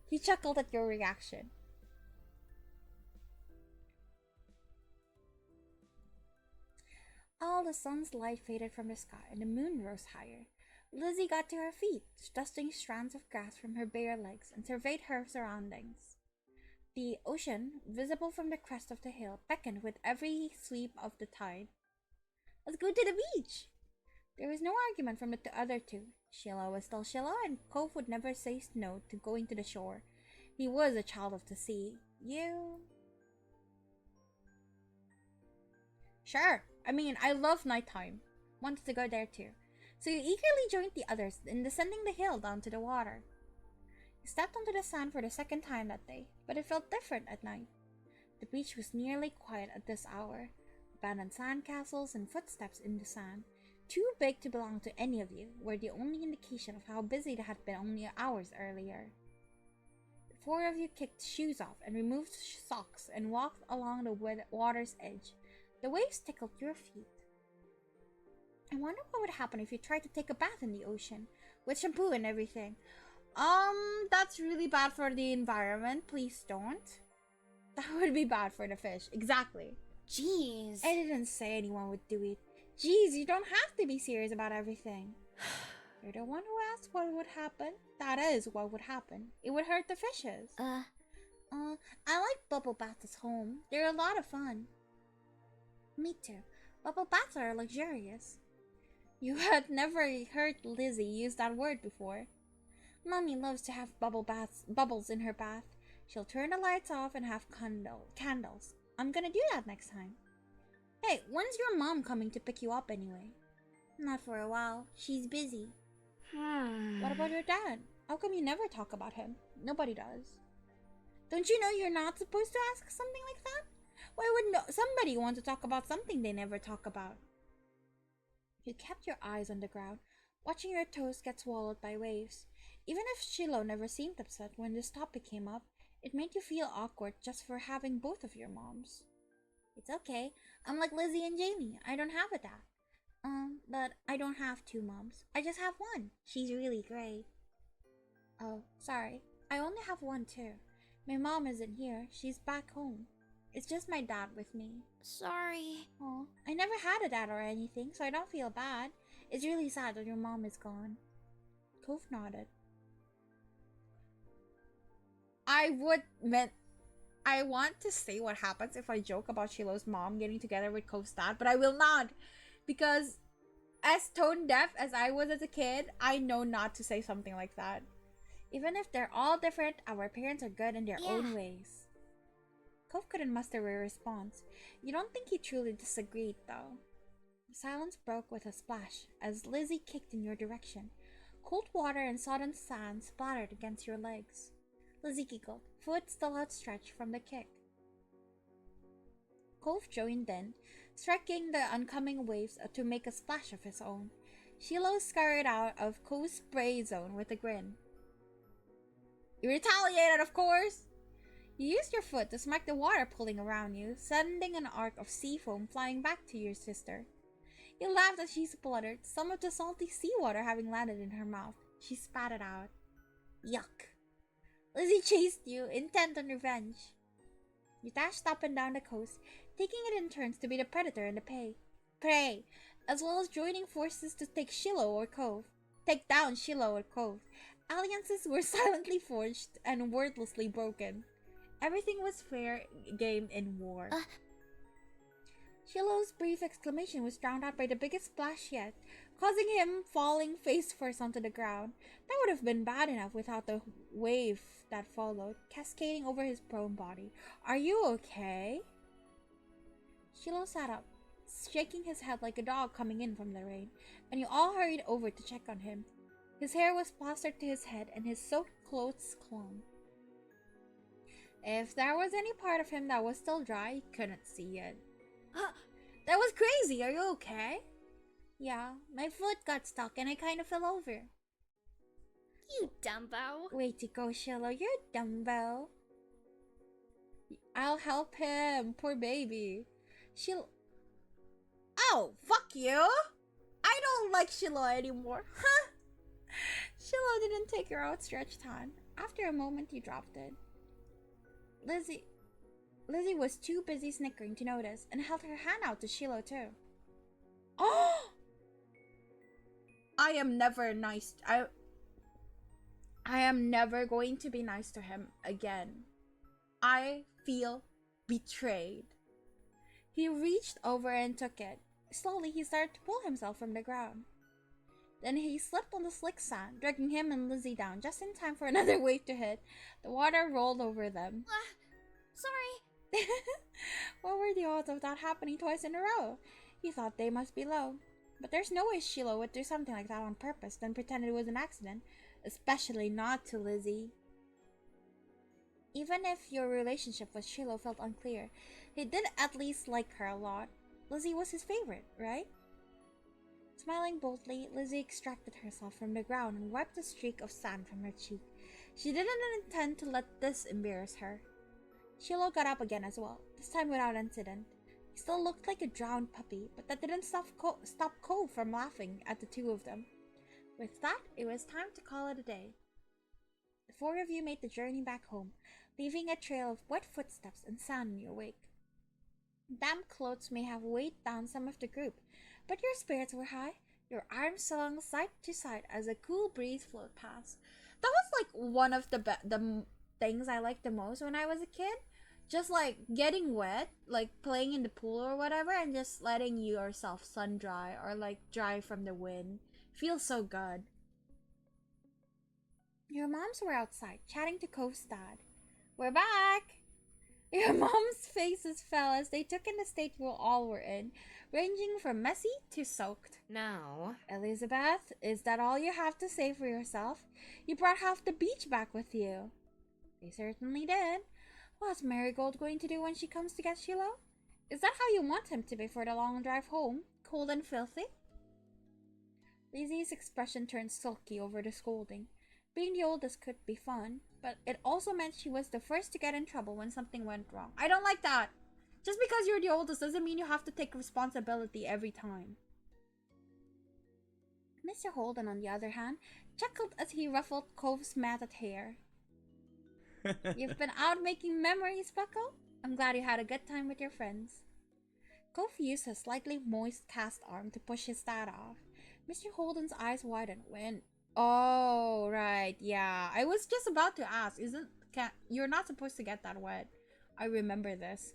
He chuckled at your reaction. All the sun's light faded from the sky and the moon rose higher. Lizzie got to her feet, dusting strands of grass from her bare legs, and surveyed her surroundings. The ocean, visible from the crest of the hill, beckoned with every sweep of the tide. Let's go to the beach! There was no argument from the other two. Sheila was still Sheila, and Cove would never say no to going to the shore. He was a child of the sea. You... Sure. I mean, I love nighttime. Wanted to go there too. So you eagerly joined the others in descending the hill down to the water. You stepped onto the sand for the second time that day, but it felt different at night. The beach was nearly quiet at this hour. Abandoned sandcastles and footsteps in the sand, too big to belong to any of you, were the only indication of how busy they had been only hours earlier. The four of you kicked shoes off and removed socks and walked along the water's edge. The waves tickled your feet. I wonder what would happen if you tried to take a bath in the ocean, with shampoo and everything. That's really bad for the environment. Please don't. That would be bad for the fish. Exactly. Jeez. I didn't say anyone would do it. Jeez, you don't have to be serious about everything. You're the one who asked what would happen. That is what would happen. It would hurt the fishes. I like bubble baths at home. They're a lot of fun. Me too. Bubble baths are luxurious. You had never heard Lizzie use that word before. Mommy loves to have bubbles in her bath. She'll turn the lights off and have candles. I'm gonna do that next time. Hey, when's your mom coming to pick you up anyway? Not for a while. She's busy. What about your dad? How come you never talk about him? Nobody does. Don't you know you're not supposed to ask something like that? Why would somebody want to talk about something they never talk about? You kept your eyes on the ground, watching your toes get swallowed by waves. Even if Shiloh never seemed upset when this topic came up, it made you feel awkward just for having both of your moms. It's okay. I'm like Lizzie and Jamie. I don't have a dad. But I don't have two moms. I just have one. She's really great. Oh, sorry. I only have one too. My mom isn't here. She's back home. It's just my dad with me. Sorry. Oh, I never had a dad or anything, so I don't feel bad. It's really sad that your mom is gone. Cove nodded. I want to say what happens if I joke about Shiloh's mom getting together with Cove's dad, but I will not. Because as tone deaf as I was as a kid, I know not to say something like that. Even if they're all different, our parents are good in their own ways. Cove couldn't muster a response. You don't think he truly disagreed, though. The silence broke with a splash as Lizzie kicked in your direction. Cold water and sodden sand splattered against your legs. Lizzie giggled, foot still outstretched from the kick. Cove joined in, striking the oncoming waves to make a splash of his own. Shiloh scurried out of Cove's spray zone with a grin. You retaliated, of course! You used your foot to smack the water pulling around you, sending an arc of sea foam flying back to your sister. You laughed as she spluttered, some of the salty seawater having landed in her mouth. She spat it out. Yuck. Lizzie chased you, intent on revenge. You dashed up and down the coast, taking it in turns to be the predator and the prey, as well as joining forces to take take down Shiloh or Cove. Alliances were silently forged and wordlessly broken. Everything was fair game in war. Shiloh's brief exclamation was drowned out by the biggest splash yet, causing him falling face first onto the ground. That would have been bad enough without the wave that followed, cascading over his prone body. Are you okay? Shiloh sat up, shaking his head like a dog coming in from the rain, and you all hurried over to check on him. His hair was plastered to his head and his soaked clothes clung. If there was any part of him that was still dry, you couldn't see it. That was crazy. Are you okay? Yeah, my foot got stuck and I kind of fell over. You dumbo. Way to go, Shiloh. You're dumbo. I'll help him. Poor baby. Oh, fuck you. I don't like Shiloh anymore. Huh? Shiloh didn't take your outstretched hand. After a moment, you dropped it. Lizzie was too busy snickering to notice and held her hand out to Shiloh too. Oh! I am never nice. I am never going to be nice to him again. I feel betrayed. He reached over and took it. Slowly, he started to pull himself from the ground. Then he slipped on the slick sand, dragging him and Lizzie down just in time for another wave to hit. The water rolled over them. Sorry. What were the odds of that happening twice in a row? He thought they must be low. But there's no way Shiloh would do something like that on purpose, then pretend it was an accident. Especially not to Lizzie. Even if your relationship with Shiloh felt unclear, he did at least like her a lot. Lizzie was his favorite, right? Smiling boldly, Lizzie extracted herself from the ground and wiped a streak of sand from her cheek. She didn't intend to let this embarrass her. Shiloh got up again as well, this time without incident. He still looked like a drowned puppy, but that didn't stop Cole from laughing at the two of them. With that, it was time to call it a day. The four of you made the journey back home, leaving a trail of wet footsteps and sand in your wake. Damp clothes may have weighed down some of the group, but your spirits were high. Your arms swung side to side as a cool breeze flowed past. That was like one of the things I liked the most when I was a kid. Just like getting wet, like playing in the pool or whatever, and just letting yourself sun dry or like dry from the wind. Feels so good. Your moms were outside, chatting to Cove's dad. We're back! Your mom's faces fell as they took in the state we all were in, ranging from messy to soaked. Now, Elizabeth, is that all you have to say for yourself? You brought half the beach back with you. They certainly did. What's Marigold going to do when she comes to get Shiloh? Is that how you want him to be for the long drive home? Cold and filthy? Lizzie's expression turned sulky over the scolding. Being the oldest could be fun, but it also meant she was the first to get in trouble when something went wrong. I don't like that. Just because you're the oldest doesn't mean you have to take responsibility every time. Mr. Holden, on the other hand, chuckled as he ruffled Cove's matted hair. You've been out making memories, Buckle? I'm glad you had a good time with your friends. Cove used his slightly moist cast arm to push his dad off. Mr. Holden's eyes widened when... Oh, right, yeah. I was just about to ask, you're not supposed to get that wet. I remember this.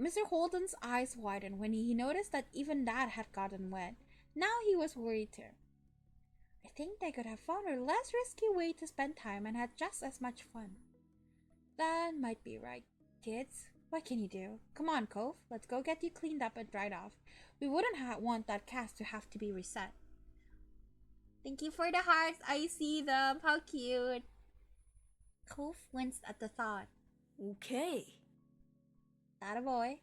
Mr. Holden's eyes widened when he noticed that even Dad had gotten wet. Now he was worried too. I think they could have found a less risky way to spend time and had just as much fun. That might be right, kids. What can you do? Come on, Cove. Let's go get you cleaned up and dried off. We wouldn't want that cast to have to be reset. Thank you for the hearts. I see them. How cute. Cove winced at the thought. okay. That a boy.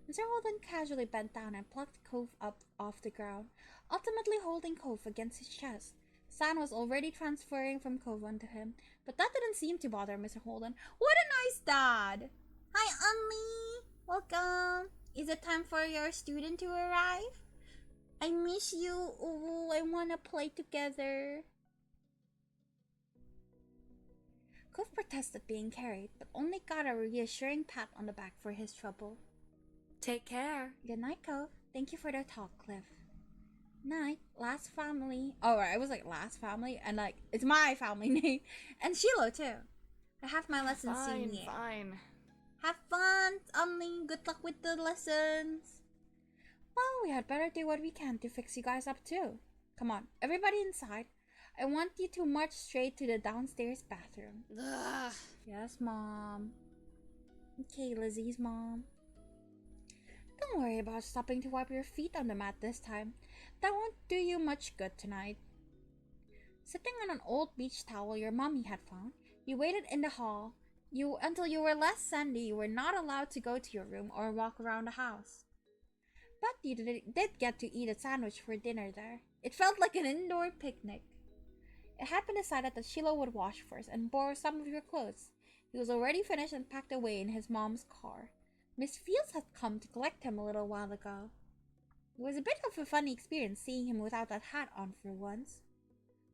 Mr. Holden casually bent down and plucked Cove up off the ground, ultimately holding Cove against his chest. Sand was already transferring from Cove onto him, but that didn't seem to bother Mr. Holden. What a nice dad! Hi, Unli! Welcome! Is it time for your student to arrive? I miss you. Ooh, I wanna play together. Cove protested being carried, but only got a reassuring pat on the back for his trouble. Take care. Good night, Cove. Thank you for the talk, Cliff. Night. Last family. Oh, right. I was like, last family. And like, it's my family name. And Shiloh, too. I have my lessons soon. Fine. Have fun, Unli. Good luck with the lessons. Well, we had better do what we can to fix you guys up, too. Come on, everybody inside. I want you to march straight to the downstairs bathroom. Ugh. Yes, Mom. Okay, Lizzie's mom. Don't worry about stopping to wipe your feet on the mat this time. That won't do you much good tonight. Sitting on an old beach towel your mommy had found, you waited in the hall until you were less sandy. You were not allowed to go to your room or walk around the house. But you did get to eat a sandwich for dinner there. It felt like an indoor picnic. It had been decided that Shiloh would wash first and borrow some of your clothes. He was already finished and packed away in his mom's car. Miss Fields had come to collect him a little while ago. It was a bit of a funny experience seeing him without that hat on for once.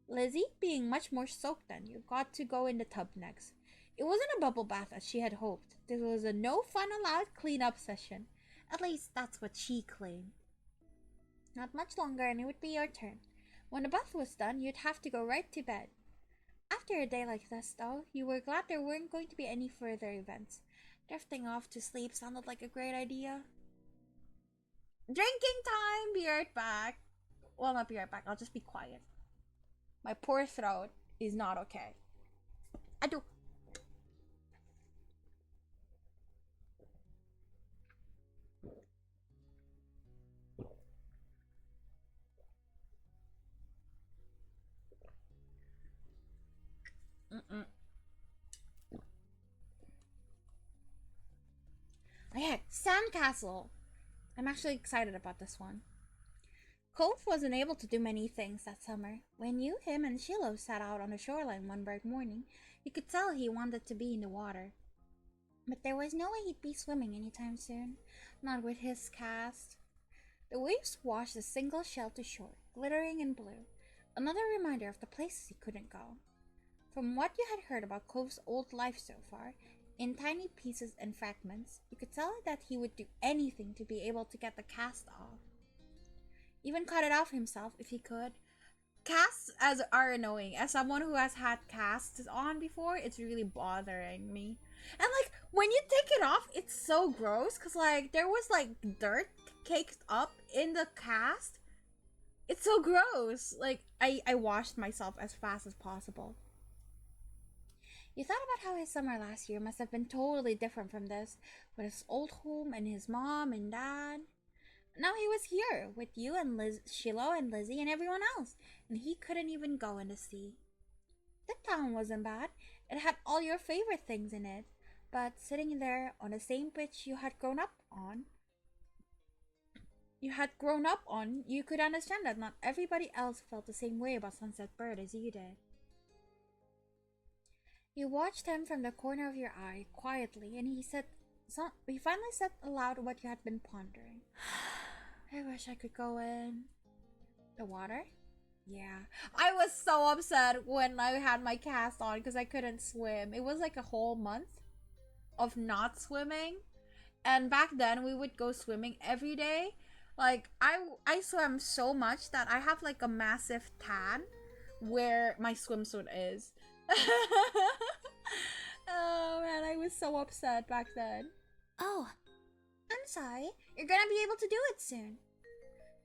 Lizzie, being much more soaked than you, got to go in the tub next. It wasn't a bubble bath as she had hoped. This was a no fun allowed cleanup session. At least that's what she claimed. Not much longer and it would be your turn. When the bath was done, you'd have to go right to bed. After a day like this, though, you were glad there weren't going to be any further events. Drifting off to sleep sounded like a great idea. Drinking time! Be right back. Well, not be right back. I'll just be quiet. My poor throat is not okay. I do. Okay, Sandcastle. I'm actually excited about this one. Cove wasn't able to do many things that summer. When you, him, and Shiloh sat out on the shoreline one bright morning, you could tell he wanted to be in the water. But there was no way he'd be swimming anytime soon. Not with his cast. The waves washed a single shell to shore, glittering in blue. Another reminder of the places he couldn't go. From what you had heard about Cove's old life so far, in tiny pieces and fragments, you could tell that he would do anything to be able to get the cast off. Even cut it off himself if he could. Casts as are annoying. As someone who has had casts on before, it's really bothering me. And like when you take it off, it's so gross because like there was like dirt caked up in the cast. It's so gross. Like I washed myself as fast as possible. You thought about how his summer last year must have been totally different from this, with his old home and his mom and dad. Now he was here with you and Shiloh and Lizzie and everyone else, and he couldn't even go in the sea. The town wasn't bad. It had all your favorite things in it, but sitting there on the same pitch you had grown up on, you could understand that not everybody else felt the same way about Sunset Bird as you did. You watched him from the corner of your eye quietly, and he finally said aloud what you had been pondering. I wish I could go in the water. Yeah. I was so upset when I had my cast on because I couldn't swim. It was like a whole month of not swimming. And back then we would go swimming every day. Like I swam so much that I have like a massive tan where my swimsuit is. Oh man, I was so upset back then. Oh, I'm sorry. You're gonna be able to do it soon.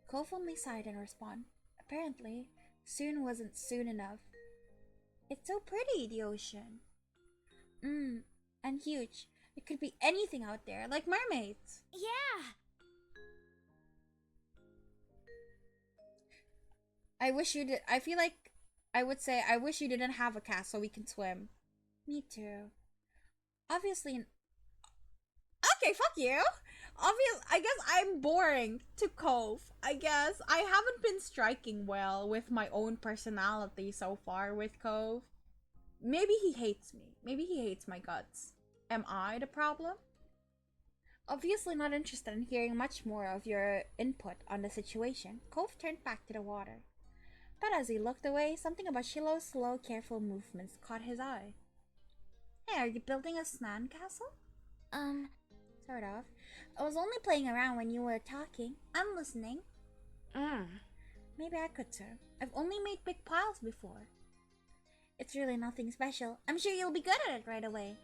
Cove only sighed in response. Apparently, soon wasn't soon enough. It's so pretty, the ocean. And huge. It could be anything out there, like mermaids. yeah. I wish you did. I feel like I would say I wish you didn't have a cast so we can swim. Me too. Obviously. Okay, fuck you. I guess I'm boring to Cove. I guess I haven't been striking well with my own personality so far with Cove. Maybe he hates me. Maybe he hates my guts. Am I the problem? Obviously not interested in hearing much more of your input on the situation, Cove turned back to the water. But as he looked away, something about Shiloh's slow, careful movements caught his eye. Hey, are you building a sand castle? Sort of. I was only playing around when you were talking. I'm listening. Maybe I could too. I've only made big piles before. It's really nothing special. I'm sure you'll be good at it right away.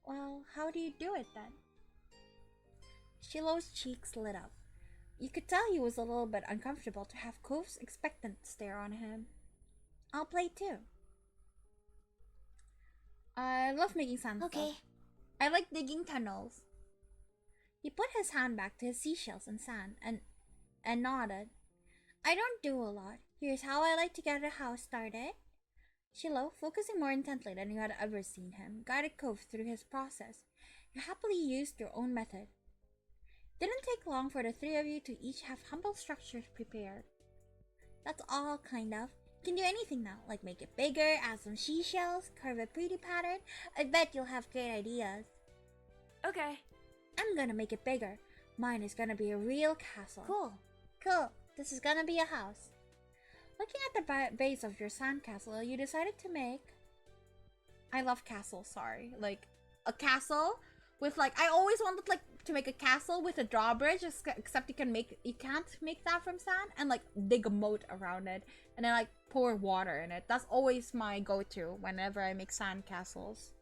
Well, how do you do it then? Shiloh's cheeks lit up. You could tell he was a little bit uncomfortable to have Cove's expectant stare on him. I'll play too. I love making sand Okay. stuff. I like digging tunnels. He put his hand back to his seashells and sand and nodded. I don't do a lot. Here's how I like to get a house started. Shiloh, focusing more intently than you had ever seen him, guided Cove through his process. You happily used your own method. Didn't take long for the three of you to each have humble structures prepared. That's all, kind of. You can do anything now, like make it bigger, add some seashells, carve a pretty pattern. I bet you'll have great ideas. Okay. I'm gonna make it bigger. Mine is gonna be a real castle. Cool. This is gonna be a house. Looking at the base of your sandcastle, you decided to make... I love castles, sorry. Like, a castle with like... I always wanted like to make a castle with a drawbridge, except you can't make that from sand, and like dig a moat around it, and then like pour water in it. That's always my go-to whenever I make sand castles.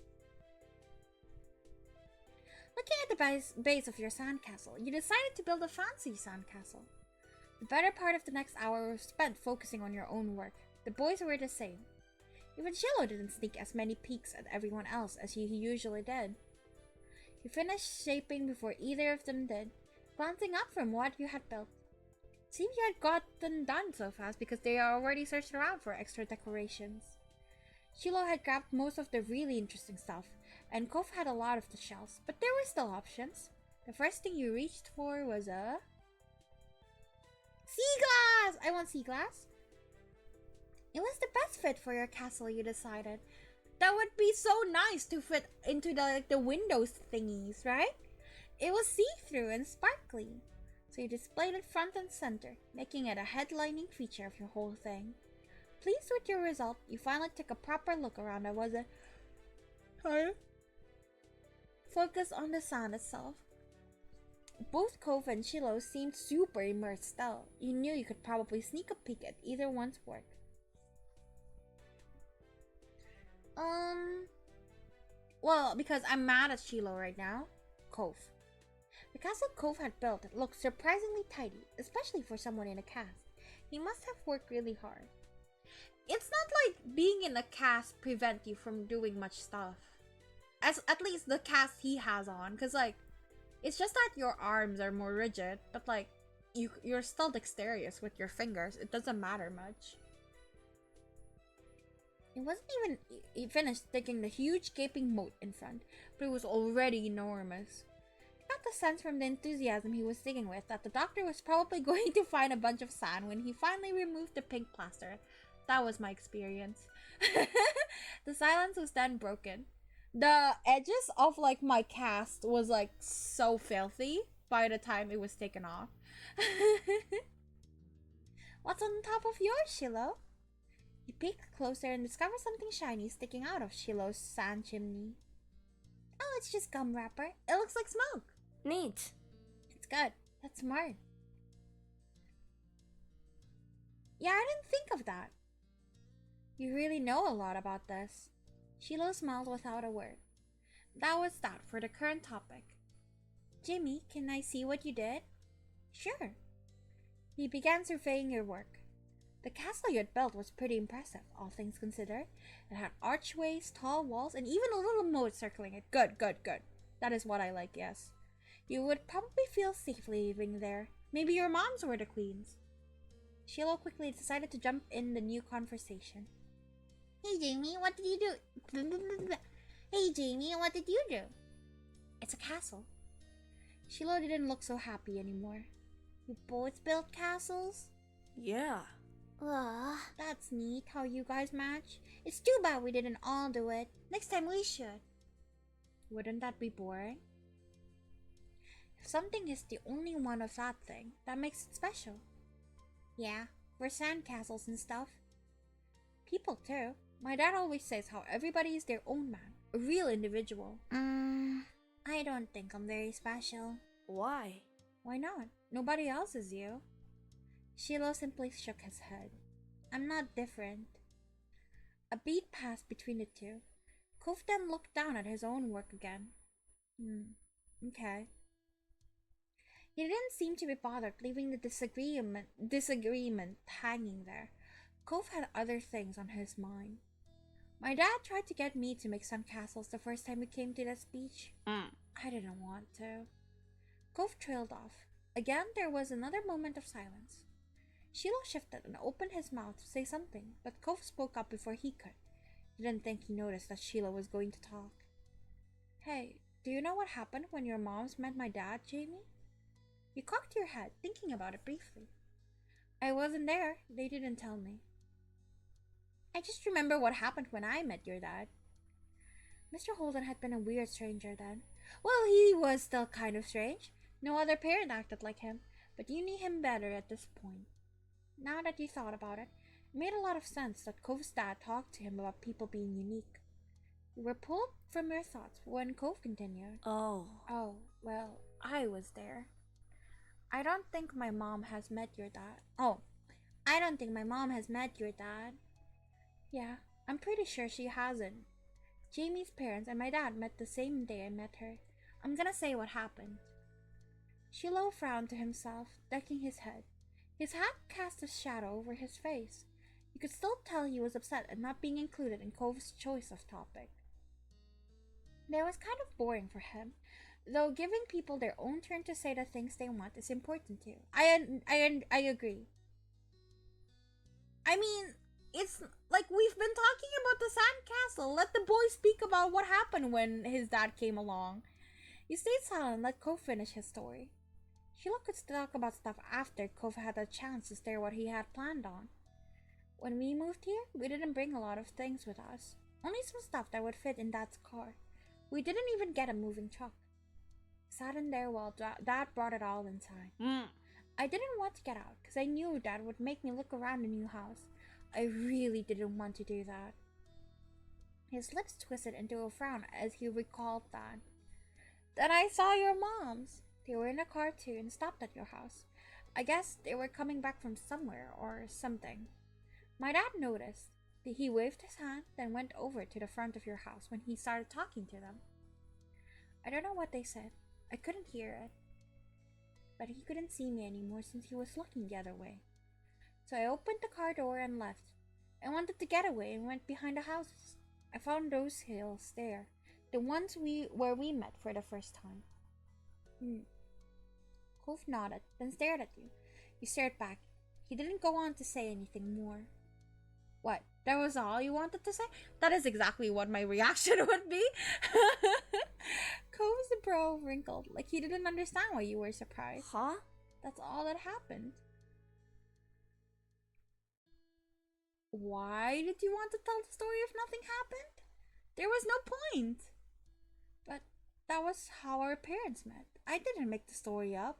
Looking at the base of your sandcastle, you decided to build a fancy sandcastle. The better part of the next hour was spent focusing on your own work. The boys were the same. Even Shiloh didn't sneak as many peeks at everyone else as he usually did. You finished shaping before either of them did, glancing up from what you had built. It seemed you had gotten done so fast because they are already searched around for extra decorations. Shiloh had grabbed most of the really interesting stuff, and Cove had a lot of the shells, but there were still options. The first thing you reached for was a... sea glass! I want sea glass. It was the best fit for your castle, you decided. That would be so nice to fit into the windows thingies, right? It was see-through and sparkly, so you displayed it front and center, making it a headlining feature of your whole thing. Pleased with your result, you finally took a proper look around and was a... Focus on the sand itself. Both Cove and Shiloh seemed super immersed still. You knew you could probably sneak a peek at either one's work. Well, because I'm mad at Shiloh right now. Cove. The castle Cove had built looked surprisingly tidy, especially for someone in a cast. He must have worked really hard. It's not like being in a cast prevent you from doing much stuff. At least the cast he has on, because like, it's just that your arms are more rigid, but like, you're still dexterous with your fingers. It doesn't matter much. It wasn't even finished digging the huge gaping moat in front, but it was already enormous. I got the sense from the enthusiasm he was digging with that the doctor was probably going to find a bunch of sand when he finally removed the pink plaster. That was my experience. The silence was then broken. The edges of like my cast was like so filthy by the time it was taken off. What's on top of yours, Shiloh? He peeked closer and discovered something shiny sticking out of Shiloh's sand chimney. Oh, it's just gum wrapper. It looks like smoke. Neat. It's good. That's smart. Yeah, I didn't think of that. You really know a lot about this. Shiloh smiled without a word. That was that for the current topic. Jimmy, can I see what you did? Sure. He began surveying your work. The castle you had built was pretty impressive, all things considered. It had archways, tall walls, and even a little moat circling it. Good, good, good. That is what I like, yes. You would probably feel safe living there. Maybe your moms were the queens. Shiloh quickly decided to jump in the new conversation. Hey Jamie, what did you do? Hey Jamie, what did you do? It's a castle. Shiloh didn't look so happy anymore. You both built castles? Yeah. That's neat how you guys match. It's too bad we didn't all do it. Next time we should. Wouldn't that be boring? If something is the only one of that thing, that makes it special. Yeah, we're sandcastles and stuff. People too. My dad always says how everybody is their own man, a real individual. I don't think I'm very special. Why? Why not? Nobody else is you. Shiloh simply shook his head. I'm not different. A beat passed between the two. Cove then looked down at his own work again. Okay. He didn't seem to be bothered leaving the disagreement hanging there. Cove had other things on his mind. My dad tried to get me to make sandcastles the first time we came to this beach. I didn't want to. Cove trailed off. Again, there was another moment of silence. Shiloh shifted and opened his mouth to say something, but Cove spoke up before he could. He didn't think he noticed that Shiloh was going to talk. Hey, do you know what happened when your moms met my dad, Jamie? You cocked your head, thinking about it briefly. I wasn't there. They didn't tell me. I just remember what happened when I met your dad. Mr. Holden had been a weird stranger then. Well, he was still kind of strange. No other parent acted like him, but you knew him better at this point. Now that you thought about it, it made a lot of sense that Cove's dad talked to him about people being unique. You were pulled from your thoughts when Cove continued. Oh, Well, I was there. I don't think my mom has met your dad. I don't think my mom has met your dad. Yeah, I'm pretty sure she hasn't. Jamie's parents and my dad met the same day I met her. I'm gonna say what happened. Shiloh frowned to himself, ducking his head. His hat cast a shadow over his face. You could still tell he was upset at not being included in Cove's choice of topic. That was kind of boring for him, though giving people their own turn to say the things they want is important too. I agree. I mean, it's like we've been talking about the sandcastle. Let the boy speak about what happened when his dad came along. He stayed silent and let Cove finish his story. Shiloh could talk about stuff after Cove had a chance to stare what he had planned on. When we moved here, we didn't bring a lot of things with us. Only some stuff that would fit in Dad's car. We didn't even get a moving truck. Sat in there while Dad brought it all inside. I didn't want to get out because I knew Dad would make me look around the new house. I really didn't want to do that. His lips twisted into a frown as he recalled that. Then I saw your moms. They were in a car too and stopped at your house. I guess they were coming back from somewhere or something. My dad noticed. He waved his hand, then went over to the front of your house when he started talking to them. I don't know what they said. I couldn't hear it. But he couldn't see me anymore since he was looking the other way. So I opened the car door and left. I wanted to get away and went behind the houses. I found those hills there, the ones where we met for the first time. Cove nodded, then stared at you. You stared back. He didn't go on to say anything more. What? That was all you wanted to say? That is exactly what my reaction would be. Cove's brow wrinkled, like he didn't understand why you were surprised. Huh? That's all that happened. Why did you want to tell the story if nothing happened? There was no point. But that was how our parents met. I didn't make the story up.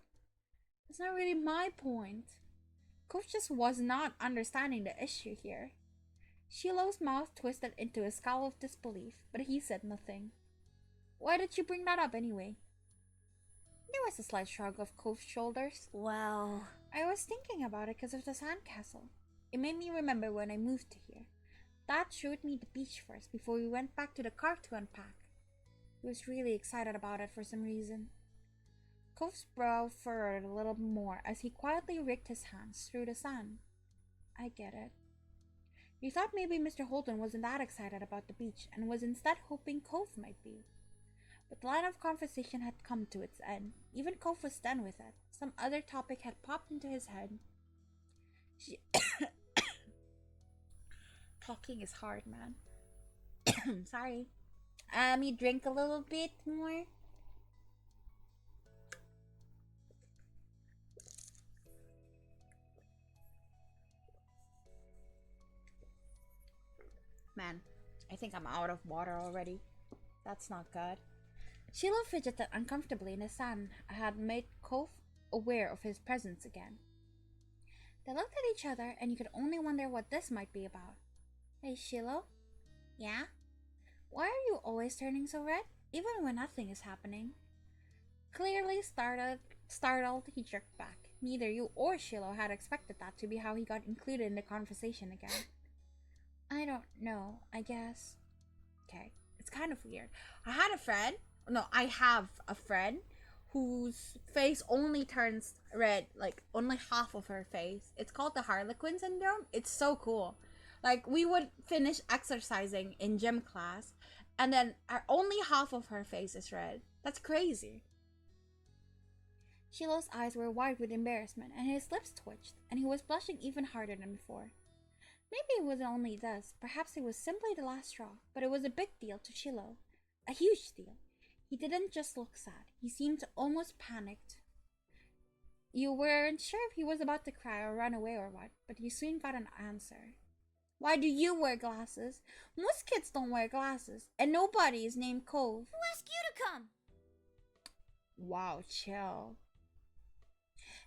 It's not really my point. Cove just was not understanding the issue here. Shiloh's mouth twisted into a scowl of disbelief, but he said nothing. Why did you bring that up anyway? There was a slight shrug of Cove's shoulders. Well, I was thinking about it because of the sandcastle. It made me remember when I moved to here. Dad showed me the beach first before we went back to the car to unpack. He was really excited about it for some reason. Cove's brow furrowed a little more as he quietly rigged his hands through the sand. I get it. You thought maybe Mr. Holden wasn't that excited about the beach and was instead hoping Cove might be. But the line of conversation had come to its end. Even Cove was done with it. Some other topic had popped into his head. Talking is hard, man. Sorry. You drink a little bit more? Man, I think I'm out of water already. That's not good. Shiloh fidgeted uncomfortably in the sand. I had made Cove aware of his presence again. They looked at each other, and you could only wonder what this might be about. Hey, Shiloh? Yeah? Why are you always turning so red, even when nothing is happening? Clearly startled, he jerked back. Neither you or Shiloh had expected that to be how he got included in the conversation again. I don't know, I guess. Okay, it's kind of weird. I have a friend whose face only turns red, like only half of her face. It's called the Harlequin syndrome. It's so cool. Like, we would finish exercising in gym class, and then only half of her face is red. That's crazy. Sheila's eyes were wide with embarrassment, and his lips twitched, and he was blushing even harder than before. Maybe it wasn't only this. Perhaps it was simply the last straw, but it was a big deal to Shiloh. A huge deal. He didn't just look sad. He seemed almost panicked. You weren't sure if he was about to cry or run away or what, but you soon got an answer. Why do you wear glasses? Most kids don't wear glasses, and nobody is named Cove. Who asked you to come? Wow, chill.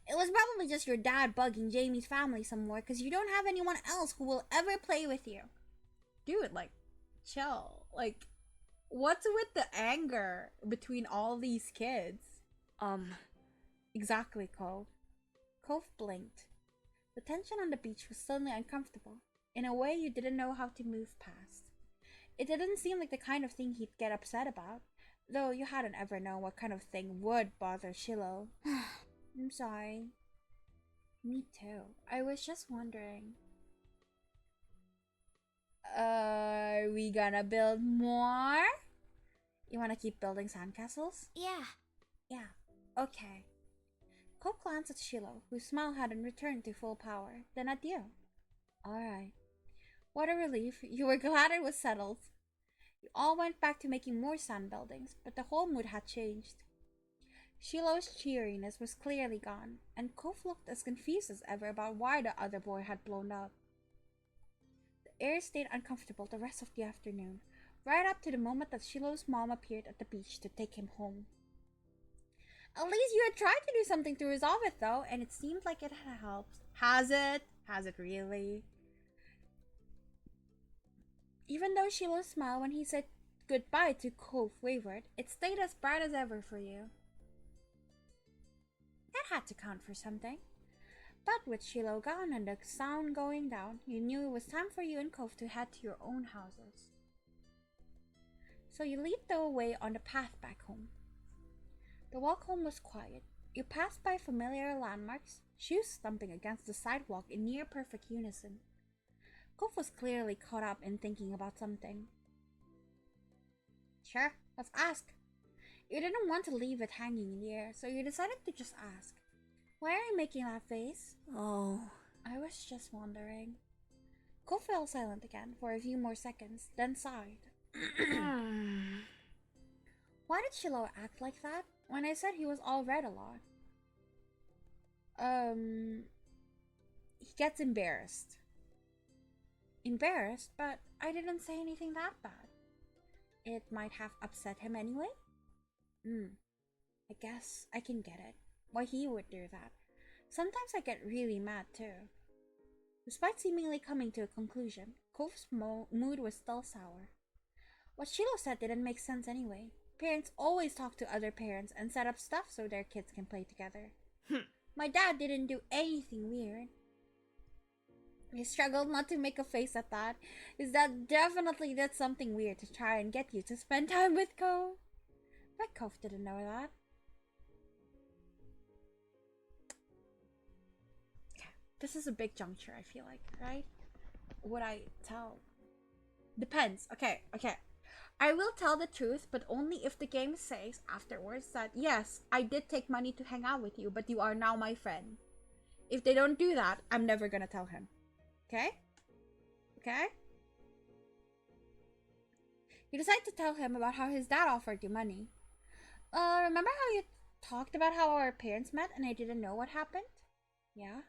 It was probably just your dad bugging Jamie's family some more because you don't have anyone else who will ever play with you. Dude, like, chill. Like, what's with the anger between all these kids? Exactly, Cove. Cove blinked. The tension on the beach was suddenly uncomfortable, in a way you didn't know how to move past. It didn't seem like the kind of thing he'd get upset about, though you hadn't ever known what kind of thing would bother Shiloh. I'm sorry. Me too. I was just wondering. Are we gonna build more? You wanna keep building sandcastles? Yeah. Yeah. Okay. Cole glanced at Shiloh, whose smile hadn't returned to full power, then at you. Alright. What a relief. You were glad it was settled. You all went back to making more sand buildings, but the whole mood had changed. Shiloh's cheeriness was clearly gone, and Cove looked as confused as ever about why the other boy had blown up. The air stayed uncomfortable the rest of the afternoon, right up to the moment that Shiloh's mom appeared at the beach to take him home. At least you had tried to do something to resolve it, though, and it seemed like it had helped. Has it? Has it really? Even though Shiloh's smile when he said goodbye to Cove wavered, it stayed as bright as ever for you. That had to count for something. But with Shiloh gone and the sound going down, you knew it was time for you and Cove to head to your own houses. So you lead the way on the path back home. The walk home was quiet. You passed by familiar landmarks, shoes stumping against the sidewalk in near perfect unison. Cove was clearly caught up in thinking about something. Sure, let's ask. You didn't want to leave it hanging in the air, so you decided to just ask. Why are you making that face? Oh. I was just wondering. Cove fell silent again for a few more seconds, then sighed. Why did Shiloh act like that when I said he was all red a lot? He gets embarrassed. Embarrassed, but I didn't say anything that bad. It might have upset him anyway? I guess I can get it. Why he would do that. Sometimes I get really mad too. Despite seemingly coming to a conclusion, Cove's mood was still sour. What Shiloh said didn't make sense anyway. Parents always talk to other parents and set up stuff so their kids can play together. My dad didn't do anything weird. He struggled not to make a face at that. His dad definitely did something weird to try and get you to spend time with Cove. But Cove didn't know that. This is a big juncture, I feel like, right? Would I tell? Depends. Okay. I will tell the truth, but only if the game says afterwards that, yes, I did take money to hang out with you, but you are now my friend. If they don't do that, I'm never gonna tell him. Okay? You decide to tell him about how his dad offered you money. Remember how you talked about how our parents met and I didn't know what happened? Yeah?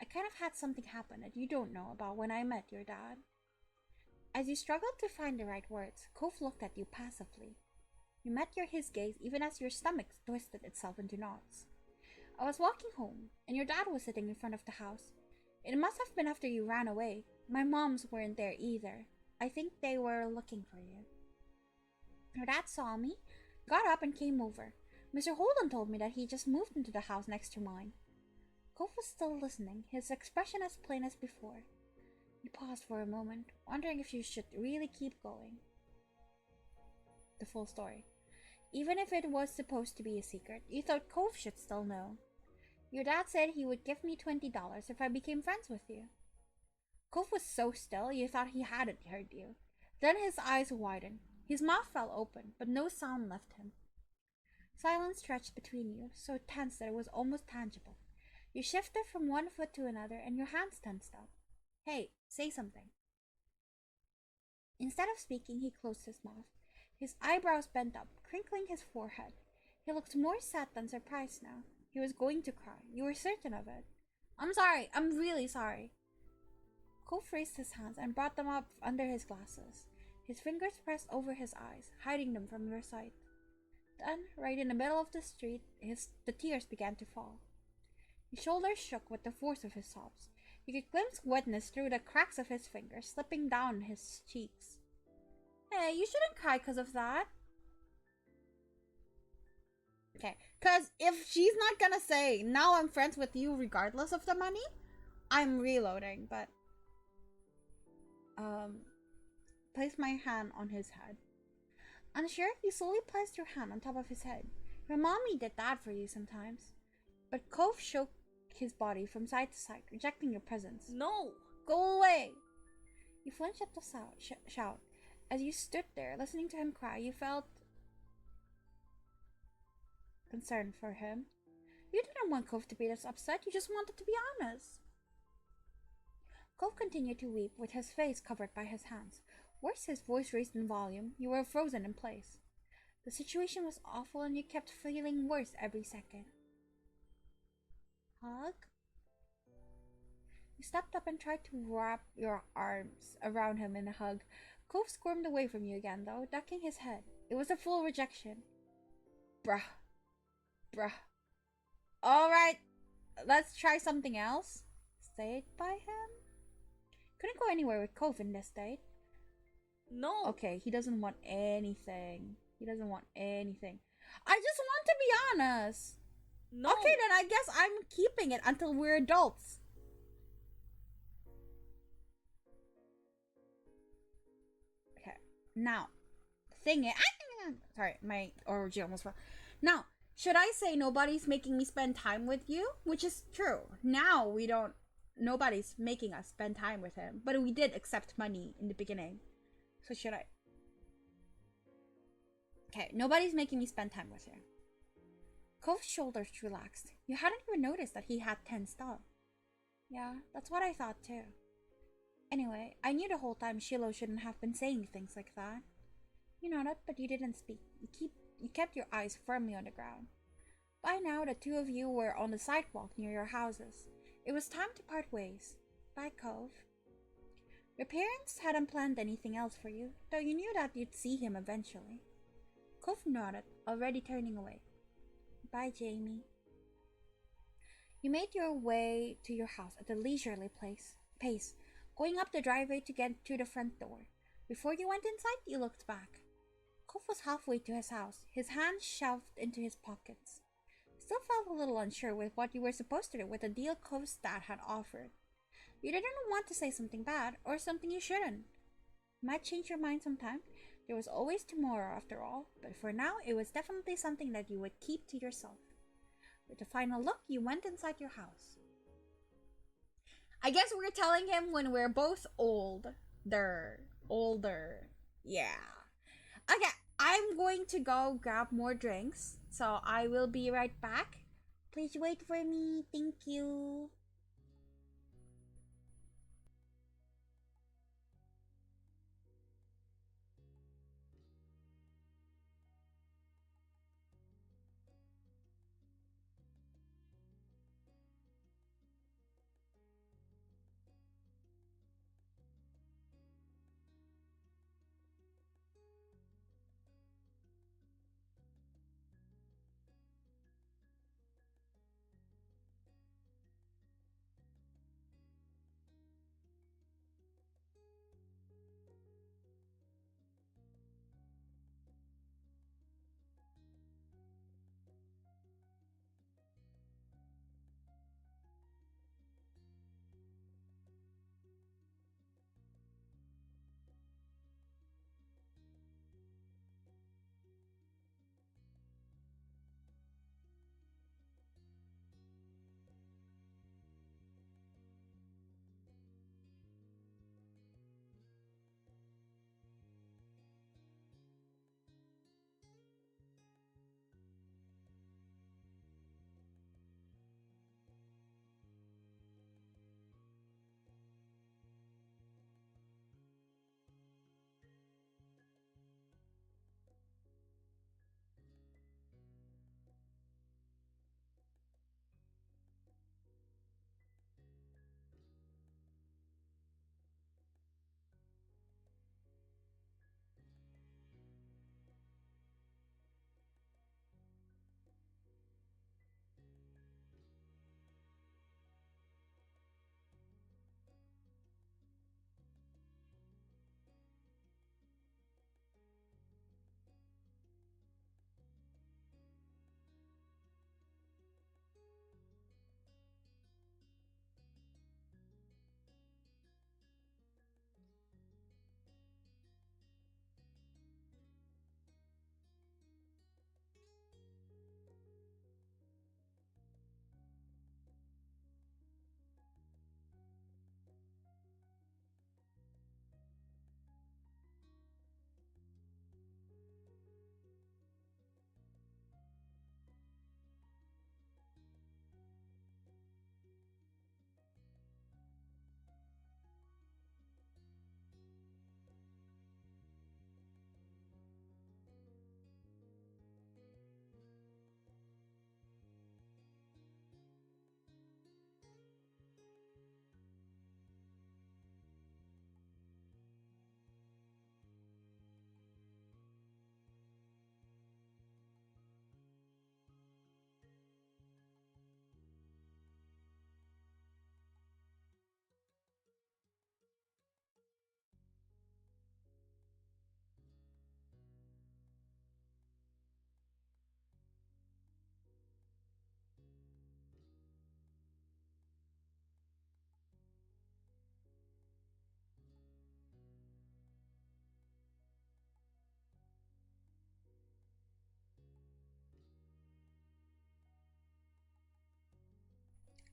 I kind of had something happen that you don't know about when I met your dad. As you struggled to find the right words, Cove looked at you passively. You met his gaze even as your stomach twisted itself into knots. I was walking home, and your dad was sitting in front of the house. It must have been after you ran away. My moms weren't there either. I think they were looking for you. Your dad saw me, got up and came over. Mr. Holden told me that he just moved into the house next to mine. Cove was still listening, his expression as plain as before. You paused for a moment, wondering if you should really keep going. The full story. Even if it was supposed to be a secret, you thought Cove should still know. Your dad said he would give me $20 if I became friends with you. Cove was so still you thought he hadn't heard you. Then his eyes widened. His mouth fell open, but no sound left him. Silence stretched between you, so tense that it was almost tangible. You shifted from one foot to another, and your hands tensed up. Hey, say something. Instead of speaking, he closed his mouth. His eyebrows bent up, crinkling his forehead. He looked more sad than surprised now. He was going to cry. You were certain of it. I'm sorry. I'm really sorry. Cove raised his hands and brought them up under his glasses. His fingers pressed over his eyes, hiding them from your sight. Then, right in the middle of the street, the tears began to fall. His shoulders shook with the force of his sobs. You could glimpse wetness through the cracks of his fingers, slipping down his cheeks. Hey, you shouldn't cry because of that. Okay, because if she's not gonna say, now I'm friends with you regardless of the money, I'm reloading, but... Place my hand on his head. Unsure, you slowly placed your hand on top of his head. Your mommy did that for you sometimes. But Cove shook his body from side to side, rejecting your presence. No! Go away! You flinched at the shout. As you stood there, listening to him cry, you felt concern for him. You didn't want Cove to be this upset, you just wanted to be honest. Cove continued to weep with his face covered by his hands. Worse, his voice raised in volume. You were frozen in place. The situation was awful and you kept feeling worse every second. Hug? You stepped up and tried to wrap your arms around him in a hug. Cove squirmed away from you again, though, ducking his head. It was a full rejection. Bruh. Alright, let's try something else. Stayed by him? Couldn't go anywhere with Cove in this state. No! Okay, he doesn't want anything. I just want to be honest. No. Okay, then I guess I'm keeping it until we're adults. Okay, now, thing is, sorry, my origin almost fell. Now, should I say nobody's making me spend time with you? Which is true. Now we don't, nobody's making us spend time with him. But we did accept money in the beginning. So should I? Okay, nobody's making me spend time with you. Cove's shoulders relaxed. You hadn't even noticed that he had tensed up. Yeah, that's what I thought too. Anyway, I knew the whole time Shiloh shouldn't have been saying things like that. You know that, but you didn't speak. You kept your eyes firmly on the ground. By now, the two of you were on the sidewalk near your houses. It was time to part ways. Bye, Cove. Your parents hadn't planned anything else for you, though you knew that you'd see him eventually. Cove nodded, already turning away. Bye, Jamie. You made your way to your house at a leisurely pace, going up the driveway to get to the front door. Before you went inside, you looked back. Cove was halfway to his house, his hands shoved into his pockets. Still felt a little unsure with what you were supposed to do with the deal Cove's dad had offered. You didn't want to say something bad, or something you shouldn't. Might change your mind sometime. There was always tomorrow after all, but for now it was definitely something that you would keep to yourself. With a final look, you went inside your house. I guess we're telling him when we're both older. Yeah. Okay, I'm going to go grab more drinks, so I will be right back. Please wait for me. Thank you.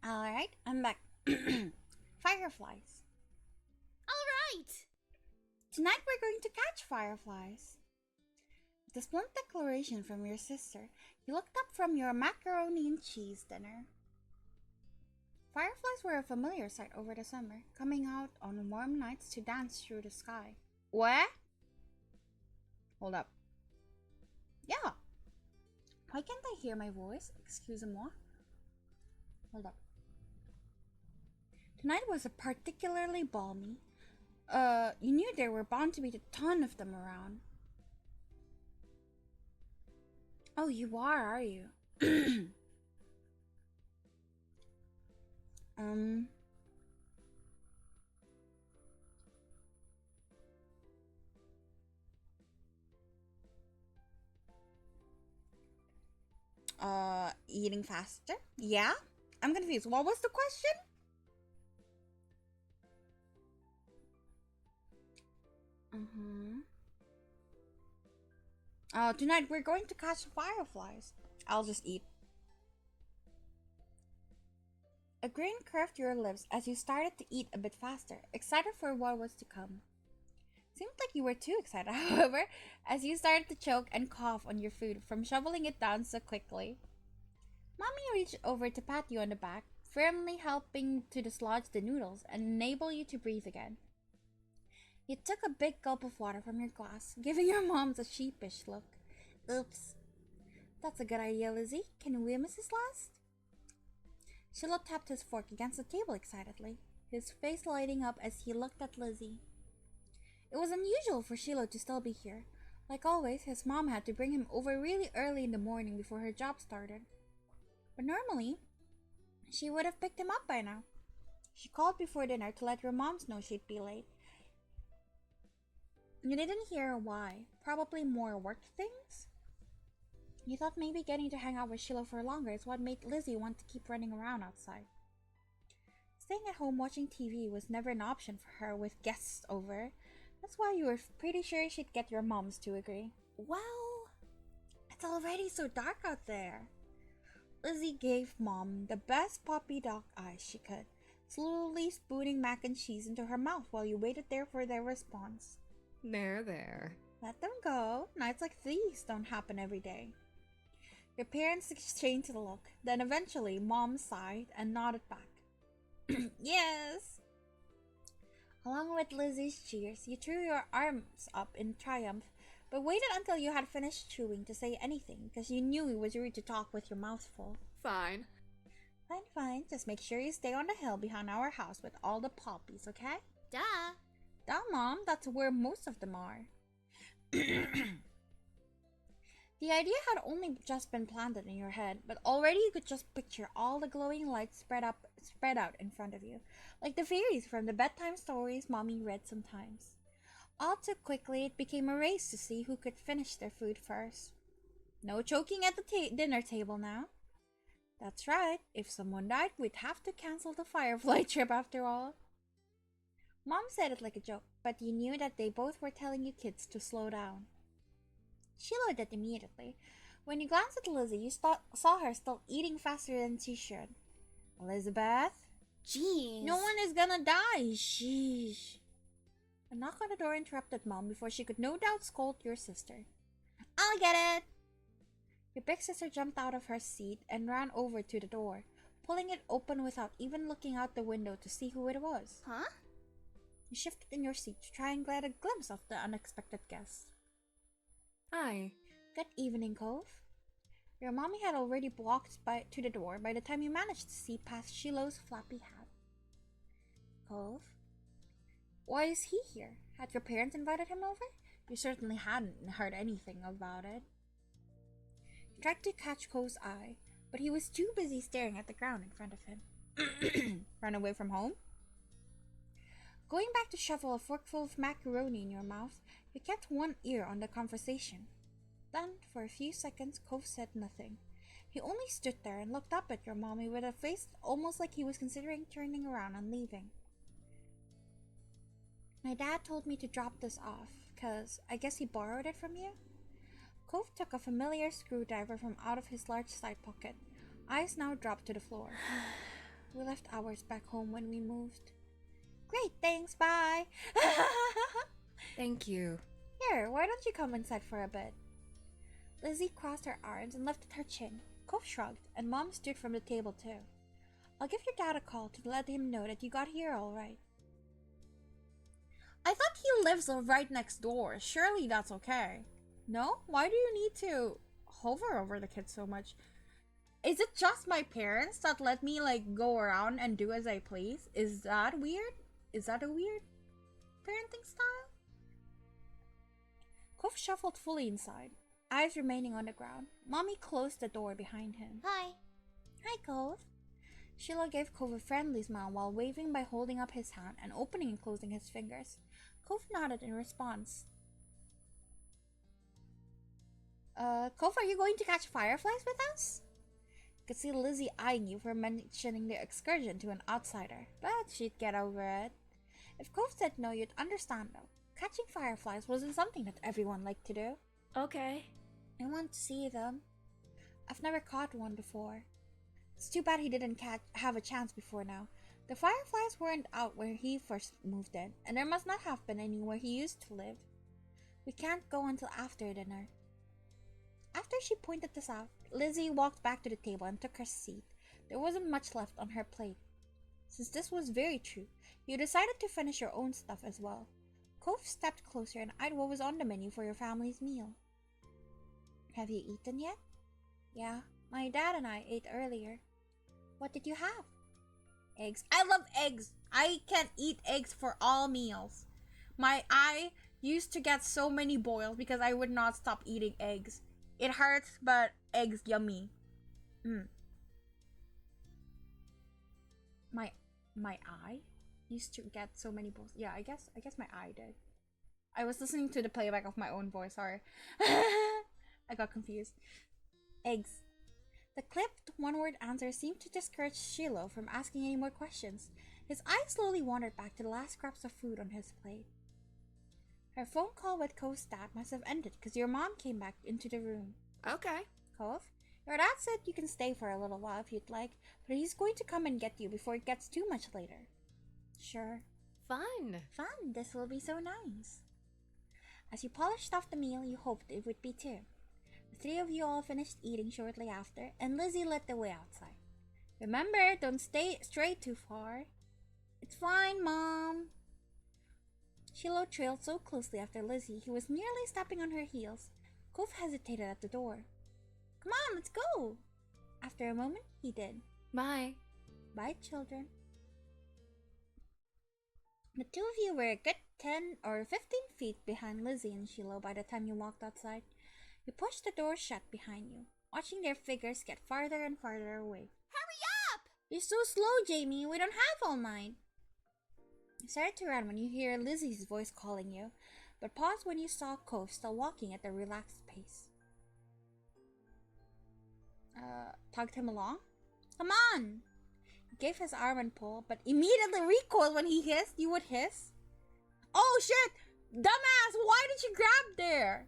Alright, I'm back. Fireflies. Alright! Tonight we're going to catch fireflies. With this blunt declaration from your sister, you looked up from your macaroni and cheese dinner. Fireflies were a familiar sight over the summer, coming out on warm nights to dance through the sky. What? Hold up. Yeah. Why can't I hear my voice? Excusez-moi. Hold up. Tonight was a particularly balmy. You knew there were bound to be a ton of them around. Oh, you are you? Eating faster? Yeah? I'm confused. What was the question? Tonight we're going to catch fireflies. I'll just eat. A grin curved your lips as you started to eat a bit faster, excited for what was to come. Seemed like you were too excited, however, as you started to choke and cough on your food from shoveling it down so quickly. Mommy reached over to pat you on the back, firmly helping to dislodge the noodles and enable you to breathe again. You took a big gulp of water from your glass, giving your mom a sheepish look. Oops. That's a good idea, Lizzie. Can we, Mrs. Last? Shiloh tapped his fork against the table excitedly, his face lighting up as he looked at Lizzie. It was unusual for Shiloh to still be here. Like always, his mom had to bring him over really early in the morning before her job started. But normally, she would have picked him up by now. She called before dinner to let your moms know she'd be late. You didn't hear why. Probably more work things? You thought maybe getting to hang out with Shiloh for longer is what made Lizzie want to keep running around outside. Staying at home watching TV was never an option for her with guests over. That's why you were pretty sure she'd get your moms to agree. Well, it's already so dark out there. Lizzie gave Mom the best puppy dog eyes she could, slowly spooning mac and cheese into her mouth while you waited there for their response. There. Let them go. Nights like these don't happen every day. Your parents exchanged a look, then eventually Mom sighed and nodded back. Yes! Along with Lizzie's cheers, you threw your arms up in triumph, but waited until you had finished chewing to say anything, because you knew it was rude to talk with your mouth full. Fine. Fine. Just make sure you stay on the hill behind our house with all the poppies, okay? Duh. Duh, Mom. That's where most of them are. The idea had only just been planted in your head, but already you could just picture all the glowing lights spread out in front of you, like the fairies from the bedtime stories Mommy read sometimes. All too quickly, it became a race to see who could finish their food first. No choking at the dinner table now. That's right, if someone died, we'd have to cancel the firefly trip after all. Mom said it like a joke, but you knew that they both were telling you kids to slow down. Shiloh did immediately. When you glanced at Lizzie, you saw her still eating faster than she should. Elizabeth? Jeez. No one is gonna die. Sheesh. A knock on the door interrupted Mom before she could no doubt scold your sister. I'll get it! Your big sister jumped out of her seat and ran over to the door, pulling it open without even looking out the window to see who it was. Huh? You shifted in your seat to try and get a glimpse of the unexpected guest. Hi. Good evening, Cove. Your mommy had already walked to the door by the time you managed to see past Shiloh's flappy hat. Cove? Why is he here? Had your parents invited him over? You certainly hadn't heard anything about it. You tried to catch Cove's eye, but he was too busy staring at the ground in front of him. Run away from home? Going back to shovel a forkful of macaroni in your mouth, you kept one ear on the conversation. Then, for a few seconds, Cove said nothing. He only stood there and looked up at your mommy with a face almost like he was considering turning around and leaving. My dad told me to drop this off, 'cause I guess he borrowed it from you? Cove took a familiar screwdriver from out of his large side pocket. Eyes now dropped to the floor. We left ours back home when we moved. Great, thanks, bye! Thank you. Here, why don't you come inside for a bit? Lizzie crossed her arms and lifted her chin. Cove shrugged, and Mom stood from the table too. I'll give your dad a call to let him know that you got here all right. I thought he lives right next door. Surely that's okay. No? Why do you need to hover over the kids so much? Is it just my parents that let me like go around and do as I please? Is that weird? Is that a weird parenting style? Cove shuffled fully inside, eyes remaining on the ground. Mommy closed the door behind him. Hi. Hi, Cove. Sheila gave Cove a friendly smile while waving by holding up his hand and opening and closing his fingers. Cove nodded in response. Cove, are you going to catch fireflies with us? Could see Lizzie eyeing you for mentioning the excursion to an outsider, but she'd get over it. If Cove said no, you'd understand though. Catching fireflies wasn't something that everyone liked to do. Okay. I want to see them. I've never caught one before. It's too bad he didn't have a chance before now. The fireflies weren't out where he first moved in, and there must not have been any where he used to live. We can't go until after dinner. After she pointed this out, Lizzie walked back to the table and took her seat. There wasn't much left on her plate. Since this was very true, you decided to finish your own stuff as well. Cove stepped closer and eyed what was on the menu for your family's meal. Have you eaten yet? Yeah, my dad and I ate earlier. What did you have? Eggs. I love eggs. I can eat eggs for all meals. I used to get so many boils because I would not stop eating eggs. It hurts, but eggs yummy. My eye used to get so many boils. Yeah, I guess my eye did. I was listening to the playback of my own voice, sorry. I got confused. Eggs. The clipped one-word answer seemed to discourage Shiloh from asking any more questions. His eyes slowly wandered back to the last scraps of food on his plate. Her phone call with Cove's dad must have ended because your mom came back into the room. Okay. Cove, your dad said you can stay for a little while if you'd like, but he's going to come and get you before it gets too much later. Sure. Fun. Fun, this will be so nice. As you polished off the meal, you hoped it would be too. The three of you all finished eating shortly after, and Lizzie led the way outside. Remember, don't stray too far. It's fine, Mom. Shiloh trailed so closely after Lizzie, he was nearly stepping on her heels. Cove hesitated at the door. Come on, let's go. After a moment, he did. Bye. Bye, children. The two of you were a good 10 or 15 feet behind Lizzie and Shiloh by the time you walked outside. You pushed the door shut behind you, watching their figures get farther and farther away. Hurry up! You're so slow, Jamie. We don't have all night. You started to run when you hear Lizzie's voice calling you, but paused when you saw Cove still walking at a relaxed pace. Tugged him along? Come on! He gave his arm and pull, but immediately recoiled when he hissed. You would hiss? Oh shit! Dumbass! Why did you grab there?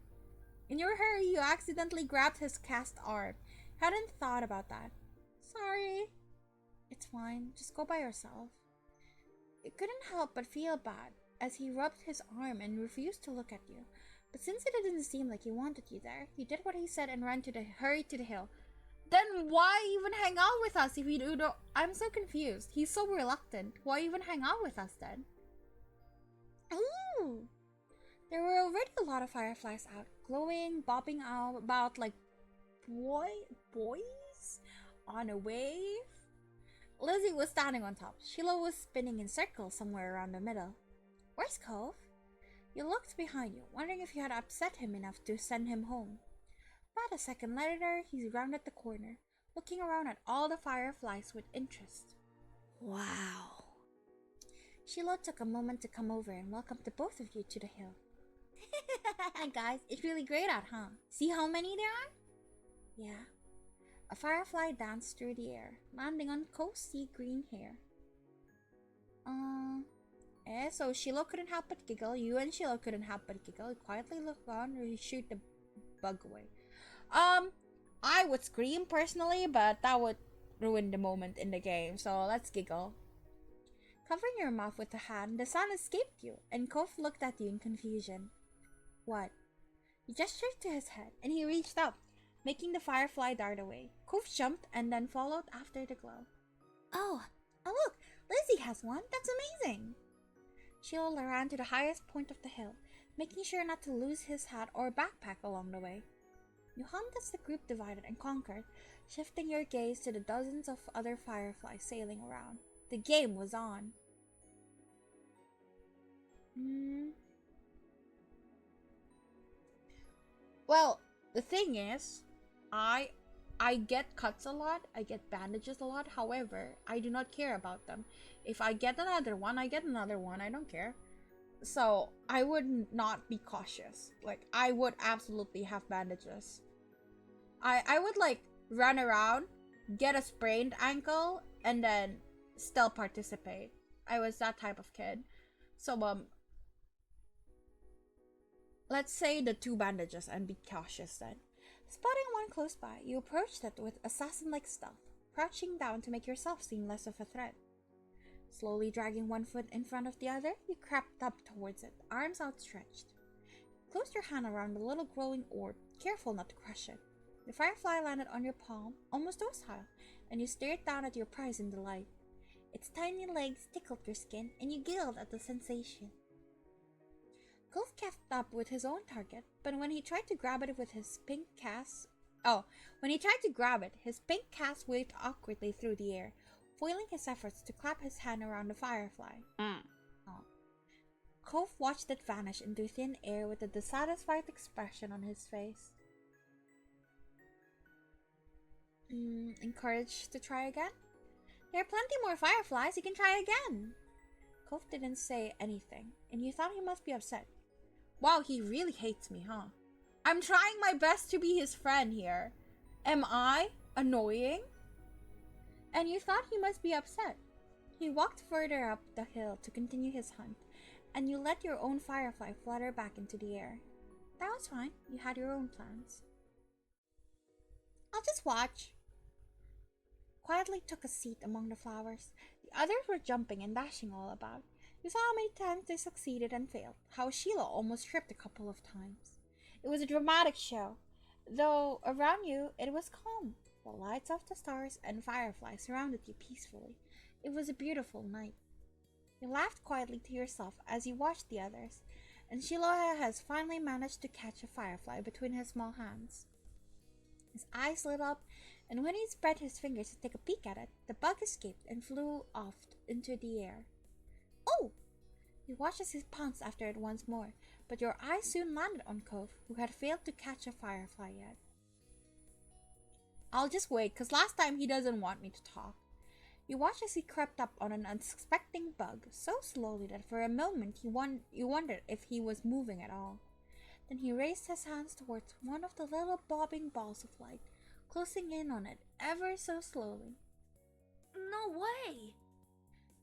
In your hurry, you accidentally grabbed his cast arm. Hadn't thought about that. Sorry. It's fine. Just go by yourself. You couldn't help but feel bad as he rubbed his arm and refused to look at you. But since it didn't seem like he wanted you there, you did what he said and hurried to the hill. Then why even hang out with us if you don't? I'm so confused. He's so reluctant. Why even hang out with us then? Ooh! There were already a lot of fireflies out, glowing, bobbing out about like boys on a wave. Lizzie was standing on top. Sheila was spinning in circles somewhere around the middle. Where's Cove? You looked behind you, wondering if you had upset him enough to send him home. About a second later, he rounded the corner, looking around at all the fireflies with interest. Wow. Sheila took a moment to come over and welcome the both of you to the hill. Guys, it's really great out, huh? See how many there are? Yeah. A firefly danced through the air, landing on Cove's sea green hair. So Sheila couldn't help but giggle. You and Sheila couldn't help but giggle. Quietly look on or you shoot the bug away. I would scream personally, but that would ruin the moment in the game, so let's giggle. Covering your mouth with a hand, the sound escaped you, and Kof looked at you in confusion. What? You gestured to his head, and he reached up, making the firefly dart away. Kof jumped and then followed after the glow. Oh look! Lizzie has one! That's amazing! Sheila ran to the highest point of the hill, making sure not to lose his hat or backpack along the way. You hummed as the group divided and conquered, shifting your gaze to the dozens of other fireflies sailing around. The game was on. Well, the thing is, I get cuts a lot, I get bandages a lot, however, I do not care about them. If I get another one, I get another one, I don't care. So, I would not be cautious. Like, I would absolutely have bandages. I would, like, run around, get a sprained ankle, and then still participate. I was that type of kid. So, let's say the 2 bandages and be cautious then. Spotting one close by, you approached it with assassin-like stealth, crouching down to make yourself seem less of a threat. Slowly dragging one foot in front of the other, you crept up towards it, arms outstretched. Closed your hand around the little glowing orb, careful not to crush it. The firefly landed on your palm, almost docile, and you stared down at your prize in delight. Its tiny legs tickled your skin, and you giggled at the sensation. Golf kept up with his own target, but when he tried to grab it with his pink cast... his pink cast waved awkwardly through the air, foiling his efforts to clap his hand around the firefly. Cove watched it vanish into thin air with a dissatisfied expression on his face. Encouraged to try again? There are plenty more fireflies, you can try again! Cove didn't say anything, and you thought he must be upset. Wow, he really hates me, huh? I'm trying my best to be his friend here. Am I annoying? And you thought he must be upset. He walked further up the hill to continue his hunt, and you let your own firefly flutter back into the air. That was fine, you had your own plans. I'll just watch. Quietly took a seat among the flowers. The others were jumping and dashing all about. You saw how many times they succeeded and failed, how Sheila almost tripped a couple of times. It was a dramatic show, though around you it was calm. The lights of the stars and fireflies surrounded you peacefully. It was a beautiful night. You laughed quietly to yourself as you watched the others, and Sheila has finally managed to catch a firefly between his small hands. His eyes lit up, and when he spread his fingers to take a peek at it, the bug escaped and flew off into the air. Oh! You watched as he pounced after it once more, but your eyes soon landed on Cove, who had failed to catch a firefly yet. I'll just wait, cause last time he doesn't want me to talk. You watched as he crept up on an unsuspecting bug, so slowly that for a moment you wondered if he was moving at all. Then he raised his hands towards one of the little bobbing balls of light, closing in on it ever so slowly. No way!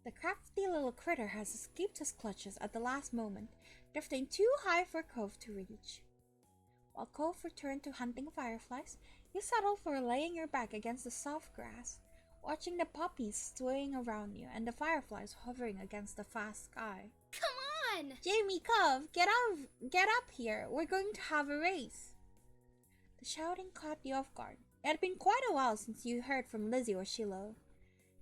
The crafty little critter has escaped his clutches at the last moment, drifting too high for Cove to reach. While Cove returned to hunting fireflies, you settled for laying your back against the soft grass, watching the poppies swaying around you and the fireflies hovering against the vast sky. Come on! Jamie, Cove, get up here. We're going to have a race. The shouting caught you off guard. It had been quite a while since you heard from Lizzie or Shiloh.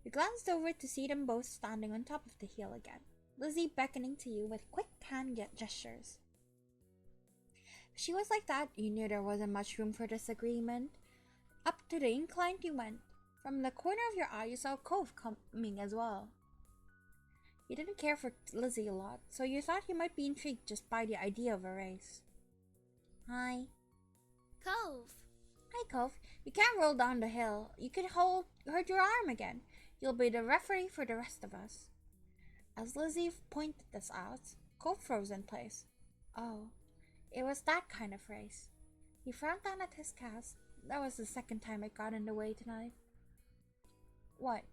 You glanced over to see them both standing on top of the hill again, Lizzie beckoning to you with quick hand gestures. If she was like that, you knew there wasn't much room for disagreement. Up to the incline you went. From the corner of your eye, you saw Cove coming as well. You didn't care for Lizzie a lot, so you thought you might be intrigued just by the idea of a race. Hi. Cove. Hi, Cove. You can't roll down the hill. You could hurt your arm again. You'll be the referee for the rest of us. As Lizzie pointed this out, Cove froze in place. Oh, it was that kind of race. He frowned down at his cast. That was the second time it got in the way tonight. What?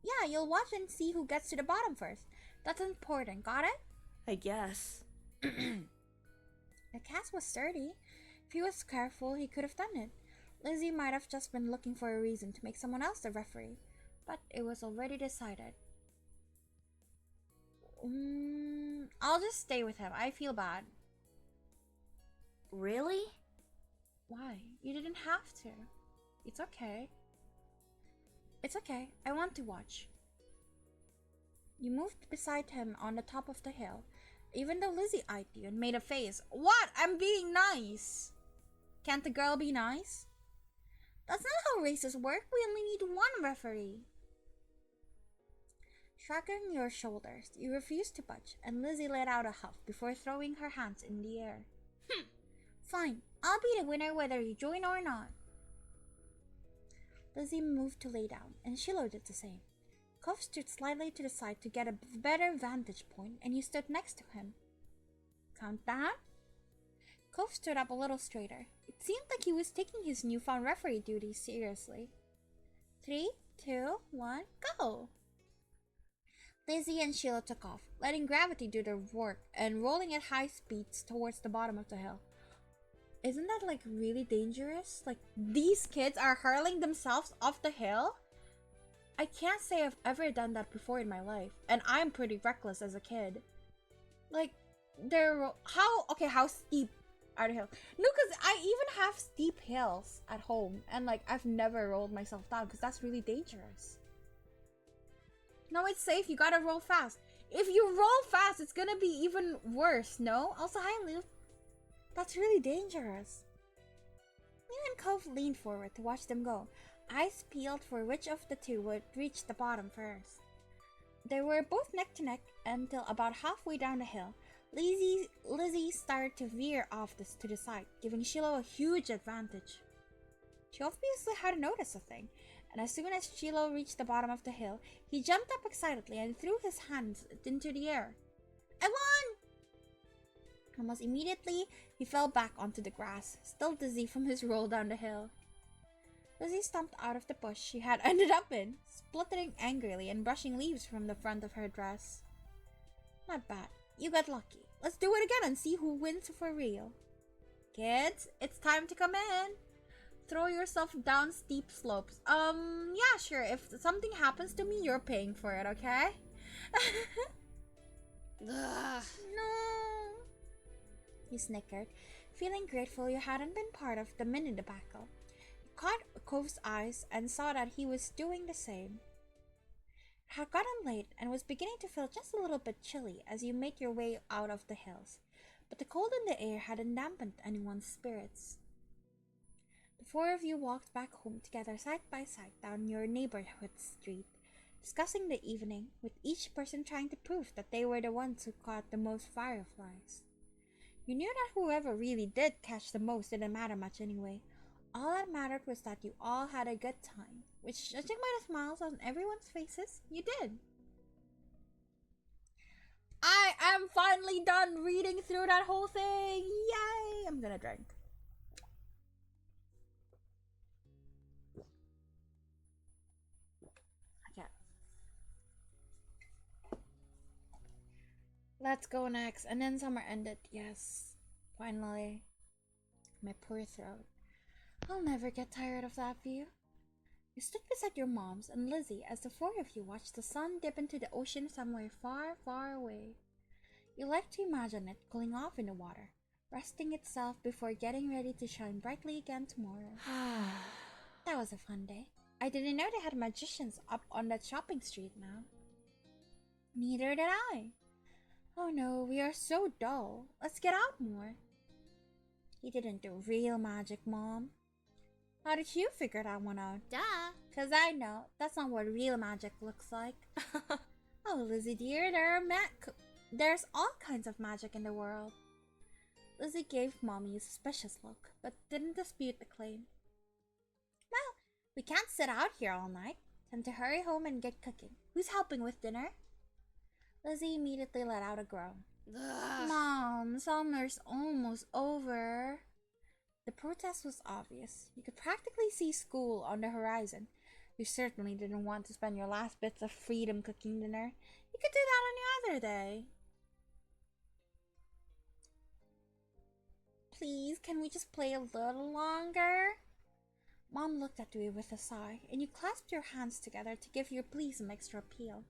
Yeah, you'll watch and see who gets to the bottom first. That's important, got it? I guess. The cast was sturdy. If he was careful, he could have done it. Lizzie might have just been looking for a reason to make someone else the referee, but it was already decided. I'll just stay with him. I feel bad. Really? Why? You didn't have to. It's okay. It's okay. I want to watch. You moved beside him on the top of the hill, even though Lizzie eyed you and made a face. What? I'm being nice. Can't the girl be nice? That's not how races work. We only need one referee. Shrugging your shoulders, you refused to budge, and Lizzie let out a huff before throwing her hands in the air. Fine, I'll be the winner whether you join or not. Lizzie moved to lay down, and Shiloh did the same. Cove stood slightly to the side to get a better vantage point, and you stood next to him. Countdown? Cove stood up a little straighter. It seemed like he was taking his newfound referee duties seriously. 3, 2, 1, go! Lizzie and Sheila took off, letting gravity do their work and rolling at high speeds towards the bottom of the hill. Isn't that like really dangerous? Like these kids are hurling themselves off the hill? I can't say I've ever done that before in my life, and I'm pretty reckless as a kid. Like how steep are the hills? No, because I even have steep hills at home, and like I've never rolled myself down because that's really dangerous. No, it's safe. You gotta roll fast. If you roll fast, it's gonna be even worse, no? Also, hi, Luke. That's really dangerous. You and Cove leaned forward to watch them go, eyes peeled for which of the two would reach the bottom first. They were both neck to neck until about halfway down the hill. Lizzie started to veer off to the side, giving Shiloh a huge advantage. She obviously hadn't noticed a thing, and as soon as Shiloh reached the bottom of the hill, he jumped up excitedly and threw his hands into the air. I won! Almost immediately, he fell back onto the grass, still dizzy from his roll down the hill. Lizzie stomped out of the bush she had ended up in, spluttering angrily and brushing leaves from the front of her dress. Not bad. You got lucky. Let's do it again and see who wins for real. Kids, it's time to come in. Throw yourself down steep slopes. Yeah, sure. If something happens to me, you're paying for it, okay? Ugh. No. He snickered, feeling grateful you hadn't been part of the mini debacle. You caught Cove's eyes and saw that he was doing the same. It had gotten late and was beginning to feel just a little bit chilly as you made your way out of the hills, but the cold in the air hadn't dampened anyone's spirits. The four of you walked back home together side by side down your neighborhood street, discussing the evening, with each person trying to prove that they were the ones who caught the most fireflies. You knew that whoever really did catch the most didn't matter much anyway. All that mattered was that you all had a good time, which, judging by the smiles on everyone's faces, you did. I am finally done reading through that whole thing! Yay! I'm gonna drink. Okay. Let's go next. And then summer ended. Yes. Finally. My poor throat. I'll never get tired of that view. You stood beside your moms and Lizzie as the four of you watched the sun dip into the ocean somewhere far, far away. You liked to imagine it cooling off in the water, resting itself before getting ready to shine brightly again tomorrow. That was a fun day. I didn't know they had magicians up on that shopping street now. Neither did I. Oh no, we are so dull. Let's get out more. You didn't do real magic, Mom. How did you figure that one out? Duh. 'Cause I know that's not what real magic looks like. Oh, Lizzie dear, there's all kinds of magic in the world. Lizzie gave Mommy a suspicious look, but didn't dispute the claim. Well, we can't sit out here all night. Time to hurry home and get cooking. Who's helping with dinner? Lizzie immediately let out a groan. Ugh. Mom, summer's almost over. The protest was obvious. You could practically see school on the horizon. You certainly didn't want to spend your last bits of freedom cooking dinner. You could do that any other day. Please, can we just play a little longer? Mom looked at you with a sigh, and you clasped your hands together to give your plea some extra appeal.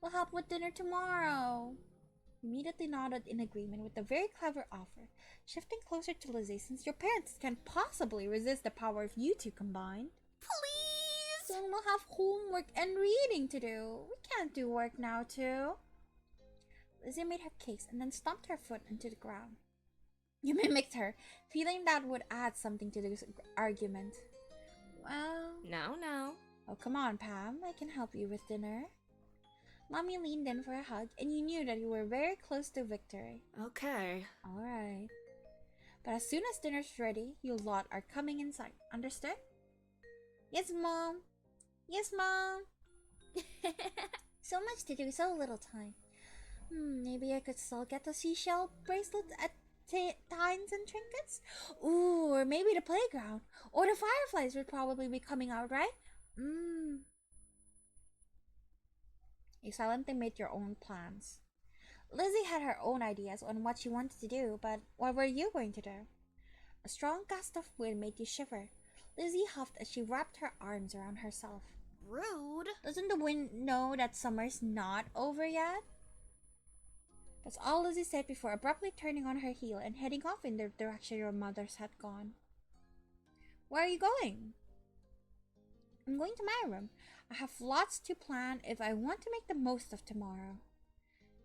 We'll help with dinner tomorrow. You immediately nodded in agreement with the very clever offer, shifting closer to Lizzie since your parents can't possibly resist the power of you two combined. Please! Soon we'll have homework and reading to do. We can't do work now, too. Lizzie made her case and then stomped her foot into the ground. You mimicked her, feeling that would add something to this argument. Well... Now. Oh, come on, Pam. I can help you with dinner. Mommy leaned in for a hug, and you knew that you were very close to victory. Okay. Alright. But as soon as dinner's ready, you lot are coming inside. Understood? Yes, Mom. Yes, Mom. So much to do, so little time. Maybe I could still get the seashell bracelets at Tines and Trinkets? Ooh, or maybe the playground. Or the fireflies would probably be coming out, right? You silently made your own plans. Lizzie had her own ideas on what she wanted to do, but what were you going to do? A strong gust of wind made you shiver. Lizzie huffed as she wrapped her arms around herself. Rude. Doesn't the wind know that summer's not over yet? That's all Lizzie said before abruptly turning on her heel and heading off in the direction your mothers had gone. Where are you going? I'm going to my room. I have lots to plan if I want to make the most of tomorrow.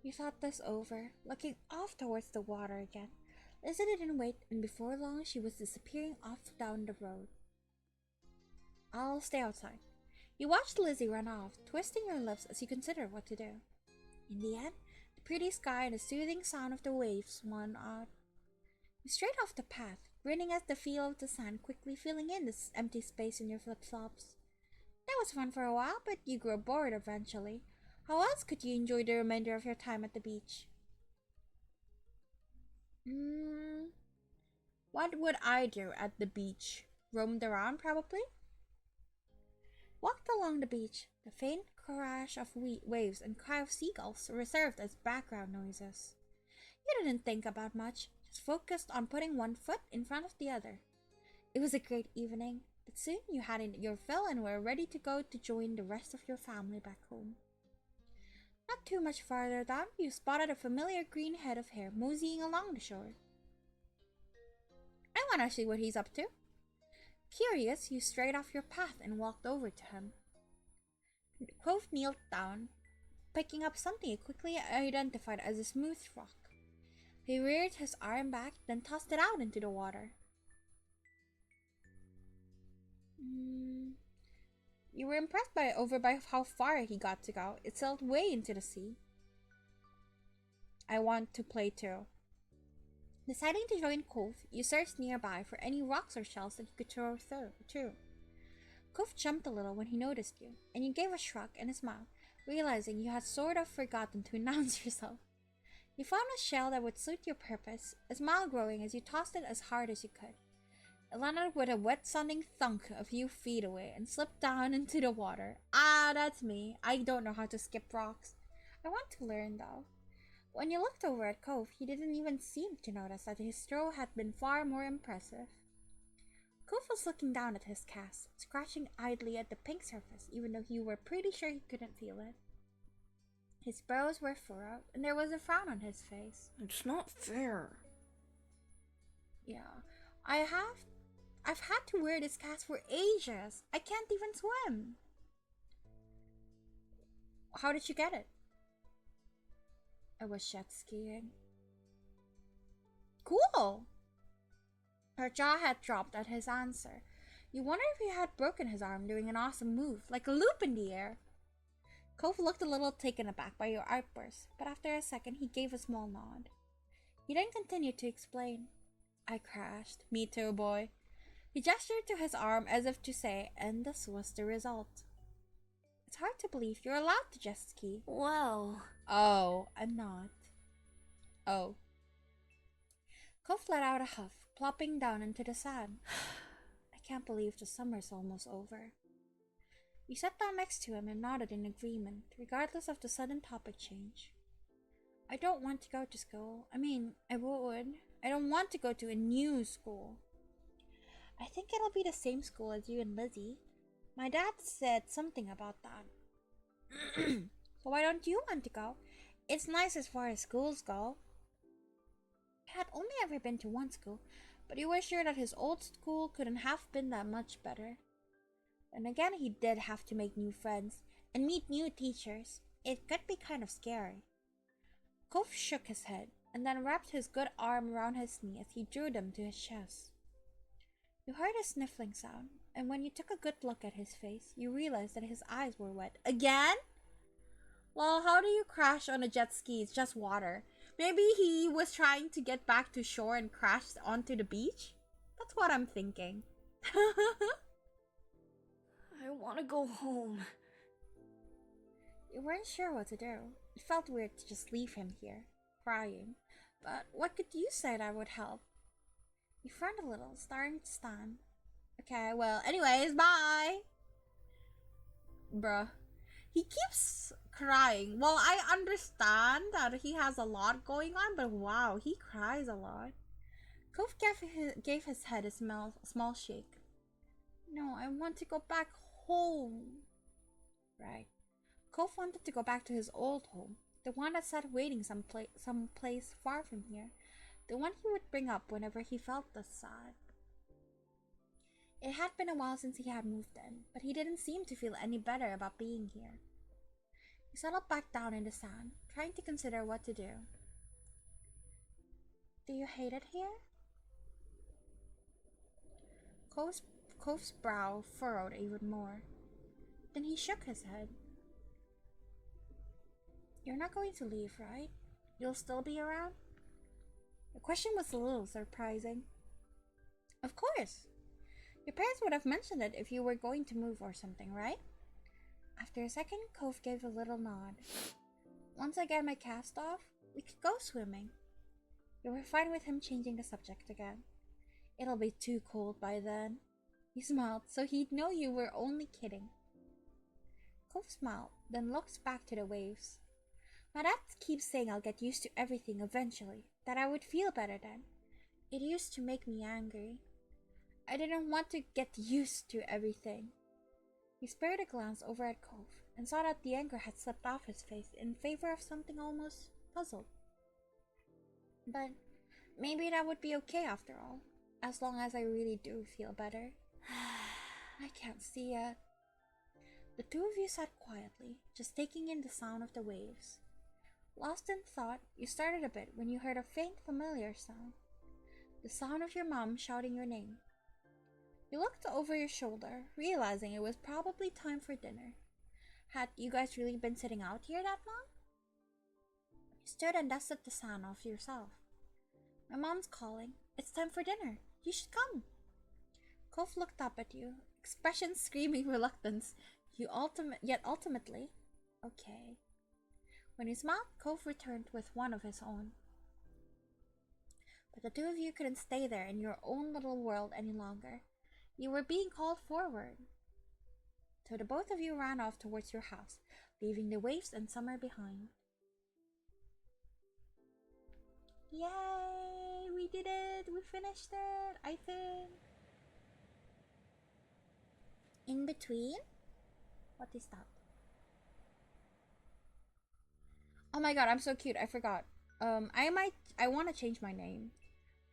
You thought this over, looking off towards the water again. Lizzie didn't wait, and before long she was disappearing off down the road. I'll stay outside. You watched Lizzie run off, twisting your lips as you considered what to do. In the end, the pretty sky and the soothing sound of the waves won out. You strayed off the path, grinning at the feel of the sand quickly filling in this empty space in your flip-flops. That was fun for a while, but you grew bored eventually. How else could you enjoy the remainder of your time at the beach? What would I do at the beach? Roamed around, probably? Walked along the beach, the faint crash of waves and cry of seagulls reserved as background noises. You didn't think about much, just focused on putting one foot in front of the other. It was a great evening, but soon you had your fill and were ready to go to join the rest of your family back home. Not too much farther down, you spotted a familiar green head of hair moseying along the shore. I want to see what he's up to. Curious, you strayed off your path and walked over to him. Quoth kneeled down, picking up something he quickly identified as a smooth rock. He reared his arm back, then tossed it out into the water. You were impressed by how far he got to go. It sailed way into the sea. I want to play too. Deciding to join Cove, you searched nearby for any rocks or shells that you could throw through. Cove jumped a little when he noticed you, and you gave a shrug and a smile, realizing you had sort of forgotten to announce yourself. You found a shell that would suit your purpose, a smile growing as you tossed it as hard as you could. It landed with a wet-sounding thunk a few feet away and slipped down into the water. Ah, that's me. I don't know how to skip rocks. I want to learn, though. When you looked over at Cove, he didn't even seem to notice that his throw had been far more impressive. Cove was looking down at his cast, scratching idly at the pink surface, even though you were pretty sure he couldn't feel it. His brows were furrowed, and there was a frown on his face. It's not fair. Yeah, I've had to wear this cast for ages. I can't even swim. How did you get it? I was jet skiing. Cool! Her jaw had dropped at his answer. You wondered if he had broken his arm doing an awesome move, like a loop in the air. Cove looked a little taken aback by your outburst, but after a second he gave a small nod. He then continued to explain. I crashed. Me too, boy. He gestured to his arm as if to say, and this was the result. It's hard to believe you're allowed to jet ski. Well. Oh, I'm not. Oh. Cove let out a huff, plopping down into the sand. I can't believe the summer's almost over. You sat down next to him and nodded in agreement, regardless of the sudden topic change. I don't want to go to school. I mean, I would. I don't want to go to a new school. I think it'll be the same school as you and Lizzie. My dad said something about that. So why don't you want to go? It's nice as far as schools go. He had only ever been to one school, but he was sure that his old school couldn't have been that much better. And again, he did have to make new friends and meet new teachers. It could be kind of scary. Cove shook his head and then wrapped his good arm around his knee as he drew them to his chest. You heard a sniffling sound, and when you took a good look at his face, you realized that his eyes were wet. Again? Well, how do you crash on a jet ski? It's just water. Maybe he was trying to get back to shore and crashed onto the beach? That's what I'm thinking. I want to go home. You weren't sure what to do. It felt weird to just leave him here, crying. But what could you say that would help? You frowned a little, starting to stand. Okay, well, anyways, bye! Bruh. He keeps crying. Well, I understand that he has a lot going on, but wow, he cries a lot. Cove gave his head a small shake. No, I want to go back home. Right. Cove wanted to go back to his old home, the one that sat waiting someplace far from here, the one he would bring up whenever he felt the sad. It had been a while since he had moved in, but he didn't seem to feel any better about being here. He settled back down in the sand, trying to consider what to do. Do you hate it here? Cove's brow furrowed even more. Then he shook his head. You're not going to leave, right? You'll still be around? The question was a little surprising. Of course. Your parents would have mentioned it if you were going to move or something, right? After a second, Cove gave a little nod. Once I get my cast off, we could go swimming. You were fine with him changing the subject again. It'll be too cold by then. He smiled, so he'd know you were only kidding. Cove smiled, then looked back to the waves. My dad keeps saying I'll get used to everything eventually, that I would feel better then. It used to make me angry. I didn't want to get used to everything. He spared a glance over at Cove and saw that the anger had slipped off his face in favor of something almost puzzled. But maybe that would be okay after all, as long as I really do feel better. I can't see it. The two of you sat quietly, just taking in the sound of the waves. Lost in thought, you started a bit when you heard a faint, familiar sound. The sound of your mom shouting your name. You looked over your shoulder, realizing it was probably time for dinner. Had you guys really been sitting out here that long? You stood and dusted the sand off yourself. My mom's calling. It's time for dinner. You should come. Cove looked up at you, expression screaming reluctance. Yet ultimately, okay. When he smiled, Cove returned with one of his own. But the two of you couldn't stay there in your own little world any longer. You were being called forward. So the both of you ran off towards your house, leaving the waves and summer behind. Yay! We did it! We finished it, I think. In between? What is that? Oh my god, I'm so cute. I forgot. I want to change my name.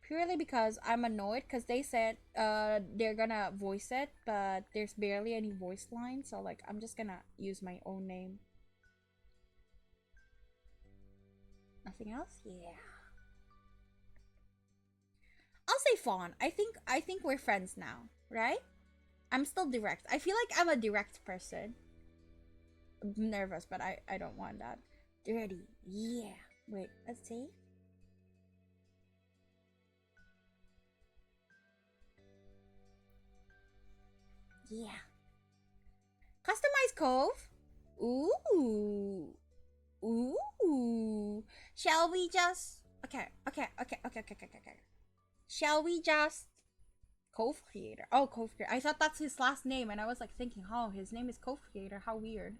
Purely because I'm annoyed because they said they're gonna voice it, but there's barely any voice lines, so like I'm just gonna use my own name. Nothing else? Yeah. I'll say Fawn. I think we're friends now, right? I'm still direct. I feel like I'm a direct person. I'm nervous, but I don't want that. Dirty. Yeah. Wait, let's see. Yeah. Customize Cove? Ooh. Ooh. Shall we just... Okay. Shall we just... Cove Creator. Oh, Cove Creator. I thought that's his last name, and I was like thinking, oh, his name is Cove Creator. How weird.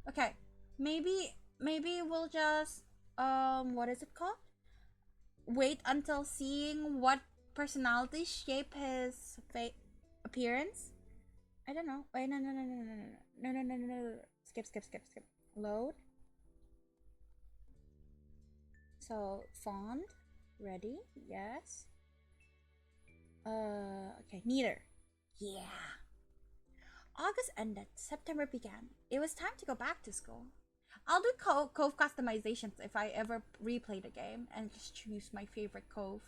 Okay. Maybe we'll just... what is it called? Wait until seeing what personality shape his appearance? I don't know. Wait, no. Skip. Load. So, font. Ready? Yes. Okay, neither. Yeah. August ended, September began. It was time to go back to school. I'll do Cove customizations if I ever replay the game and just choose my favorite Cove.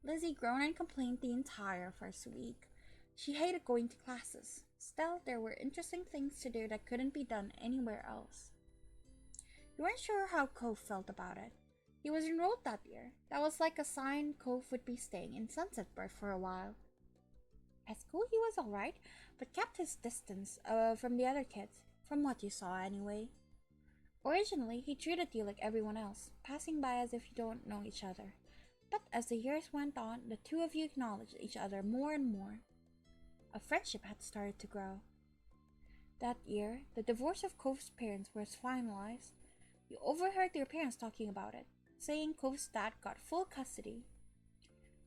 Lizzie groaned and complained the entire first week. She hated going to classes. Still, there were interesting things to do that couldn't be done anywhere else. We weren't sure how Cove felt about it. He was enrolled that year. That was like a sign Cove would be staying in Sunsetburg for a while. At school he was alright, but kept his distance from the other kids, from what you saw anyway. Originally, he treated you like everyone else, passing by as if you don't know each other. But as the years went on, the two of you acknowledged each other more and more. A friendship had started to grow. That year, the divorce of Cove's parents was finalized. You overheard your parents talking about it, saying Cove's dad got full custody.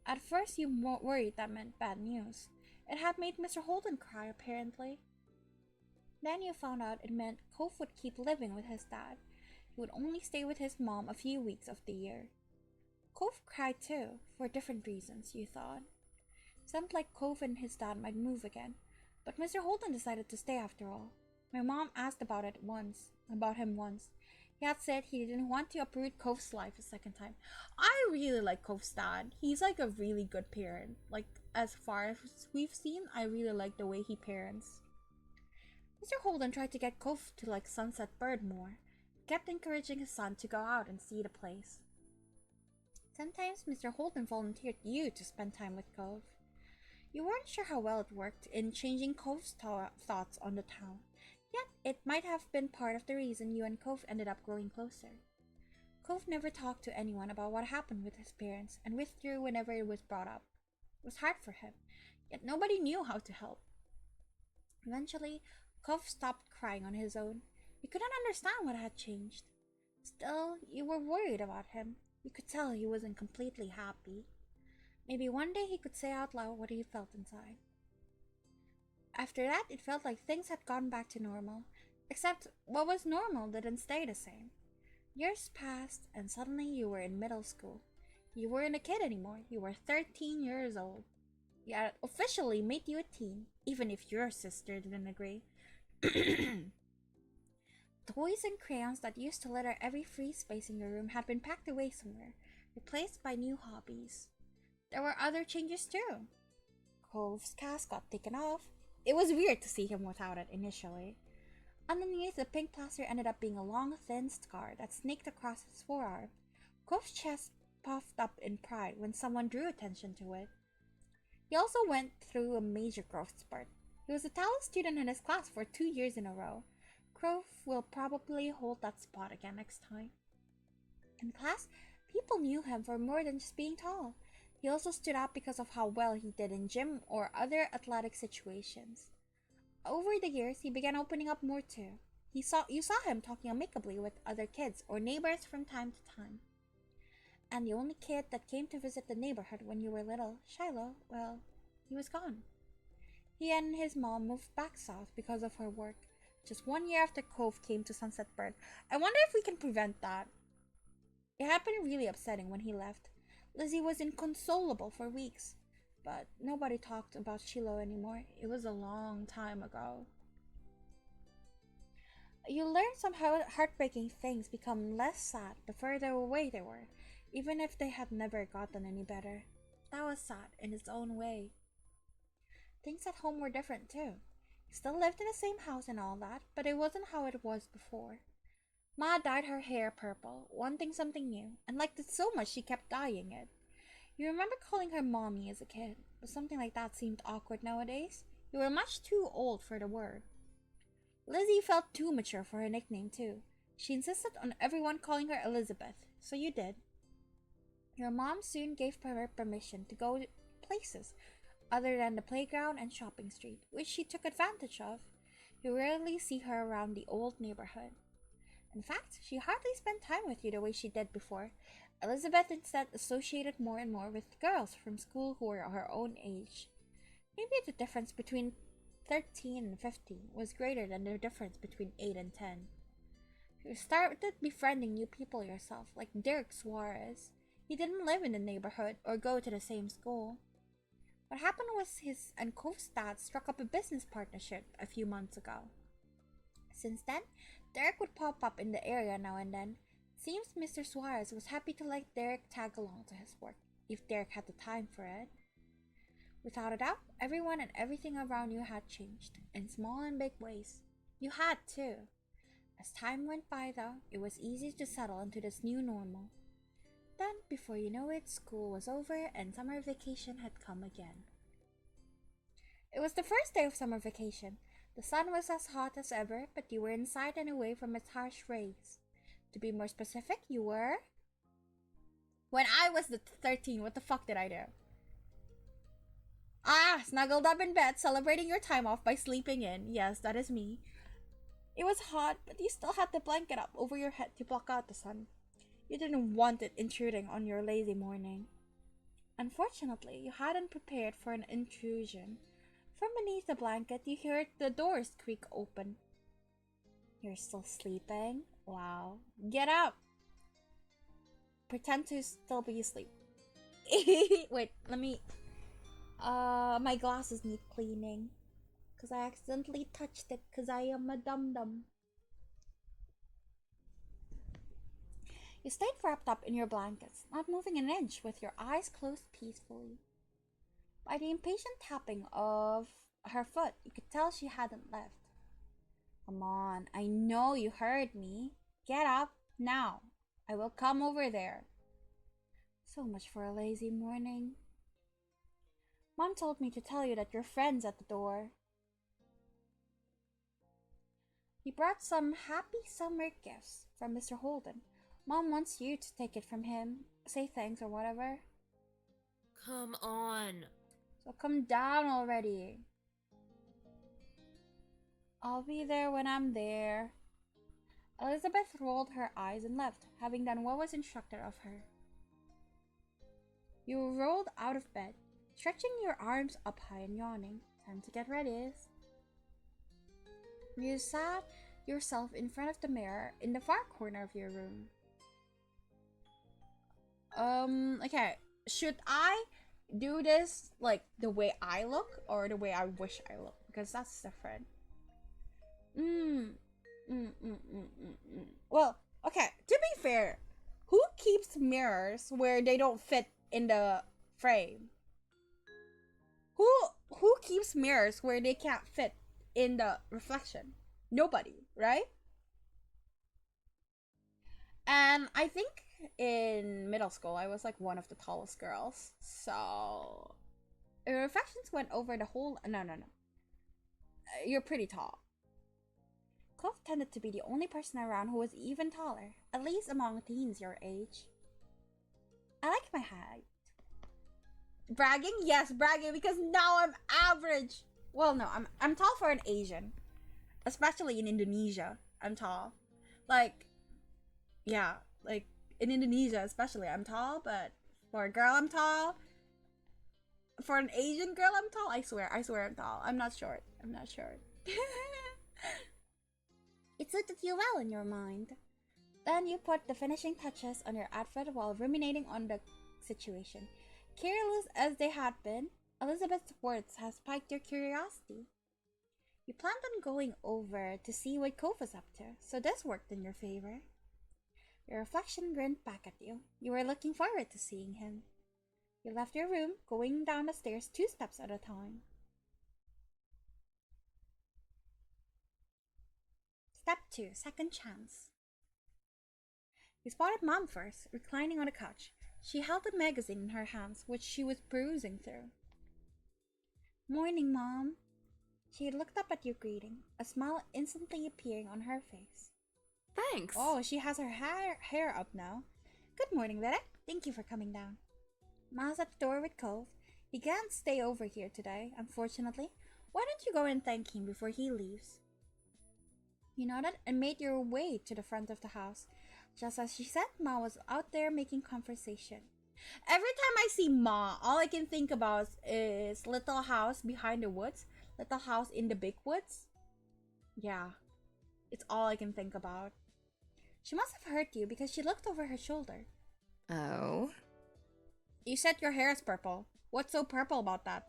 At first, you worried that meant bad news. It had made Mr. Holden cry, apparently. Then you found out it meant Cove would keep living with his dad. He would only stay with his mom a few weeks of the year. Cove cried too, for different reasons, you thought. Seemed like Cove and his dad might move again, but Mr. Holden decided to stay after all. My mom asked about him once. He had said he didn't want to uproot Cove's life a second time. I really like Cove's dad. He's like a really good parent. Like, as far as we've seen, I really like the way he parents. Mr. Holden tried to get Cove to like Sunset Bird more. He kept encouraging his son to go out and see the place. Sometimes Mr. Holden volunteered you to spend time with Cove. You weren't sure how well it worked in changing Cove's thoughts on the town, yet it might have been part of the reason you and Cove ended up growing closer. Cove never talked to anyone about what happened with his parents and withdrew whenever it was brought up. It was hard for him, yet nobody knew how to help. Eventually, Cove stopped crying on his own. You couldn't understand what had changed. Still, you were worried about him. You could tell he wasn't completely happy. Maybe one day he could say out loud what he felt inside. After that, it felt like things had gone back to normal, except what was normal didn't stay the same. Years passed, and suddenly you were in middle school. You weren't a kid anymore, you were 13 years old. Yeah, officially made you a teen, even if your sister didn't agree. Toys and crayons that used to litter every free space in your room had been packed away somewhere, replaced by new hobbies. There were other changes too. Cove's cast got taken off. It was weird to see him without it initially. Underneath, the pink plaster ended up being a long, thin scar that snaked across his forearm. Cove's chest puffed up in pride when someone drew attention to it. He also went through a major growth spurt. He was the tallest student in his class for 2 years in a row. Cove will probably hold that spot again next time. In class, people knew him for more than just being tall. He also stood out because of how well he did in gym or other athletic situations. Over the years, he began opening up more too. You saw him talking amicably with other kids or neighbors from time to time. And the only kid that came to visit the neighborhood when you were little, Shiloh, well, he was gone. He and his mom moved back south because of her work, just 1 year after Cove came to Sunset Bird. I wonder if we can prevent that. It had been really upsetting when he left. Lizzie was inconsolable for weeks, but nobody talked about Shiloh anymore. It was a long time ago. You learned some heartbreaking things become less sad the further away they were, even if they had never gotten any better. That was sad in its own way. Things at home were different too. He still lived in the same house and all that, but it wasn't how it was before. Ma dyed her hair purple, wanting something new, and liked it so much she kept dyeing it. You remember calling her mommy as a kid, but something like that seemed awkward nowadays. You were much too old for the word. Lizzie felt too mature for her nickname too. She insisted on everyone calling her Elizabeth, so you did. Your mom soon gave her permission to go places other than the playground and shopping street, which she took advantage of. You rarely see her around the old neighborhood. In fact, she hardly spent time with you the way she did before. Elizabeth instead associated more and more with girls from school who were her own age. Maybe the difference between 13 and 15 was greater than the difference between 8 and 10. You started befriending new people yourself, like Derek Suarez. He didn't live in the neighborhood or go to the same school. What happened was his and Cove's dad struck up a business partnership a few months ago. Since then, Derek would pop up in the area now and then. Seems Mr. Suarez was happy to let Derek tag along to his work, if Derek had the time for it. Without a doubt, everyone and everything around you had changed, in small and big ways. You had too. As time went by though, it was easy to settle into this new normal. Then, before you know it, school was over and summer vacation had come again. It was the first day of summer vacation. The sun was as hot as ever, but you were inside and away from its harsh rays. To be more specific, you were... When I was 13, what the fuck did I do? Snuggled up in bed, celebrating your time off by sleeping in. Yes, that is me. It was hot, but you still had the blanket up over your head to block out the sun. You didn't want it intruding on your lazy morning. Unfortunately, you hadn't prepared for an intrusion. From beneath the blanket, you heard the doors creak open. You're still sleeping? Wow. Get up! Pretend to still be asleep. Wait, let me... my glasses need cleaning. Because I accidentally touched it because I am a dum-dum. You stayed wrapped up in your blankets, not moving an inch, with your eyes closed peacefully. By the impatient tapping of her foot, you could tell she hadn't left. Come on, I know you heard me. Get up, now. I will come over there. So much for a lazy morning. Mom told me to tell you that your friend's at the door. He brought some happy summer gifts from Mr. Holden. Mom wants you to take it from him, say thanks or whatever. Come on. So come down already. I'll be there when I'm there. Elizabeth rolled her eyes and left, having done what was instructed of her. You rolled out of bed, stretching your arms up high and yawning. Time to get ready. You sat yourself in front of the mirror in the far corner of your room. Okay. Should I do this like the way I look or the way I wish I look? Because that's different. Well, okay, to be fair, who keeps mirrors where they don't fit in the frame? Who keeps mirrors where they can't fit in the reflection? Nobody, right? And I think in middle school I was like one of the tallest girls, so the reflections went over the whole... No. You're pretty tall. Clove tended to be the only person around who was even taller, at least among teens your age. I like my height. Bragging? Yes, bragging, because now I'm average. Well, no, I'm tall for an Asian. Especially in Indonesia, I'm tall. Like, yeah, like, in Indonesia especially, I'm tall, but for a girl, I'm tall. For an Asian girl, I'm tall. I swear I'm tall. I'm not short. It suited you well in your mind. Then you put the finishing touches on your outfit while ruminating on the situation. Careless as they had been, Elizabeth's words had spiked your curiosity. You planned on going over to see what Cove was up to, so this worked in your favor. Your reflection grinned back at you. You were looking forward to seeing him. You left your room, going down the stairs 2 steps at a time. Step 2, second chance. You spotted Mom first, reclining on the couch. She held a magazine in her hands, which she was perusing through. Morning, Mom. She looked up at your greeting, a smile instantly appearing on her face. Thanks. Oh, she has her hair up now. Good morning, Betty. Thank you for coming down. Ma's at the door with Cove. He can't stay over here today, unfortunately. Why don't you go and thank him before he leaves? You nodded and made your way to the front of the house. Just as she said, Ma was out there making conversation. Every time I see Ma, all I can think about is little house behind the woods, little house in the big woods. Yeah, it's all I can think about. She must have heard you because she looked over her shoulder. Oh? You said your hair is purple. What's so purple about that?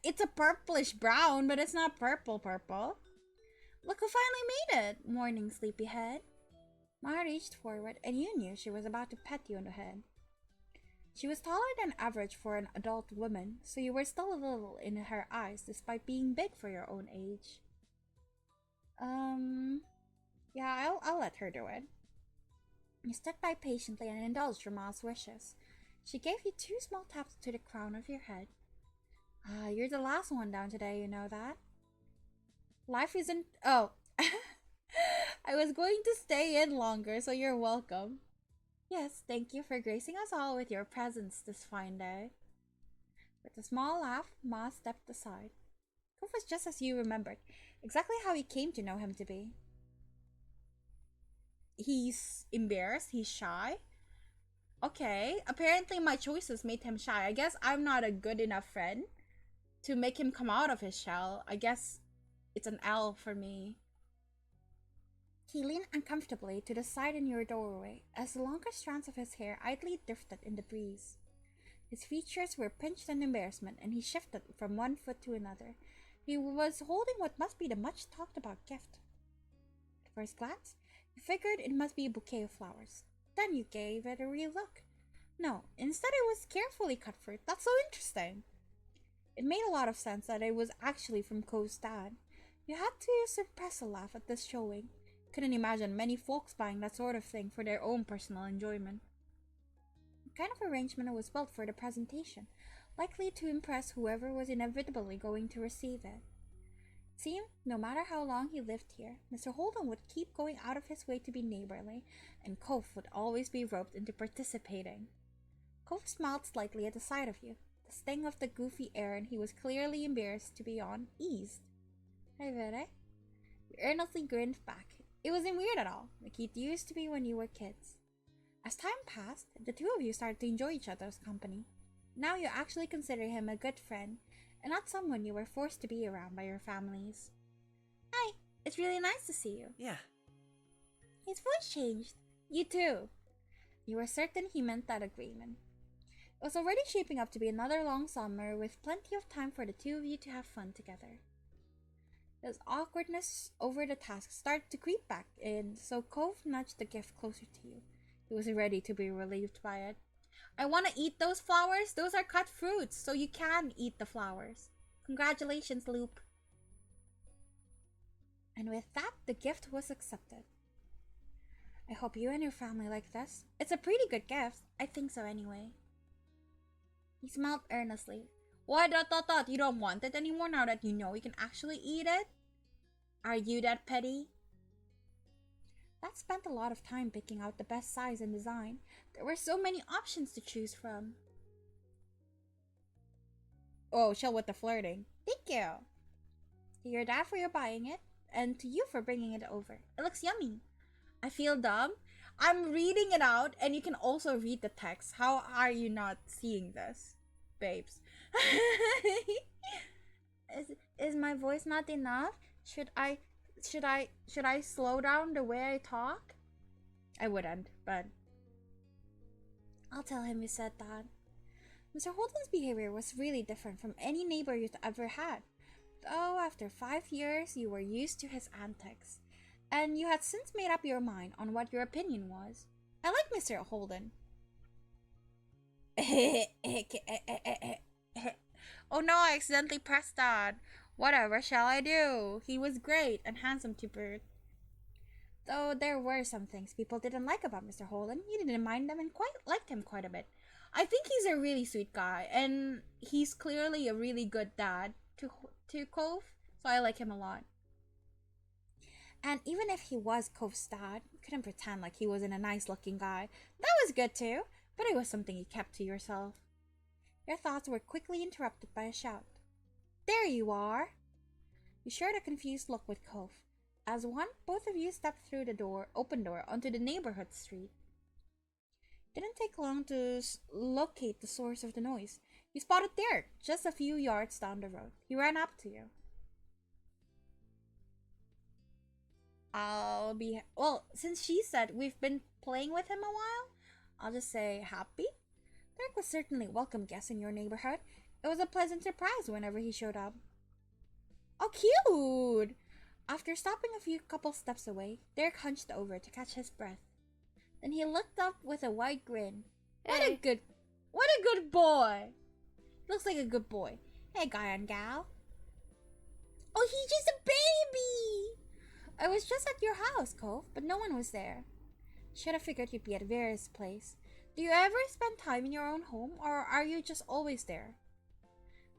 It's a purplish brown, but it's not purple purple. Look who finally made it, morning sleepyhead. Ma reached forward and you knew she was about to pet you on the head. She was taller than average for an adult woman, so you were still a little in her eyes despite being big for your own age. Yeah, I'll let her do it. You stood by patiently and indulged your Ma's wishes. She gave you 2 small taps to the crown of your head. You're the last one down today, you know that? Life isn't... Oh. I was going to stay in longer, so you're welcome. Yes, thank you for gracing us all with your presence this fine day. With a small laugh, Ma stepped aside. It was just as you remembered, exactly how you came to know him to be. He's embarrassed, he's shy. Okay, apparently my choices made him shy. I guess I'm not a good enough friend to make him come out of his shell. I guess it's an L for me. He leaned uncomfortably to the side in your doorway as the longer strands of his hair idly drifted in the breeze. His features were pinched in embarrassment and he shifted from one foot to another. He was holding what must be the much talked about gift. At first glance, you figured it must be a bouquet of flowers. Then you gave it a real look. No, instead it was carefully cut fruit. That's so interesting. It made a lot of sense that it was actually from Ko's dad. You had to suppress a laugh at this showing. Couldn't imagine many folks buying that sort of thing for their own personal enjoyment. What kind of arrangement was built for the presentation, likely to impress whoever was inevitably going to receive it. It seemed, no matter how long he lived here, Mr. Holden would keep going out of his way to be neighborly, and Cove would always be roped into participating. Cove smiled slightly at the sight of you. The sting of the goofy errand he was clearly embarrassed to be on eased. Hey, Vere? You earnestly grinned back. It wasn't weird at all, like it used to be when you were kids. As time passed, the two of you started to enjoy each other's company. Now you actually consider him a good friend, and not someone you were forced to be around by your families. Hi, it's really nice to see you. Yeah. His voice changed. You too. You were certain he meant that agreement. It was already shaping up to be another long summer with plenty of time for the two of you to have fun together. As awkwardness over the task started to creep back in, so Cove nudged the gift closer to you. He was ready to be relieved by it. I want to eat those flowers. Those are cut fruits, so you can eat the flowers. Congratulations, Loop. And with that, the gift was accepted. I hope you and your family like this. It's a pretty good gift. I think so anyway. He smiled earnestly. What? You don't want it anymore now that you know you can actually eat it? Are you that petty? Dad spent a lot of time picking out the best size and design. There were so many options to choose from. Oh, chill with the flirting. Thank you. To your dad for your buying it, and to you for bringing it over. It looks yummy. I feel dumb. I'm reading it out, and you can also read the text. How are you not seeing this, babes? Is my voice not enough? Should I slow down the way I talk? I wouldn't, but I'll tell him you said that. Mr. Holden's behavior was really different from any neighbor you'd ever had. Though after 5 years, you were used to his antics, and you had since made up your mind on what your opinion was. I like Mr. Holden. Oh no, I accidentally pressed that. Whatever shall I do? He was great and handsome to boot. Though there were some things people didn't like about Mr. Holden, you didn't mind them and quite liked him quite a bit. I think he's a really sweet guy, and he's clearly a really good dad to Cove, so I like him a lot. And even if he was Cove's dad, you couldn't pretend like he wasn't a nice-looking guy. That was good too, but it was something you kept to yourself. Your thoughts were quickly interrupted by a shout. There you are! You shared a confused look with Cove. As one, both of you stepped through the open door onto the neighborhood street. Didn't take long to locate the source of the noise. You spotted Derek just a few yards down the road. He ran up to you. Well, since she said we've been playing with him a while, I'll just say happy. Derek was certainly welcome guest in your neighborhood. It was a pleasant surprise whenever he showed up. Oh, cute! After stopping a few couple steps away, Derek hunched over to catch his breath. Then he looked up with a wide grin. What a good boy! Looks like a good boy. Hey, guy and gal. Oh, he's just a baby! I was just at your house, Cove, but no one was there. Should have figured you'd be at Vera's place. Do you ever spend time in your own home, or are you just always there?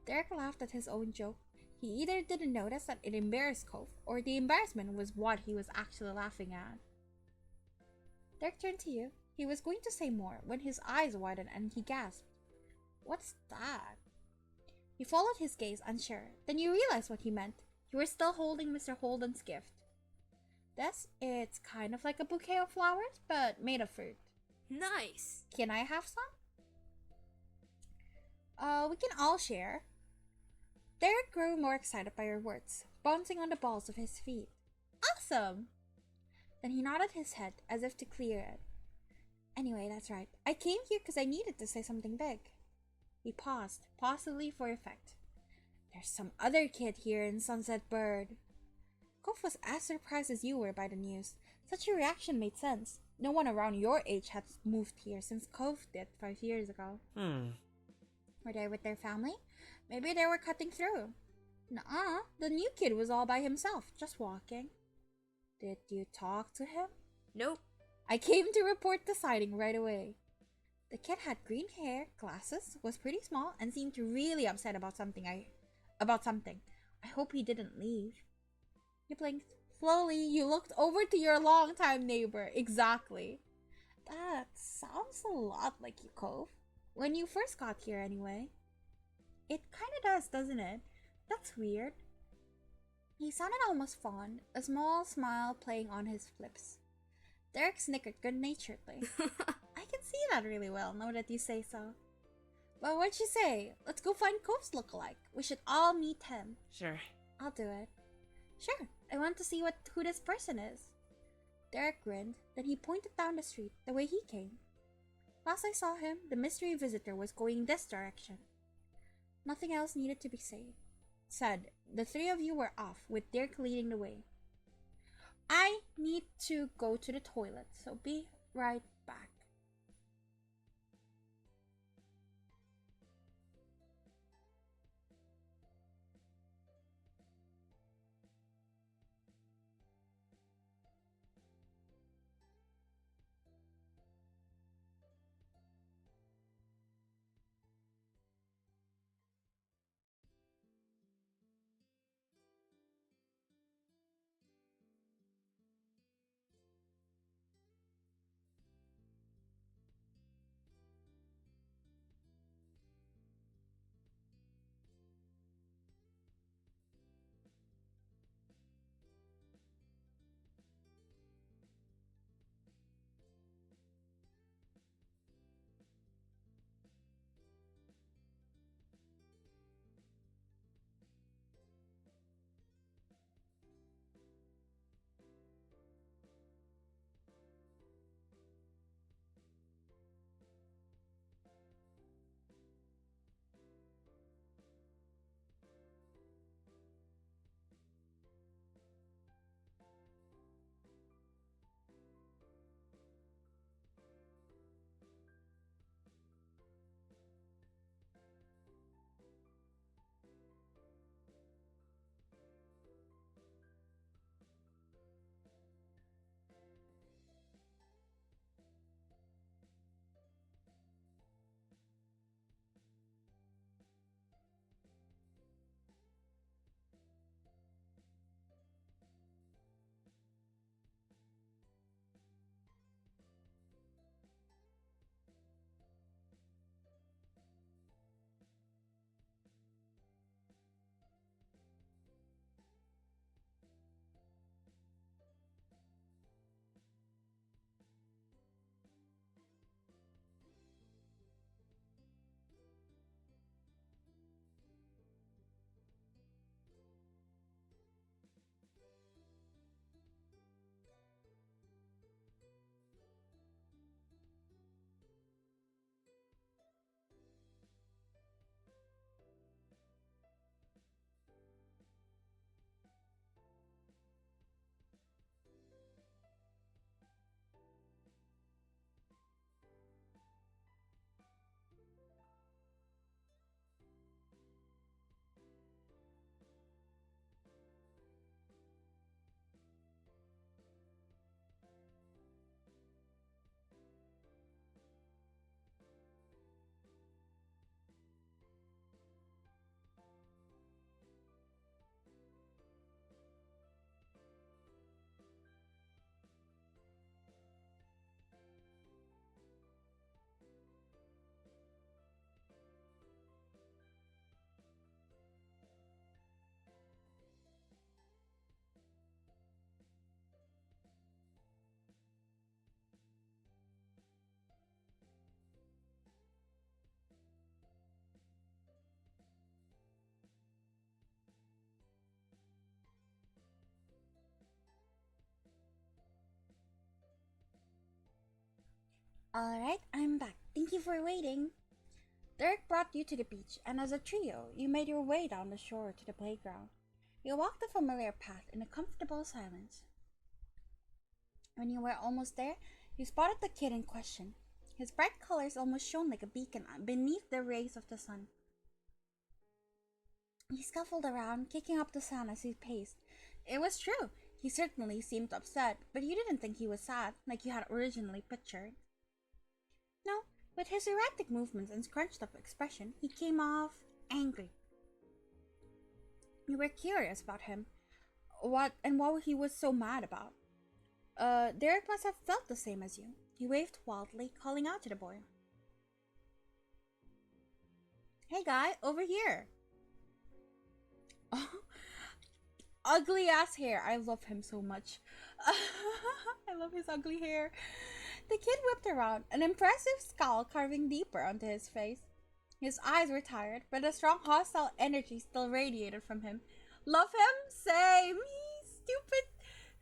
Derek laughed at his own joke. He either didn't notice that it embarrassed Cove, or the embarrassment was what he was actually laughing at. Derek turned to you. He was going to say more when his eyes widened and he gasped. What's that? You followed his gaze, unsure. Then you realized what he meant. You were still holding Mr. Holden's gift. It's kind of like a bouquet of flowers, but made of fruit. Nice. Can I have some? We can all share. Derek grew more excited by your words, bouncing on the balls of his feet. Awesome! Then he nodded his head as if to clear it. Anyway, that's right. I came here because I needed to say something big. He paused, possibly for effect. There's some other kid here in Sunset Bird. Cove was as surprised as you were by the news. Such a reaction made sense. No one around your age had moved here since Cove did 5 years ago. Were they with their family? Maybe they were cutting through. Nuh-uh, the new kid was all by himself, just walking. Did you talk to him? Nope. I came to report the sighting right away. The kid had green hair, glasses, was pretty small, and seemed really upset about something. I hope he didn't leave. You blinked. Slowly, you looked over to your longtime neighbor. Exactly. That sounds a lot like you, Cove. When you first got here, anyway. It kinda does, doesn't it? That's weird. He sounded almost fond, a small smile playing on his lips. Derek snickered good-naturedly. I can see that really well, now that you say so. Well, what'd you say? Let's go find Cove's lookalike. We should all meet him. Sure. I'll do it. Sure, I want to see who this person is. Derek grinned, then he pointed down the street, the way he came. Last I saw him, the mystery visitor was going this direction. Nothing else needed to be said. The three of you were off, with Derek leading the way. I need to go to the toilet, so be right back. Alright, I'm back. Thank you for waiting. Derek brought you to the beach, and as a trio, you made your way down the shore to the playground. You walked the familiar path in a comfortable silence. When you were almost there, you spotted the kid in question. His bright colors almost shone like a beacon beneath the rays of the sun. He scuffled around, kicking up the sand as he paced. It was true. He certainly seemed upset, but you didn't think he was sad, like you had originally pictured. No, with his erratic movements and scrunched up expression, he came off angry. You were curious about him. What he was so mad about. Derek must have felt the same as you. He waved wildly, calling out to the boy. Hey guy, over here. Oh, ugly ass hair. I love him so much. I love his ugly hair. The kid whipped around, an impressive scowl carving deeper onto his face. His eyes were tired, but a strong hostile energy still radiated from him. Love him? Same.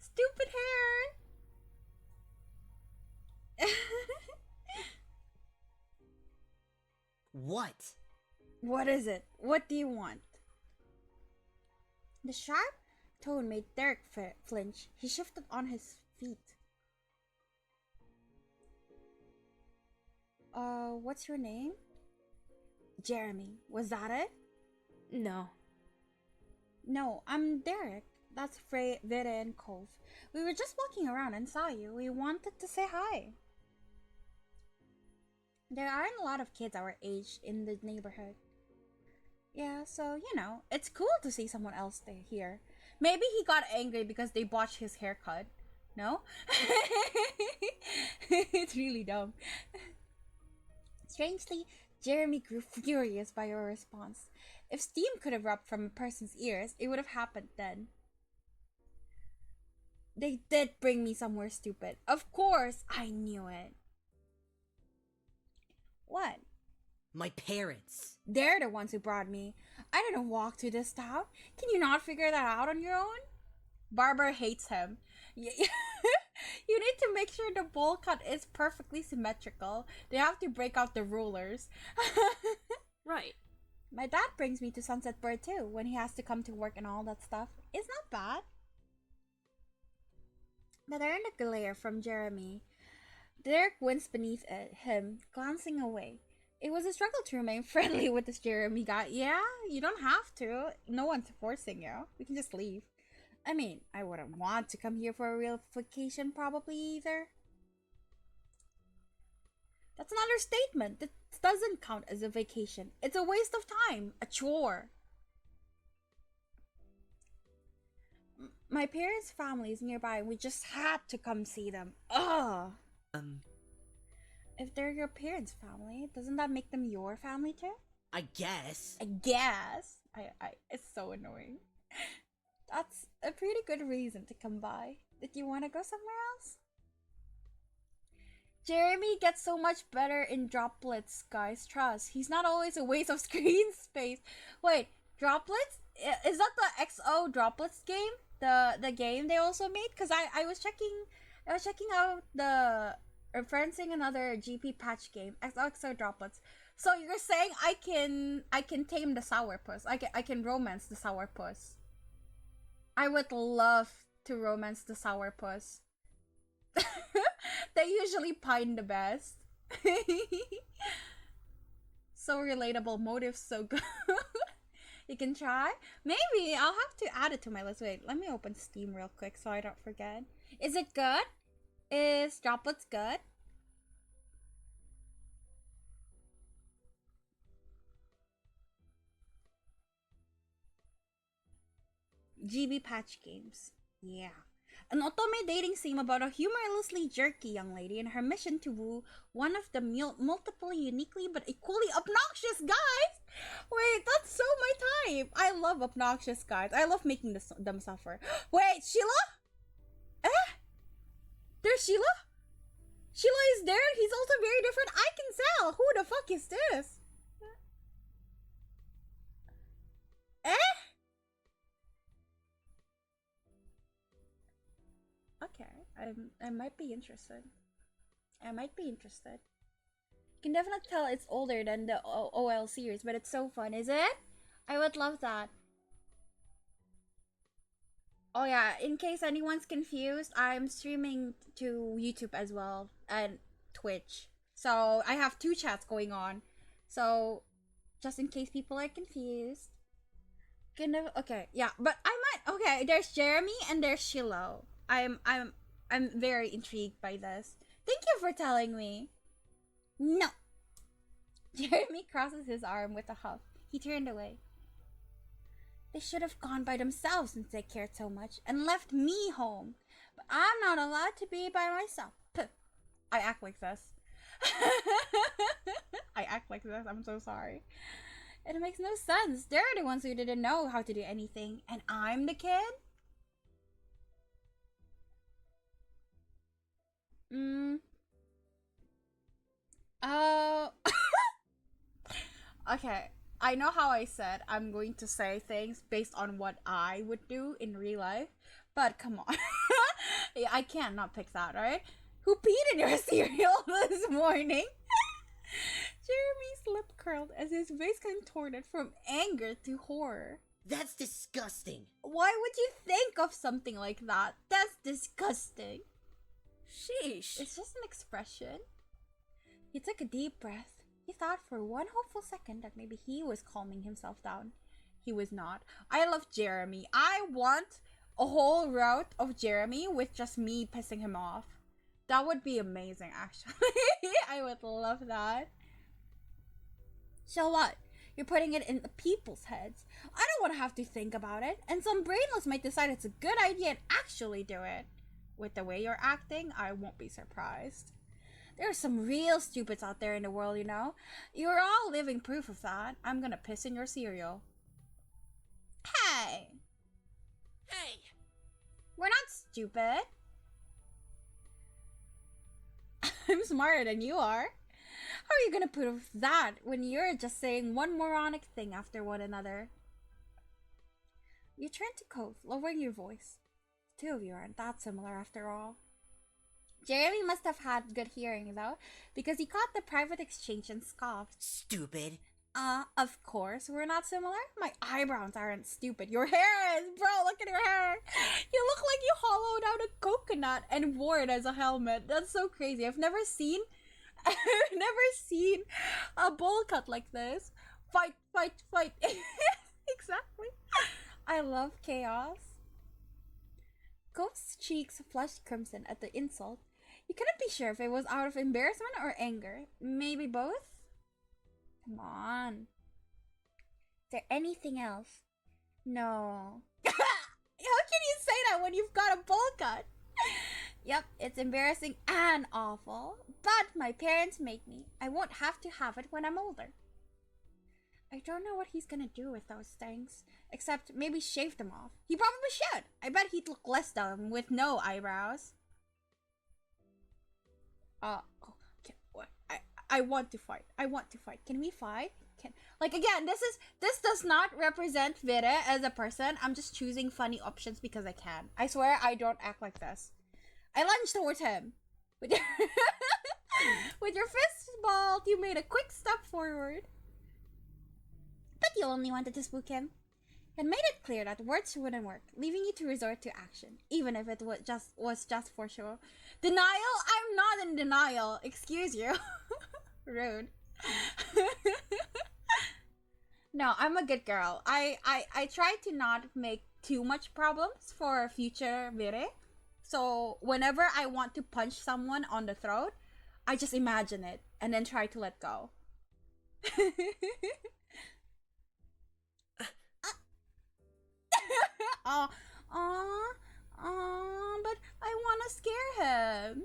Stupid hair. What? What is it? What do you want? The sharp tone made Derek flinch. He shifted on his feet. What's your name? Jeremy. Was that it? No. No, I'm Derek. That's Vita Cove. We were just walking around and saw you. We wanted to say hi. There aren't a lot of kids our age in the neighborhood. Yeah, so, it's cool to see someone else here. Maybe he got angry because they botched his haircut. No? It's really dumb. Strangely, Jeremy grew furious by your response. If steam could erupt from a person's ears, it would have happened then. They did bring me somewhere stupid. Of course, I knew it. What? My parents. They're the ones who brought me. I didn't walk to this town. Can you not figure that out on your own? Barbara hates him. You need to make sure the bowl cut is perfectly symmetrical. They have to break out the rulers. Right. My dad brings me to Sunset Bird too when he has to come to work and all that stuff. It's not bad. But there in the glare from Jeremy, Derek winced beneath him, glancing away. It was a struggle to remain friendly with this Jeremy guy. Yeah, you don't have to. No one's forcing you. We can just leave. I mean, I wouldn't want to come here for a real vacation probably either. That's an understatement. This doesn't count as a vacation. It's a waste of time. A chore. My parents' family is nearby and we just had to come see them. Ugh. If they're your parents' family, doesn't that make them your family too? I guess. It's so annoying. That's a pretty good reason to come by. Did you want to go somewhere else? Jeremy gets so much better in droplets, guys. Trust. He's not always a waste of screen space. Wait, droplets? Is that the XO droplets game? The game they also made? Because I was checking out the referencing another GP patch game, XO droplets. So you're saying I can tame the sourpuss. I can romance the sourpuss. I would love to romance the sourpuss. They usually pine the best. So relatable, motives so good. You can try? Maybe I'll have to add it to my list. Wait, let me open Steam real quick so I don't forget. Is it good? Is droplets good? GB patch games. Yeah. An otome dating sim about a humorlessly jerky young lady and her mission to woo one of the multiple uniquely but equally obnoxious guys. Wait, that's so my type. I love obnoxious guys. I love making them suffer. Wait, Sheila? Eh? There's Sheila? Sheila is there? He's also very different. I can tell. Who the fuck is this? Eh? Okay, I might be interested. I might be interested. You can definitely tell it's older than the OL series, but it's so fun, is it? I would love that. Oh yeah, in case anyone's confused, I'm streaming to YouTube as well and Twitch. So I have two chats going on. So just in case people are confused. Okay, yeah, but I might okay, there's Jeremy and there's Shiloh. I'm very intrigued by this. Thank you for telling me. No. Jeremy crosses his arm with a huff. He turned away. They should have gone by themselves since they cared so much and left me home. But I'm not allowed to be by myself. Puh. I act like this. I act like this. I'm so sorry. It makes no sense. They're the ones who didn't know how to do anything, and I'm the kid? Oh. Okay. I know how I said I'm going to say things based on what I would do in real life, but come on. Yeah, I can't not pick that, right? Who peed in your cereal this morning? Jeremy's lip curled as his face contorted from anger to horror. That's disgusting. Why would you think of something like that? That's disgusting. Sheesh. It's just an expression. He took a deep breath. He thought for one hopeful second that maybe he was calming himself down. He was not. I love Jeremy. I want a whole route of Jeremy with just me pissing him off. That would be amazing, actually. I would love that. So what? You're putting it in the people's heads. I don't want to have to think about it. And some brainless might decide it's a good idea and actually do it. With the way you're acting, I won't be surprised. There are some real stupids out there in the world, you know? You're all living proof of that. I'm gonna piss in your cereal. Hey! Hey! We're not stupid. I'm smarter than you are. How are you gonna prove that when you're just saying one moronic thing after one another? You turn to Cove, lowering your voice. The two of you aren't that similar after all. Jeremy must have had good hearing, though, because he caught the private exchange and scoffed. Stupid. Of course, we're not similar. My eyebrows aren't stupid. Your hair is, bro, look at your hair. You look like you hollowed out a coconut and wore it as a helmet. That's so crazy. I've never seen a bowl cut like this. Fight, fight, fight. Exactly. I love chaos. Cove's cheeks flushed crimson at the insult. He couldn't be sure if it was out of embarrassment or anger. Maybe both? Come on. Is there anything else? No. How can you say that when you've got a bowl cut? Yep, it's embarrassing and awful. But my parents make me. I won't have to have it when I'm older. I don't know what he's gonna do with those things. Except maybe shave them off. He probably should. I bet he'd look less dumb with no eyebrows. I want to fight. I want to fight. Can we fight? Again, this does not represent Vire as a person. I'm just choosing funny options because I can. I swear I don't act like this. I lunged towards him. With your fist balled, you made a quick step forward. But you only wanted to spook him. It made it clear that words wouldn't work, leaving you to resort to action, even if it was just for show. Denial? I'm not in denial. Excuse you. Rude. No, I'm a good girl. I try to not make too much problems for future Vire. So whenever I want to punch someone on the throat, I just imagine it and then try to let go. But I want to scare him.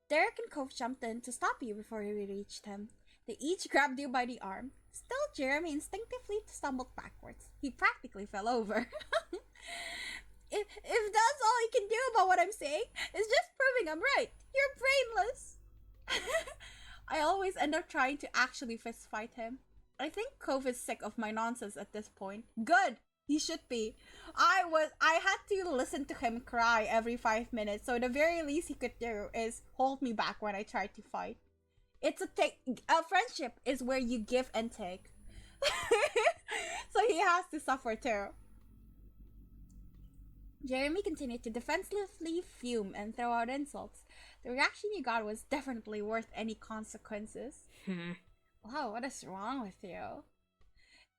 Derek and Cove jumped in to stop you before you reached him. They each grabbed you by the arm. Still, Jeremy instinctively stumbled backwards. He practically fell over. If that's all he can do about what I'm saying, is just proving I'm right. You're brainless. I always end up trying to actually fist fight him. I think Cove is sick of my nonsense at this point. Good! He should be. I had to listen to him cry every 5 minutes, so the very least he could do is hold me back when I tried to fight. A friendship is where you give and take. So he has to suffer too. Jeremy continued to defensively fume and throw out insults. The reaction you got was definitely worth any consequences. Wow, what is wrong with you?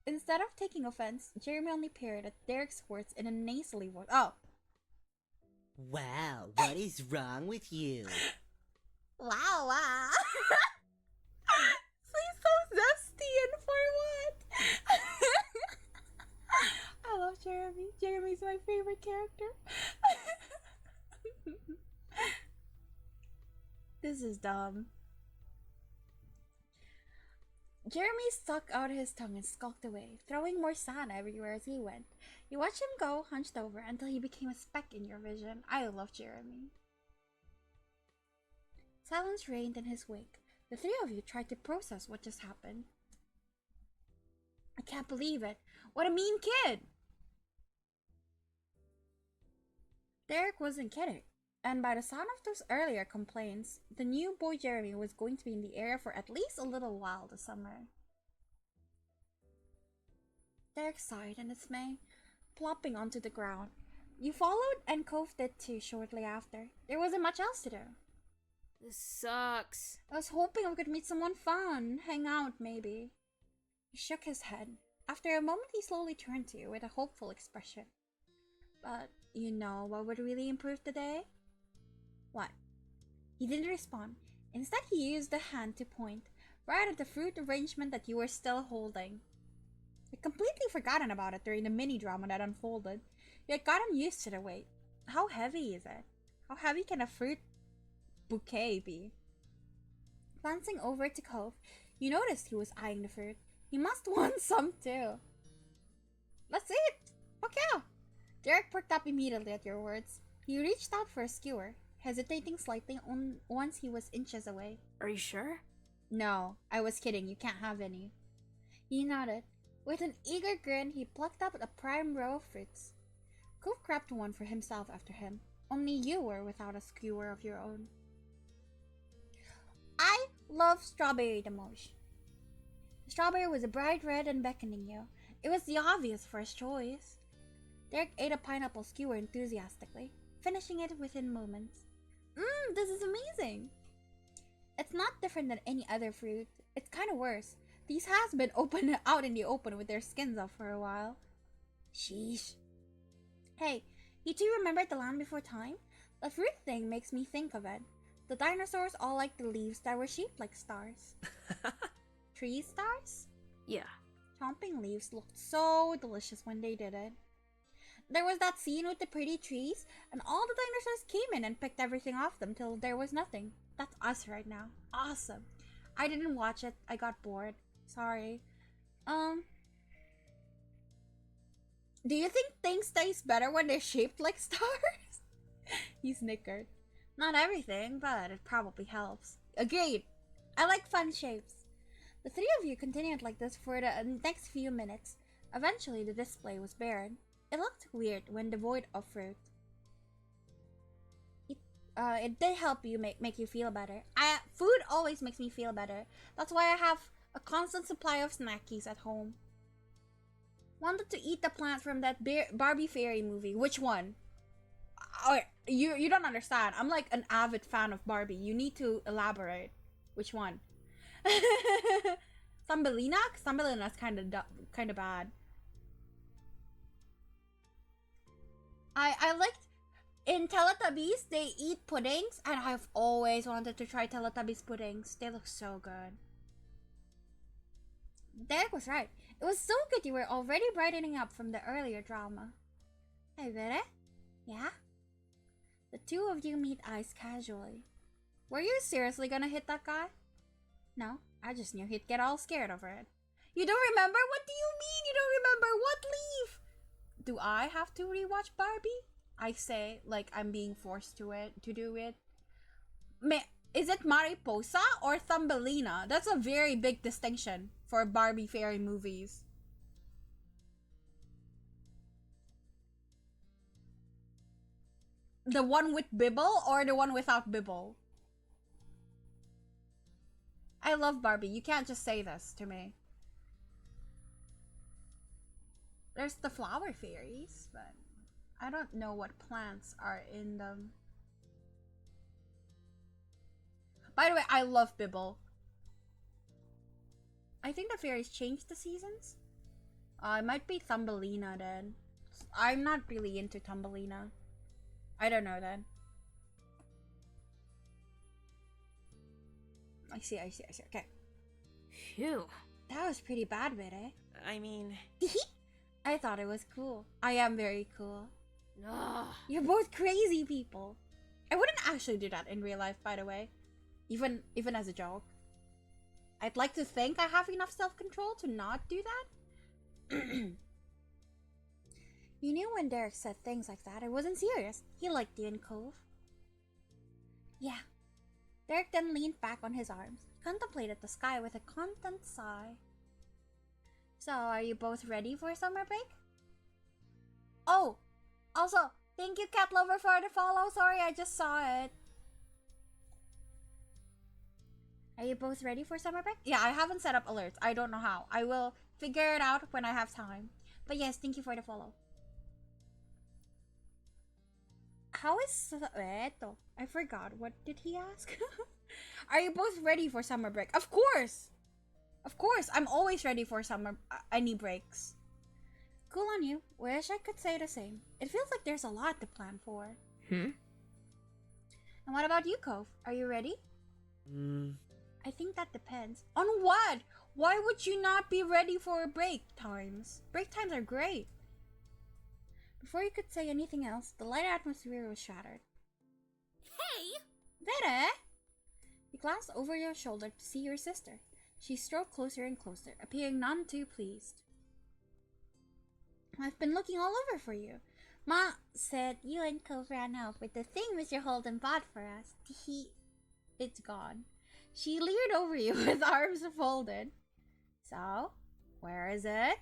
Instead of taking offense, Jeremy only parried at Derek's words in a nasally voice. Oh. Wow, what is wrong with you? Wow, wow. He's so zesty and for what? I love Jeremy. Jeremy's my favorite character. This is dumb. Jeremy stuck out his tongue and skulked away, throwing more sand everywhere as he went. You watch him go, hunched over, until he became a speck in your vision. I love Jeremy. Silence reigned in his wake. The three of you tried to process what just happened. I can't believe it. What a mean kid! Derek wasn't kidding. And by the sound of those earlier complaints, the new boy Jeremy was going to be in the area for at least a little while this summer. Derek sighed in dismay, plopping onto the ground. You followed and Cove did too shortly after. There wasn't much else to do. This sucks. I was hoping we could meet someone fun, hang out maybe. He shook his head. After a moment he slowly turned to you with a hopeful expression. But you know what would really improve the day? What? He didn't respond. Instead, he used the hand to point, right at the fruit arrangement that you were still holding. I'd completely forgotten about it during the mini-drama that unfolded. You had gotten used to the weight. How heavy is it? How heavy can a fruit bouquet be? Glancing over to Cove, you noticed he was eyeing the fruit. He must want some too. Let's eat! Fuck yeah! Derek perked up immediately at your words. He reached out for a skewer, hesitating slightly once he was inches away. Are you sure? No, I was kidding. You can't have any. He nodded. With an eager grin, he plucked up a prime row of fruits. Cove grabbed one for himself after him. Only you were without a skewer of your own. I love strawberry the most. The strawberry was a bright red and beckoning you. It was the obvious first choice. Derek ate a pineapple skewer enthusiastically, finishing it within moments. This is amazing! It's not different than any other fruit. It's kind of worse. These has been out in the open with their skins off for a while. Sheesh. Hey, you two remembered the Land Before Time? The fruit thing makes me think of it. The dinosaurs all liked the leaves that were shaped like stars. Tree stars? Yeah. Chomping leaves looked so delicious when they did it. There was that scene with the pretty trees, and all the dinosaurs came in and picked everything off them till there was nothing. That's us right now. Awesome. I didn't watch it. I got bored. Sorry. Do you think things taste better when they're shaped like stars? He snickered. Not everything, but it probably helps. Agreed. I like fun shapes. The three of you continued like this for the next few minutes. Eventually, the display was barren. It looked weird when devoid of fruit. It did help you make you feel better. Food always makes me feel better. That's why I have a constant supply of snackies at home. Wanted to eat the plant from that Barbie fairy movie. Which one? Oh, you don't understand. I'm like an avid fan of Barbie. You need to elaborate. Which one? Thumbelina? Thumbelina's kind of bad. I liked in Teletubbies they eat puddings, and I've always wanted to try Teletubbies puddings. They look so good. Derek was right. It was so good you were already brightening up from the earlier drama. Hey, Vere? Yeah? The two of you meet eyes casually. Were you seriously gonna hit that guy? No, I just knew he'd get all scared over it. You don't remember? What do you mean you don't remember? What leave? Do I have to rewatch Barbie? I say, like I'm being forced to do it. Is it Mariposa or Thumbelina? That's a very big distinction for Barbie fairy movies. The one with Bibble or the one without Bibble? I love Barbie. You can't just say this to me. There's the flower fairies, but I don't know what plants are in them. By the way, I love Bibble. I think the fairies changed the seasons. It might be Thumbelina then. I'm not really into Thumbelina. I don't know then. I see. Okay. Phew. That was pretty bad, bit, eh? I mean... I thought it was cool. I am very cool. Ugh. You're both crazy people. I wouldn't actually do that in real life, by the way. Even as a joke. I'd like to think I have enough self-control to not do that. You knew when Derek said things like that, it wasn't serious. He liked you in Cove. Yeah. Derek then leaned back on his arms, contemplated the sky with a content sigh. So, are you both ready for summer break? Oh! Also, thank you, Cat Lover, for the follow. Sorry, I just saw it. Are you both ready for summer break? Yeah, I haven't set up alerts. I don't know how. I will figure it out when I have time. But yes, thank you for the follow. How is Eto? I forgot. What did he ask? Are you both ready for summer break? Of course! Of course, I'm always ready for summer any breaks. Cool on you. Wish I could say the same. It feels like there's a lot to plan for. And what about you, Cove? Are you ready? I think that depends. On what? Why would you not be ready for break times? Break times are great. Before you could say anything else, the light atmosphere was shattered. Hey! Vere! You glanced over your shoulder to see your sister. She strode closer and closer, appearing none too pleased. I've been looking all over for you. Ma said you and Cove ran off with the thing Mr. Holden bought for us. It's gone. She leered over you with arms folded. So, where is it?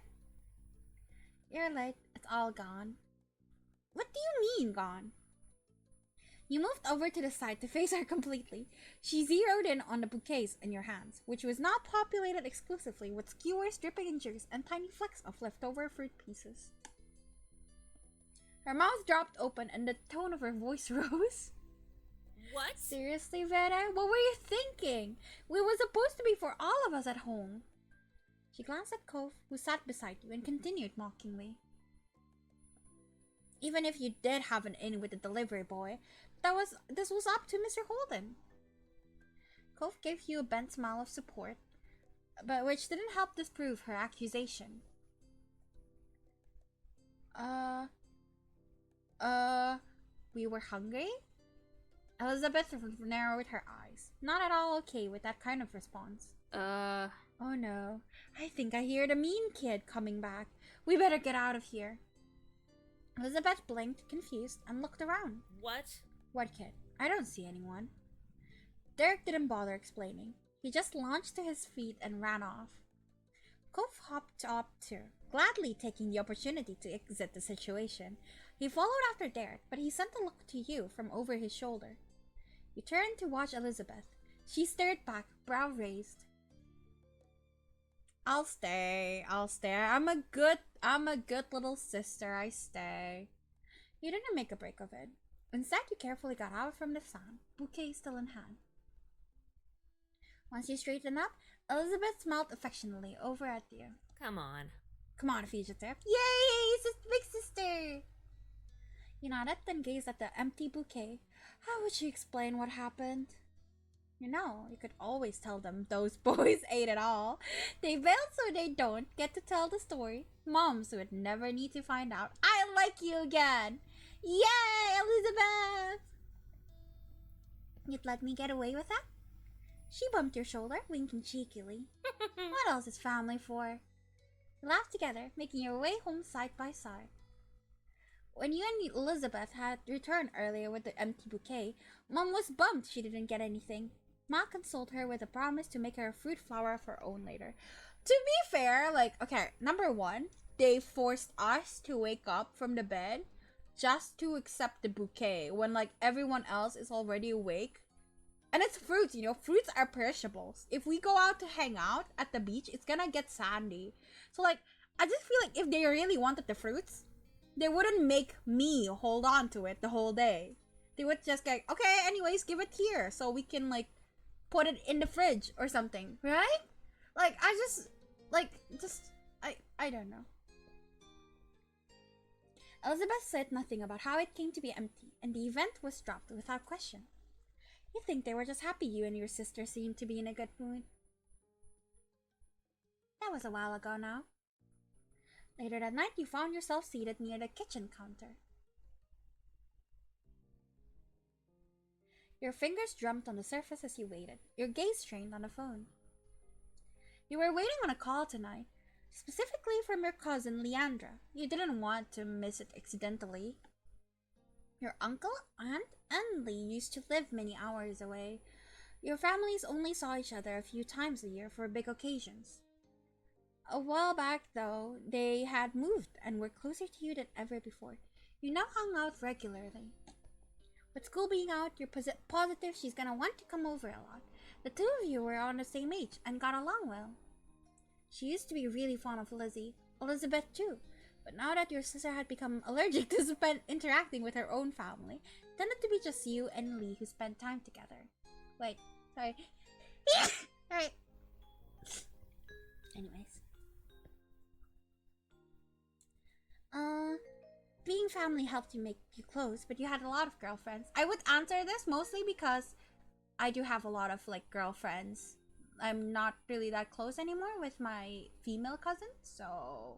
You're late. It's all gone. What do you mean, gone? You moved over to the side to face her completely. She zeroed in on the bouquets in your hands, which was now populated exclusively with skewers, dripping in juice, and tiny flecks of leftover fruit pieces. Her mouth dropped open and the tone of her voice rose. What? Seriously, Vera? What were you thinking? We were supposed to be for all of us at home. She glanced at Cove, who sat beside you, and continued mockingly. Even if you did have an in with the delivery boy, this was up to Mr. Holden. Cove gave you a bent smile of support, but which didn't help disprove her accusation. We were hungry? Elizabeth narrowed her eyes, not at all okay with that kind of response. Oh no, I think I hear the mean kid coming back. We better get out of here. Elizabeth blinked, confused, and looked around. What? What kid? I don't see anyone. Derek didn't bother explaining. He just launched to his feet and ran off. Cove hopped up too, gladly taking the opportunity to exit the situation. He followed after Derek, but he sent a look to you from over his shoulder. You turned to watch Elizabeth. She stared back, brow raised. I'll stay. I'm a good little sister. I stay. You didn't make a break of it. Instead, you carefully got out from the sun, bouquet still in hand. Once you straightened up, Elizabeth smiled affectionately over at you. Come on. Come on, fugitive. Yay! Big sister! You nodded, then gazed at the empty bouquet. How would you explain what happened? You know, you could always tell them those boys ate it all. They bailed so they don't get to tell the story. Moms would never need to find out. I like you again! Yay, Elizabeth! You'd let me get away with that? She bumped your shoulder, winking cheekily. What else is family for? You laughed together, making your way home side by side. When you and Elizabeth had returned earlier with the empty bouquet, Mom was bummed she didn't get anything. Ma consoled her with a promise to make her a fruit flower of her own later. To be fair, okay, number one, they forced us to wake up from the bed just to accept the bouquet when like everyone else is already awake. And it's fruits, you know, fruits are perishables. If we go out to hang out at the beach, it's gonna get sandy. So like, I just feel like if they really wanted the fruits, they wouldn't make me hold on to it the whole day. They would just like, okay, anyways, give it here so we can like put it in the fridge or something, right? Like, I don't know. Elizabeth said nothing about how it came to be empty, and the event was dropped without question. You think they were just happy you and your sister seemed to be in a good mood? That was a while ago now. Later that night, you found yourself seated near the kitchen counter. Your fingers drummed on the surface as you waited, your gaze trained on the phone. You were waiting on a call tonight, specifically from your cousin Leandra. You didn't want to miss it accidentally. Your uncle, aunt, and Lee used to live many hours away. Your families only saw each other a few times a year for big occasions. A while back, though, they had moved and were closer to you than ever before. You now hung out regularly. With school being out, you're positive she's gonna want to come over a lot. The two of you were on the same age and got along well. She used to be really fond of Lizzie, Elizabeth too, but now that your sister had become allergic to interacting with her own family, it tended to be just you and Lee who spent time together. Wait, sorry. Sorry. Anyways. Being family helped you make you close, but you had a lot of girlfriends. I would answer this mostly because I do have a lot of like girlfriends. I'm not really that close anymore with my female cousins, so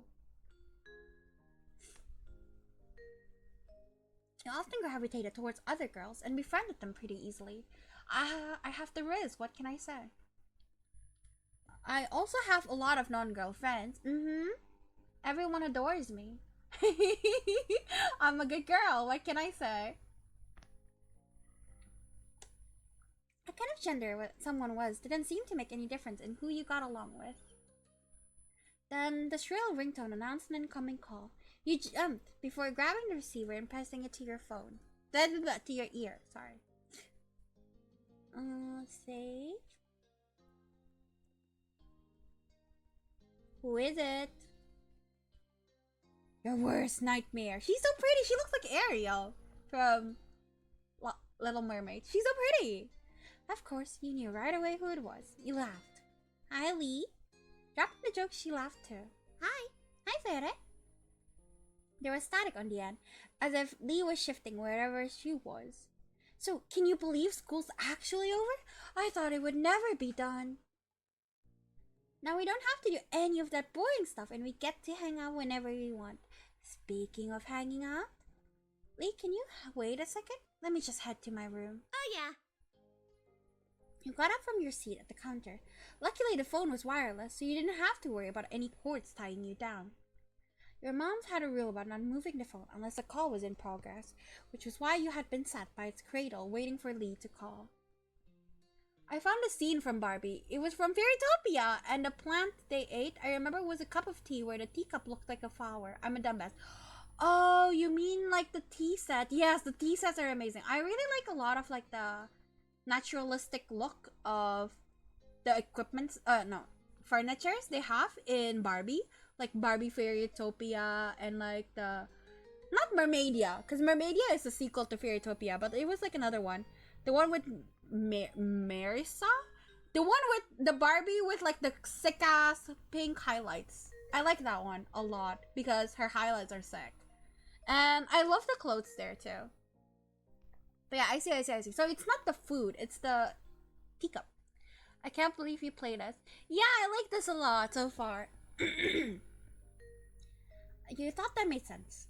you often gravitated towards other girls and befriended them pretty easily. I have the riz, what can I say? I also have a lot of non-girl friends. Everyone adores me. I'm a good girl, what can I say? What kind of gender someone was didn't seem to make any difference in who you got along with. Then the shrill ringtone announced an incoming call. You jumped before grabbing the receiver and pressing it to your phone. Then to your ear, sorry. Let's see. Who is it? Your worst nightmare. She's so pretty. She looks like Ariel from Little Mermaid. She's so pretty. Of course, you knew right away who it was. You laughed. Hi, Lee. Dropping the joke, she laughed too. Hi. Hi, Fere. There was static on the end, as if Lee was shifting wherever she was. So, can you believe school's actually over? I thought it would never be done. Now we don't have to do any of that boring stuff and we get to hang out whenever we want. Speaking of hanging out, Lee, can you wait a second? Let me just head to my room. Oh, yeah. You got up from your seat at the counter. Luckily, the phone was wireless, so you didn't have to worry about any cords tying you down. Your mom's had a rule about not moving the phone unless a call was in progress, which was why you had been sat by its cradle waiting for Lee to call. I found a scene from Barbie. It was from Fairytopia, and the plant they ate, I remember, was a cup of tea where the teacup looked like a flower. I'm a dumbass. Oh, you mean like the tea set? Yes, the tea sets are amazing. I really like a lot of like the naturalistic look of the equipment, furnitures they have in Barbie. Like Barbie Fairytopia and like the, not Mermaidia, because Mermaidia is a sequel to Fairytopia, but it was like another one. The one with Marisa? The one with the Barbie with like the sick ass pink highlights. I like that one a lot because her highlights are sick. And I love the clothes there too. But yeah, I see. So it's not the food, it's the teacup. I can't believe you played us. Yeah, I like this a lot so far. You thought that made sense.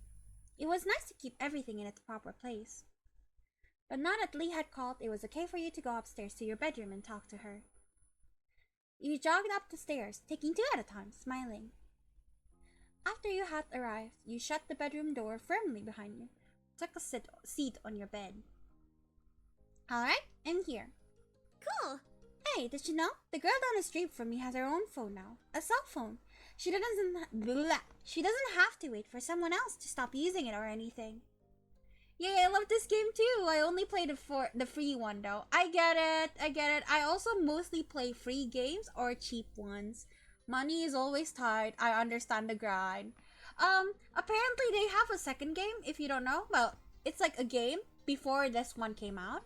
It was nice to keep everything in its proper place. But now that Lee had called, it was okay for you to go upstairs to your bedroom and talk to her. You jogged up the stairs, taking two at a time, smiling. After you had arrived, you shut the bedroom door firmly behind you, took a seat on your bed. Alright, I'm here. Cool. Hey, did you know? The girl down the street from me has her own phone now. A cell phone. She doesn't have to wait for someone else to stop using it or anything. Yeah, I love this game too. I only played it for the free one though. I get it. I also mostly play free games or cheap ones. Money is always tight. I understand the grind. Apparently they have a second game, if you don't know. Well, it's like a game before this one came out.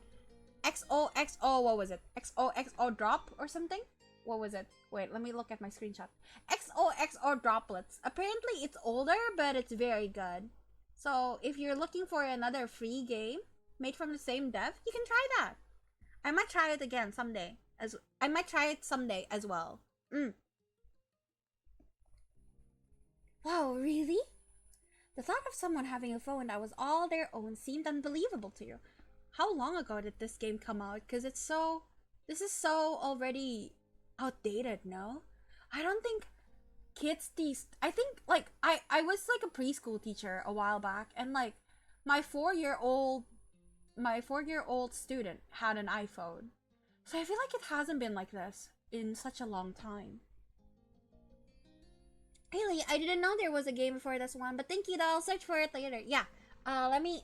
XOXO, what was it? XOXO drop or something? What was it? Wait, let me look at my screenshot. XOXO droplets. Apparently it's older, but it's very good. So if you're looking for another free game made from the same dev, you can try that. I might try it again someday. I might try it someday as well. Wow, really? The thought of someone having a phone that was all their own seemed unbelievable to you. How long ago did this game come out? Because this is so already outdated, no? I don't think kids I think, like, I was, like, a preschool teacher a while back, and, like, my 4-year-old student had an iPhone. So I feel like it hasn't been like this in such a long time. Really, I didn't know there was a game before this one, but thank you though, I'll search for it later. Yeah, let me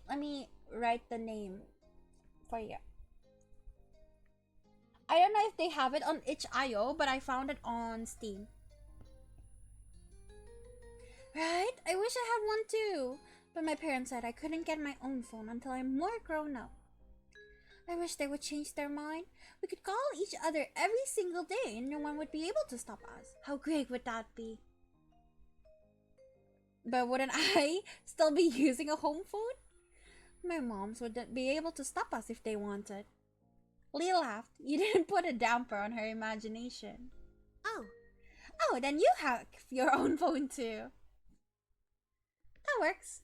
write the name for you. I don't know if they have it on itch.io, but I found it on Steam. Right? I wish I had one too, but my parents said I couldn't get my own phone until I'm more grown up. I wish they would change their mind. We could call each other every single day and no one would be able to stop us. How great would that be? But wouldn't I still be using a home phone? My moms wouldn't be able to stop us if they wanted. Lee laughed. You didn't put a damper on her imagination. Oh, then you have your own phone too. That works.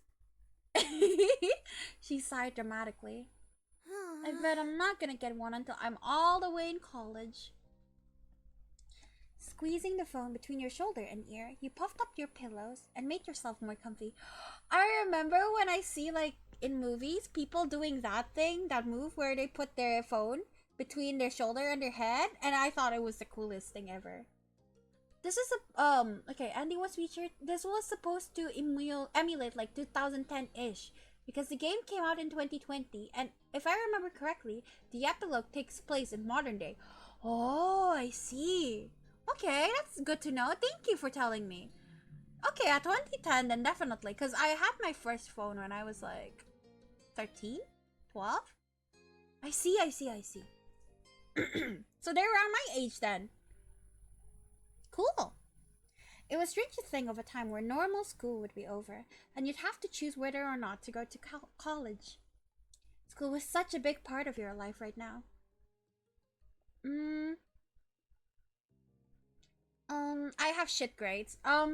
She sighed dramatically. I bet I'm not gonna get one until I'm all the way in college. Squeezing the phone between your shoulder and ear, you puffed up your pillows and made yourself more comfy. I remember when I see, like, in movies, people doing that move where they put their phone between their shoulder and their head, and I thought it was the coolest thing ever. This is okay, Andy was featured. This was supposed to emulate like 2010-ish, because the game came out in 2020, and if I remember correctly, the epilogue takes place in modern day. Oh, I see. Okay, that's good to know. Thank you for telling me. Okay, at 2010, then definitely, because I had my first phone when I was like 13, 12. I see. So they're around my age then. Cool. It was strange to think of a time where normal school would be over, and you'd have to choose whether or not to go to college. School was such a big part of your life right now. I have shit grades. I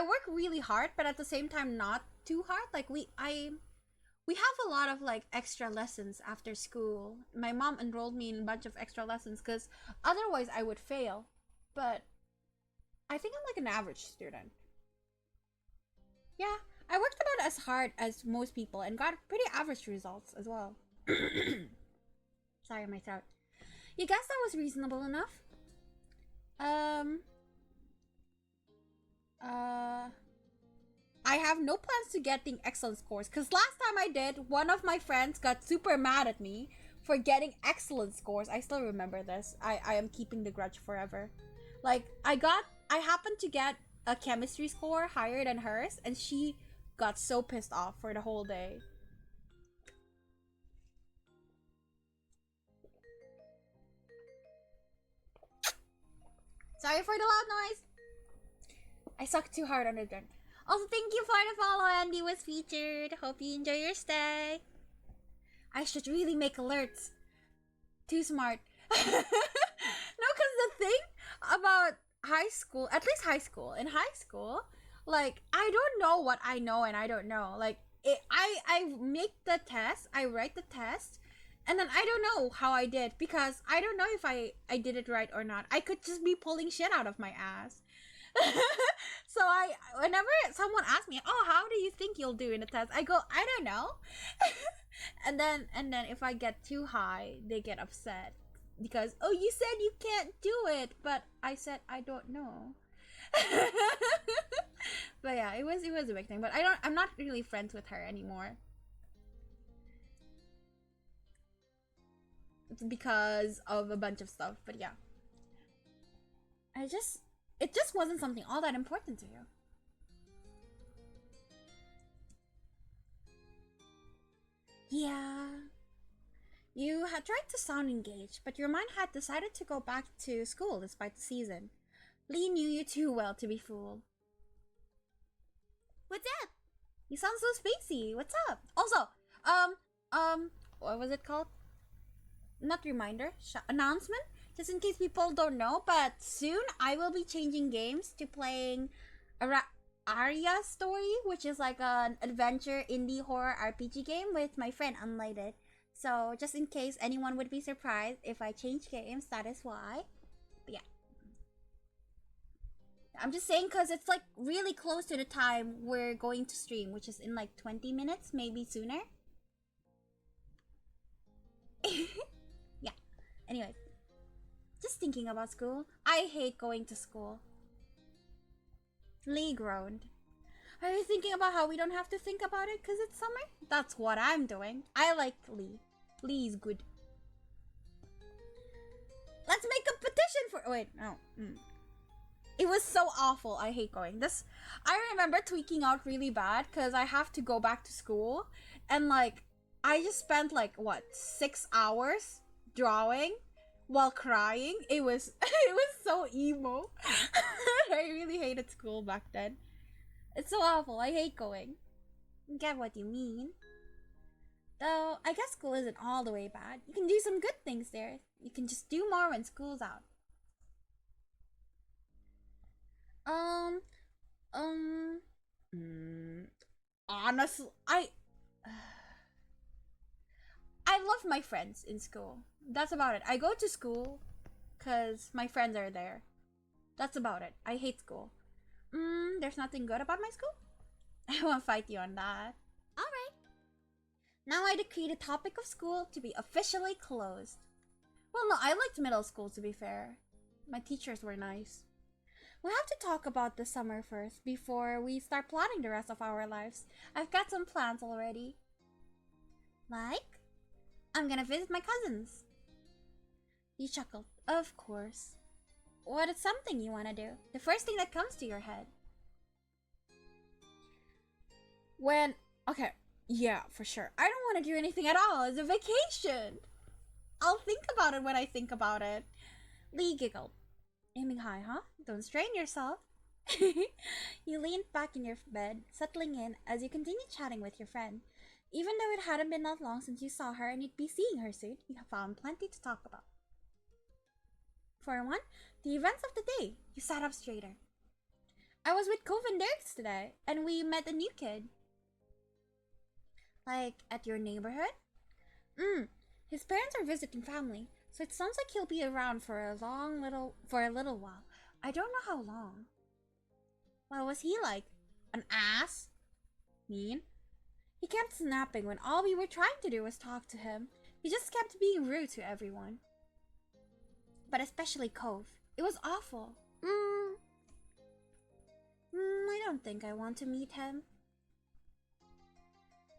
work really hard, but at the same time not too hard. Like we have a lot of like extra lessons after school. My mom enrolled me in a bunch of extra lessons because otherwise I would fail. But I think I'm like an average student. Yeah, I worked about as hard as most people and got pretty average results as well. Sorry, my throat. You guess that was reasonable enough? I have no plans to getting excellent scores, because last time I did, one of my friends got super mad at me for getting excellent scores. I still remember this. I am keeping the grudge forever. Like, I happened to get a chemistry score higher than hers, and she got so pissed off for the whole day. Sorry for the loud noise. I sucked too hard on the drink. Also, thank you for the follow. Andy was featured. Hope you enjoy your stay. I should really make alerts. Too smart. No, because the thing about high school, at least high school, in high school, like, I don't know what I know and I don't know. Like, I make the test, I write the test, and then I don't know how I did, because I don't know if I did it right or not. I could just be pulling shit out of my ass. So whenever someone asks me, oh, how do you think you'll do in the test, I go, I don't know. and then if I get too high, they get upset because, oh, you said you can't do it, but I said I don't know. But yeah, it was a big thing. But I'm not really friends with her anymore. because of a bunch of stuff. But yeah, it just wasn't something all that important to you. Yeah. You had tried to sound engaged, but your mind had decided to go back to school despite the season. Lee knew you too well to be fooled. What's up? You sound so spacey. What's up? Also, what was it called? Not reminder, announcement? Just in case people don't know, but soon I will be changing games to playing Arya Story, which is like an adventure indie horror RPG game with my friend Unlighted. So just in case anyone would be surprised if I change games, that is why. But yeah. I'm just saying because it's like really close to the time we're going to stream, which is in like 20 minutes, maybe sooner. Yeah. Anyways. Just thinking about school. I hate going to school. Lee groaned. Are you thinking about how we don't have to think about it because it's summer? That's what I'm doing. I like Lee. Lee's good. Let's make a petition for... Wait, no. It was so awful. I hate going. I remember tweaking out really bad because I have to go back to school. And like, I just spent like, what, 6 hours drawing while crying. It was so emo. I really hated school back then. It's so awful. I hate going. Get what you mean. Though, I guess school isn't all the way bad. You can do some good things there. You can just do more when school's out. Honestly, I love my friends in school. That's about it. I go to school because my friends are there. That's about it. I hate school. There's nothing good about my school? I won't fight you on that. Alright. Now I decree the topic of school to be officially closed. Well, no, I liked middle school, to be fair. My teachers were nice. We'll have to talk about the summer first before we start plotting the rest of our lives. I've got some plans already. Like? I'm gonna visit my cousins. You chuckled. Of course. What is something you want to do? The first thing that comes to your head. Okay, yeah, for sure. I don't want to do anything at all. It's a vacation. I'll think about it when I think about it. Lee giggled. Aiming high, huh? Don't strain yourself. You leaned back in your bed, settling in as you continued chatting with your friend. Even though it hadn't been that long since you saw her and you'd be seeing her soon, you found plenty to talk about. For one, the events of the day. You sat up straighter. I was with Cove and Dirks today, and we met a new kid. Like, at your neighborhood? His parents are visiting family, so it sounds like he'll be around for a little while. I don't know how long. What was he like? An ass? Mean? He kept snapping when all we were trying to do was talk to him. He just kept being rude to everyone. But especially Cove. It was awful. I don't think I want to meet him.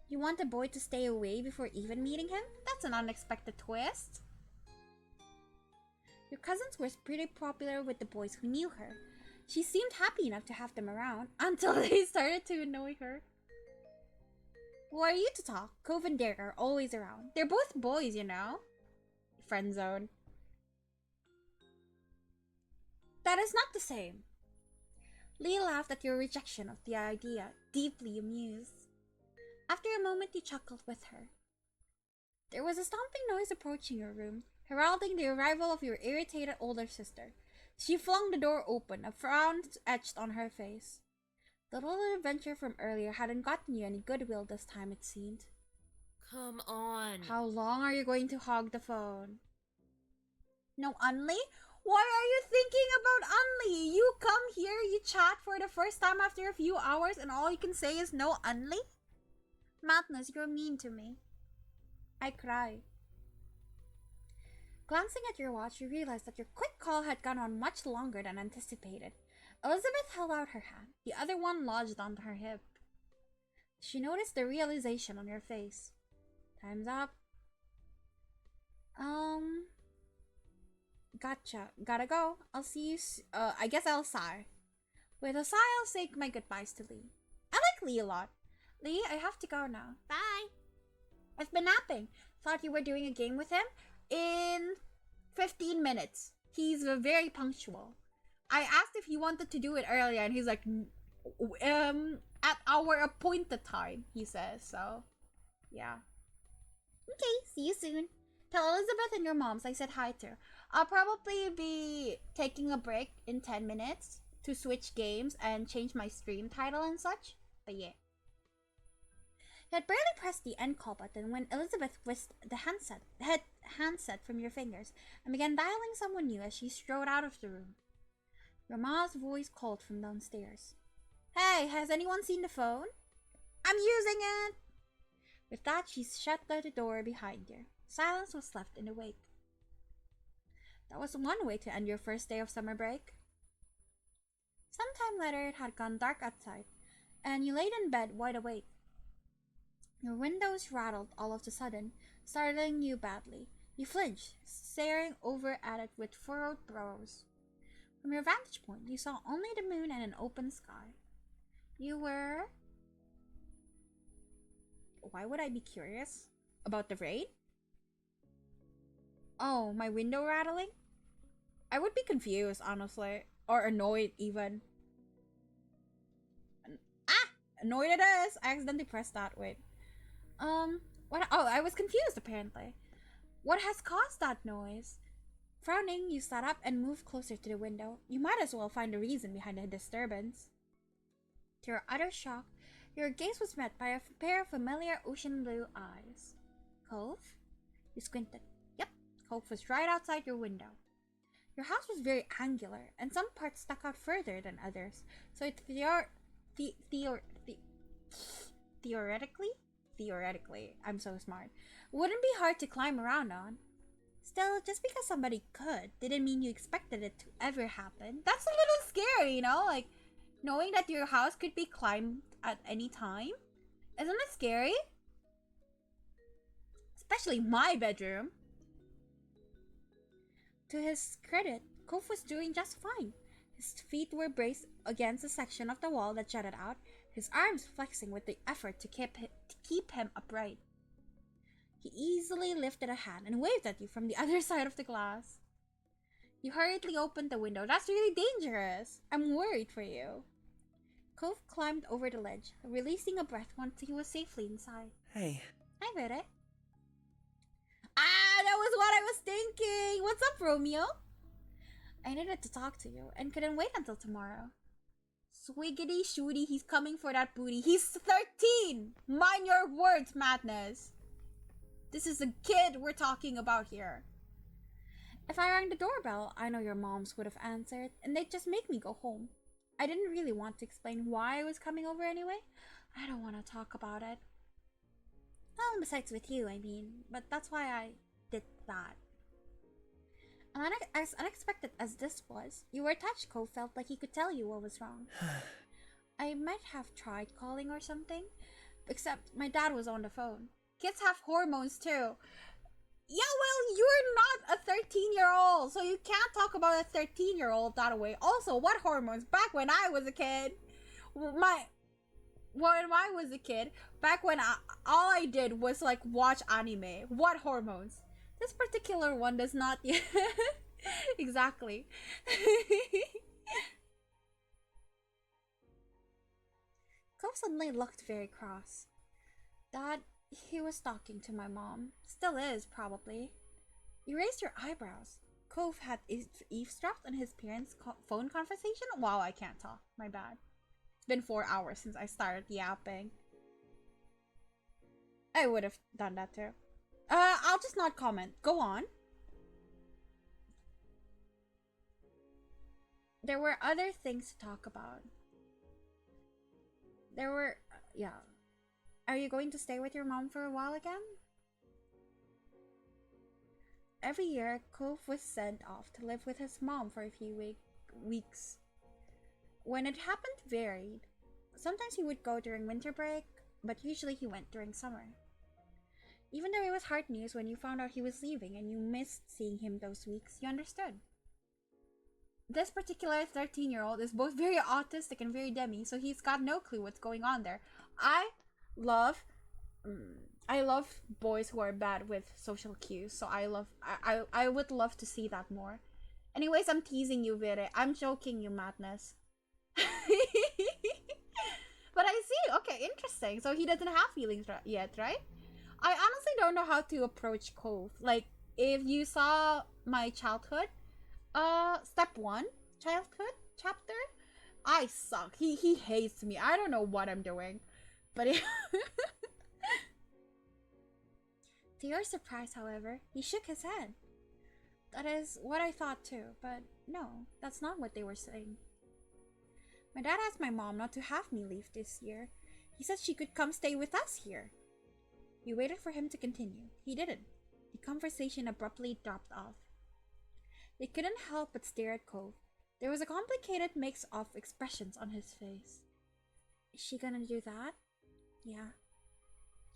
You want a boy to stay away before even meeting him? That's an unexpected twist. Your cousins were pretty popular with the boys who knew her. She seemed happy enough to have them around until they started to annoy her. Who are you to talk? Cove and Derek are always around. They're both boys, you know. Friend zone. That is not the same. Lee laughed at your rejection of the idea, deeply amused. After a moment, he chuckled with her. There was a stomping noise approaching your room, heralding the arrival of your irritated older sister. She flung the door open, a frown etched on her face. The little adventure from earlier hadn't gotten you any goodwill this time, it seemed. Come on. How long are you going to hog the phone? No, Unli? Why are you thinking about Unli? You come here, you chat for the first time after a few hours, and all you can say is no Unli? Madness, you're mean to me. I cry. Glancing at your watch, you realized that your quick call had gone on much longer than anticipated. Elizabeth held out her hand. The other one lodged on her hip. She noticed the realization on your face. Time's up. Um, gotcha. Gotta go. I'll see you. I guess I'll sigh. With a sigh, I'll say my goodbyes to Lee. I like Lee a lot. Lee, I have to go now. Bye. I've been napping. Thought you were doing a game with him in 15 minutes. He's very punctual. I asked if he wanted to do it earlier, and he's like, at our appointed time, he says. So, yeah. Okay, see you soon. Tell Elizabeth and your moms I said hi to. I'll probably be taking a break in 10 minutes to switch games and change my stream title and such. But yeah. You had barely pressed the end call button when Elizabeth whisked the handset from your fingers and began dialing someone new as she strode out of the room. Your mom's voice called from downstairs. Hey, has anyone seen the phone? I'm using it! With that, she shut the door behind her. Silence was left in the wake. That was one way to end your first day of summer break. Sometime later, it had gone dark outside, and you laid in bed wide awake. Your windows rattled all of a sudden, startling you badly. You flinched, staring over at it with furrowed brows. From your vantage point, you saw only the moon and an open sky. You were... Why would I be curious? About the rain? Oh, my window rattling? I would be confused, honestly. Or annoyed, even. Annoyed it is! I accidentally pressed that, wait. What? Oh, I was confused, apparently. What has caused that noise? Frowning, you sat up and moved closer to the window. You might as well find the reason behind the disturbance. To your utter shock, your gaze was met by a pair of familiar ocean blue eyes. Cove? You squinted. Yep, Cove was right outside your window. Your house was very angular, and some parts stuck out further than others, so it theoretically, I'm so smart, wouldn't be hard to climb around on. Still, just because somebody could didn't mean you expected it to ever happen. That's a little scary, you know? Like, knowing that your house could be climbed at any time? Isn't it scary? Especially my bedroom. To his credit, Cove was doing just fine. His feet were braced against a section of the wall that jutted out, his arms flexing with the effort to keep him upright. He easily lifted a hand and waved at you from the other side of the glass. You hurriedly opened the window. That's really dangerous. I'm worried for you. Cove climbed over the ledge, releasing a breath once he was safely inside. Hey. Hi, Bede. That was what I was thinking. What's up, Romeo? I needed to talk to you and couldn't wait until tomorrow. Swiggity shooty, he's coming for that booty. He's 13! Mind your words, Madness. This is a kid we're talking about here. If I rang the doorbell, I know your moms would have answered, and they'd just make me go home. I didn't really want to explain why I was coming over anyway. I don't want to talk about it. Well, besides with you, I mean, but that's why I did that. And as unexpected as this was, you were touched. Cove felt like he could tell you what was wrong. I might have tried calling or something, except my dad was on the phone. Kids have hormones too. Yeah, well, you're not a 13-year-old, so you can't talk about a 13-year-old that way. Also, what hormones? Back when I was a kid, when I was a kid, back when all I did was like watch anime. What hormones? This particular one does not. Exactly. Cove suddenly looked very cross. Dad, he was talking to my mom. Still is, probably. You raised your eyebrows. Cove had eavesdropped on his parents' phone conversation? Wow, I can't talk. My bad. It's been 4 hours since I started yapping. I would have done that too. I'll just not comment. Go on. There were other things to talk about. Yeah. Are you going to stay with your mom for a while again? Every year, Cove was sent off to live with his mom for a few weeks. When it happened varied. Sometimes he would go during winter break, but usually he went during summer. Even though it was hard news when you found out he was leaving and you missed seeing him those weeks, you understood. This particular 13-year-old is both very autistic and very demi, so he's got no clue what's going on there. I love boys who are bad with social cues, so I would love to see that more. Anyways, I'm teasing you, Vire. I'm joking, you madness. But I see. Okay, interesting. So he doesn't have feelings yet, right? I honestly don't know how to approach Cove. Like, if you saw my childhood, step 1, childhood chapter, I suck. He hates me. I don't know what I'm doing. But to your surprise, however, he shook his head. That is what I thought too, but no, that's not what they were saying. My dad asked my mom not to have me leave this year. He said she could come stay with us here. We waited for him to continue. He didn't. The conversation abruptly dropped off. They couldn't help but stare at Cove. There was a complicated mix of expressions on his face. Is she gonna do that? Yeah.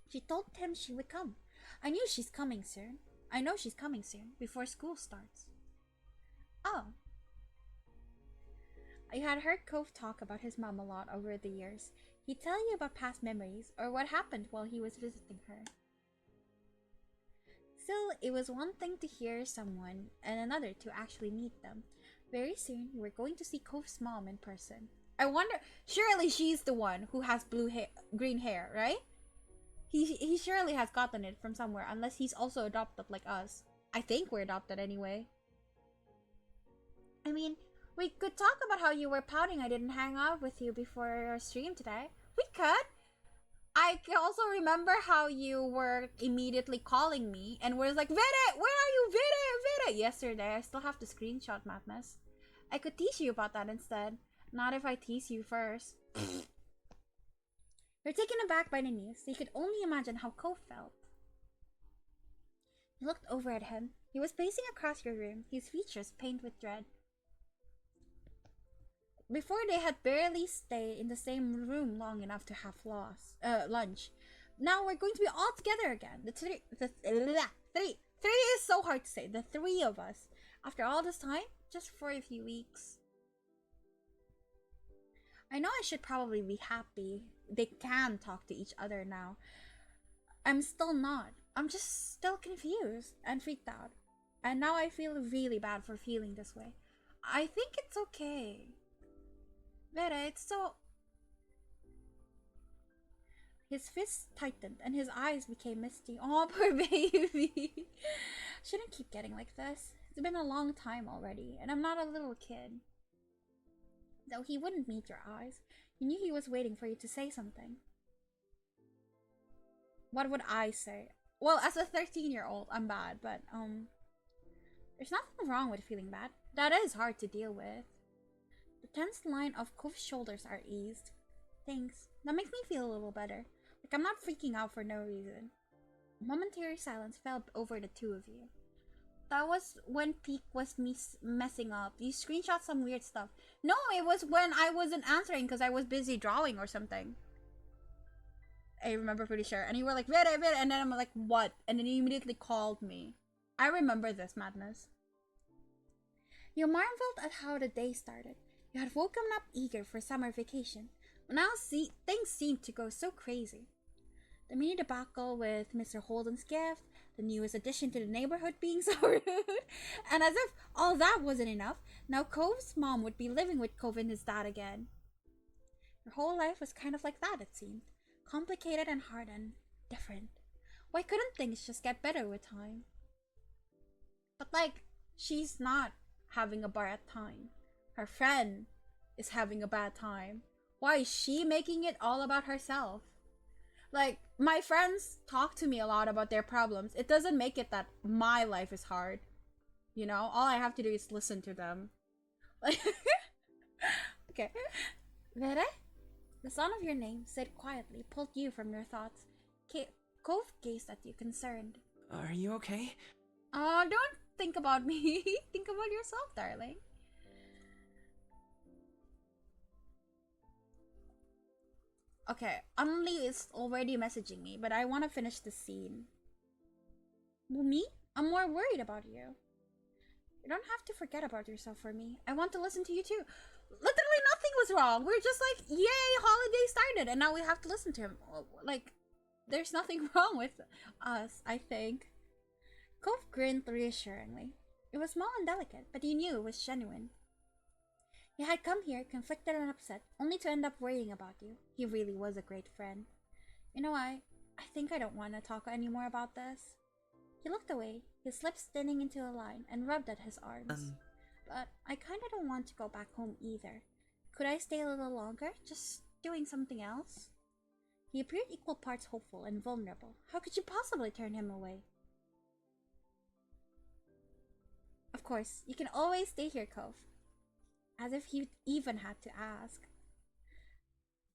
She told him she would come. I know she's coming soon, before school starts. Oh. I had heard Cove talk about his mom a lot over the years. He'd tell you about past memories or what happened while he was visiting her. Still, it was one thing to hear someone and another to actually meet them. Very soon, we were going to see Cove's mom in person. I wonder, surely she's the one who has green hair, right? He surely has gotten it from somewhere, unless he's also adopted like us. I think we're adopted anyway. I mean, we could talk about how you were pouting I didn't hang out with you before our stream today. We could. I can also remember how you were immediately calling me and was like, Vere, where are you, Vere? Yesterday. I still have the screenshot, madness. I could tease you about that instead. Not if I tease you first. You're taken aback by the news, so you could only imagine how Cove felt. You looked over at him. He was pacing across your room, his features painted with dread. Before they had barely stayed in the same room long enough to have lunch. Now we're going to be all together again. The three is so hard to say. The three of us. After all this time, just for a few weeks. I know I should probably be happy. They can talk to each other now. I'm still not. I'm just still confused and freaked out. And now I feel really bad for feeling this way. I think it's okay. Vera, it's so... His fists tightened and his eyes became misty. Oh, poor baby. Shouldn't keep getting like this. It's been a long time already, and I'm not a little kid. Though he wouldn't meet your eyes, you knew he was waiting for you to say something. What would I say? Well, as a 13-year-old, I'm bad, but, there's nothing wrong with feeling bad. That is hard to deal with. The tense line of Cove's shoulders are eased. Thanks. That makes me feel a little better. Like I'm not freaking out for no reason. A momentary silence fell over the two of you. That was when Peak was messing up. You screenshot some weird stuff. No, it was when I wasn't answering because I was busy drawing or something. I remember pretty sure. And you were like, Vere, and then I'm like, what? And then you immediately called me. I remember this madness. You marveled at how the day started. You had woken up eager for summer vacation. But now things seemed to go so crazy. The mini debacle with Mr. Holden's gift, the newest addition to the neighborhood being so rude, and as if all that wasn't enough, now Cove's mom would be living with Cove and his dad again. Your whole life was kind of like that, it seemed. Complicated and hard and different. Why couldn't things just get better with time? But like, she's not having a bad time. Her friend is having a bad time. Why is she making it all about herself? Like, my friends talk to me a lot about their problems. It doesn't make it that my life is hard. You know, all I have to do is listen to them. Like, okay. Vere? The sound of your name, said quietly, pulled you from your thoughts. Cove gazed at you, concerned. Are you okay? Don't think about me. Think about yourself, darling. Okay, Anli is already messaging me, but I want to finish the scene. Well, me? I'm more worried about you. You don't have to forget about yourself for me. I want to listen to you too. Literally nothing was wrong. We're just like, yay, holiday started, and now we have to listen to him. Like, there's nothing wrong with us, I think. Cove grinned reassuringly. It was small and delicate, but he knew it was genuine. He had come here, conflicted and upset, only to end up worrying about you. He really was a great friend. You know, I think I don't want to talk anymore about this. He looked away, his lips thinning into a line, and rubbed at his arms. But I kinda don't want to go back home either. Could I stay a little longer, just doing something else? He appeared equal parts hopeful and vulnerable. How could you possibly turn him away? Of course, you can always stay here, Cove. As if he even had to ask.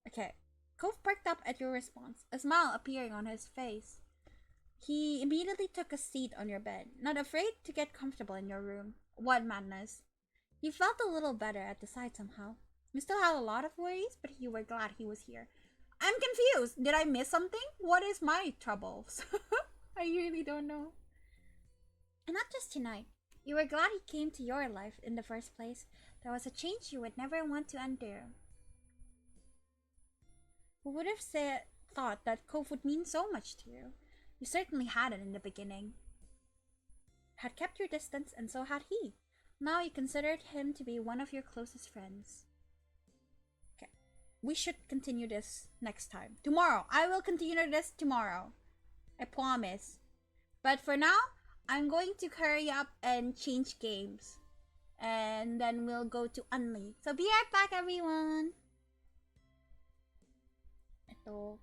Okay, Cove perked up at your response, a smile appearing on his face. He immediately took a seat on your bed, not afraid to get comfortable in your room. What madness. You felt a little better at the sight somehow. You still had a lot of worries, but you were glad he was here. I'm confused. Did I miss something? What is my troubles? I really don't know. And not just tonight. You were glad he came to your life in the first place. There was a change you would never want to undo. Who would have thought that Cove would mean so much to you? You certainly hadn't in the beginning. Had kept your distance, and so had he. Now you considered him to be one of your closest friends. Okay, we should continue this next time. Tomorrow. I will continue this tomorrow. I promise. But for now, I'm going to hurry up and change games. And then we'll go to Unli. So be right back, everyone. Ito.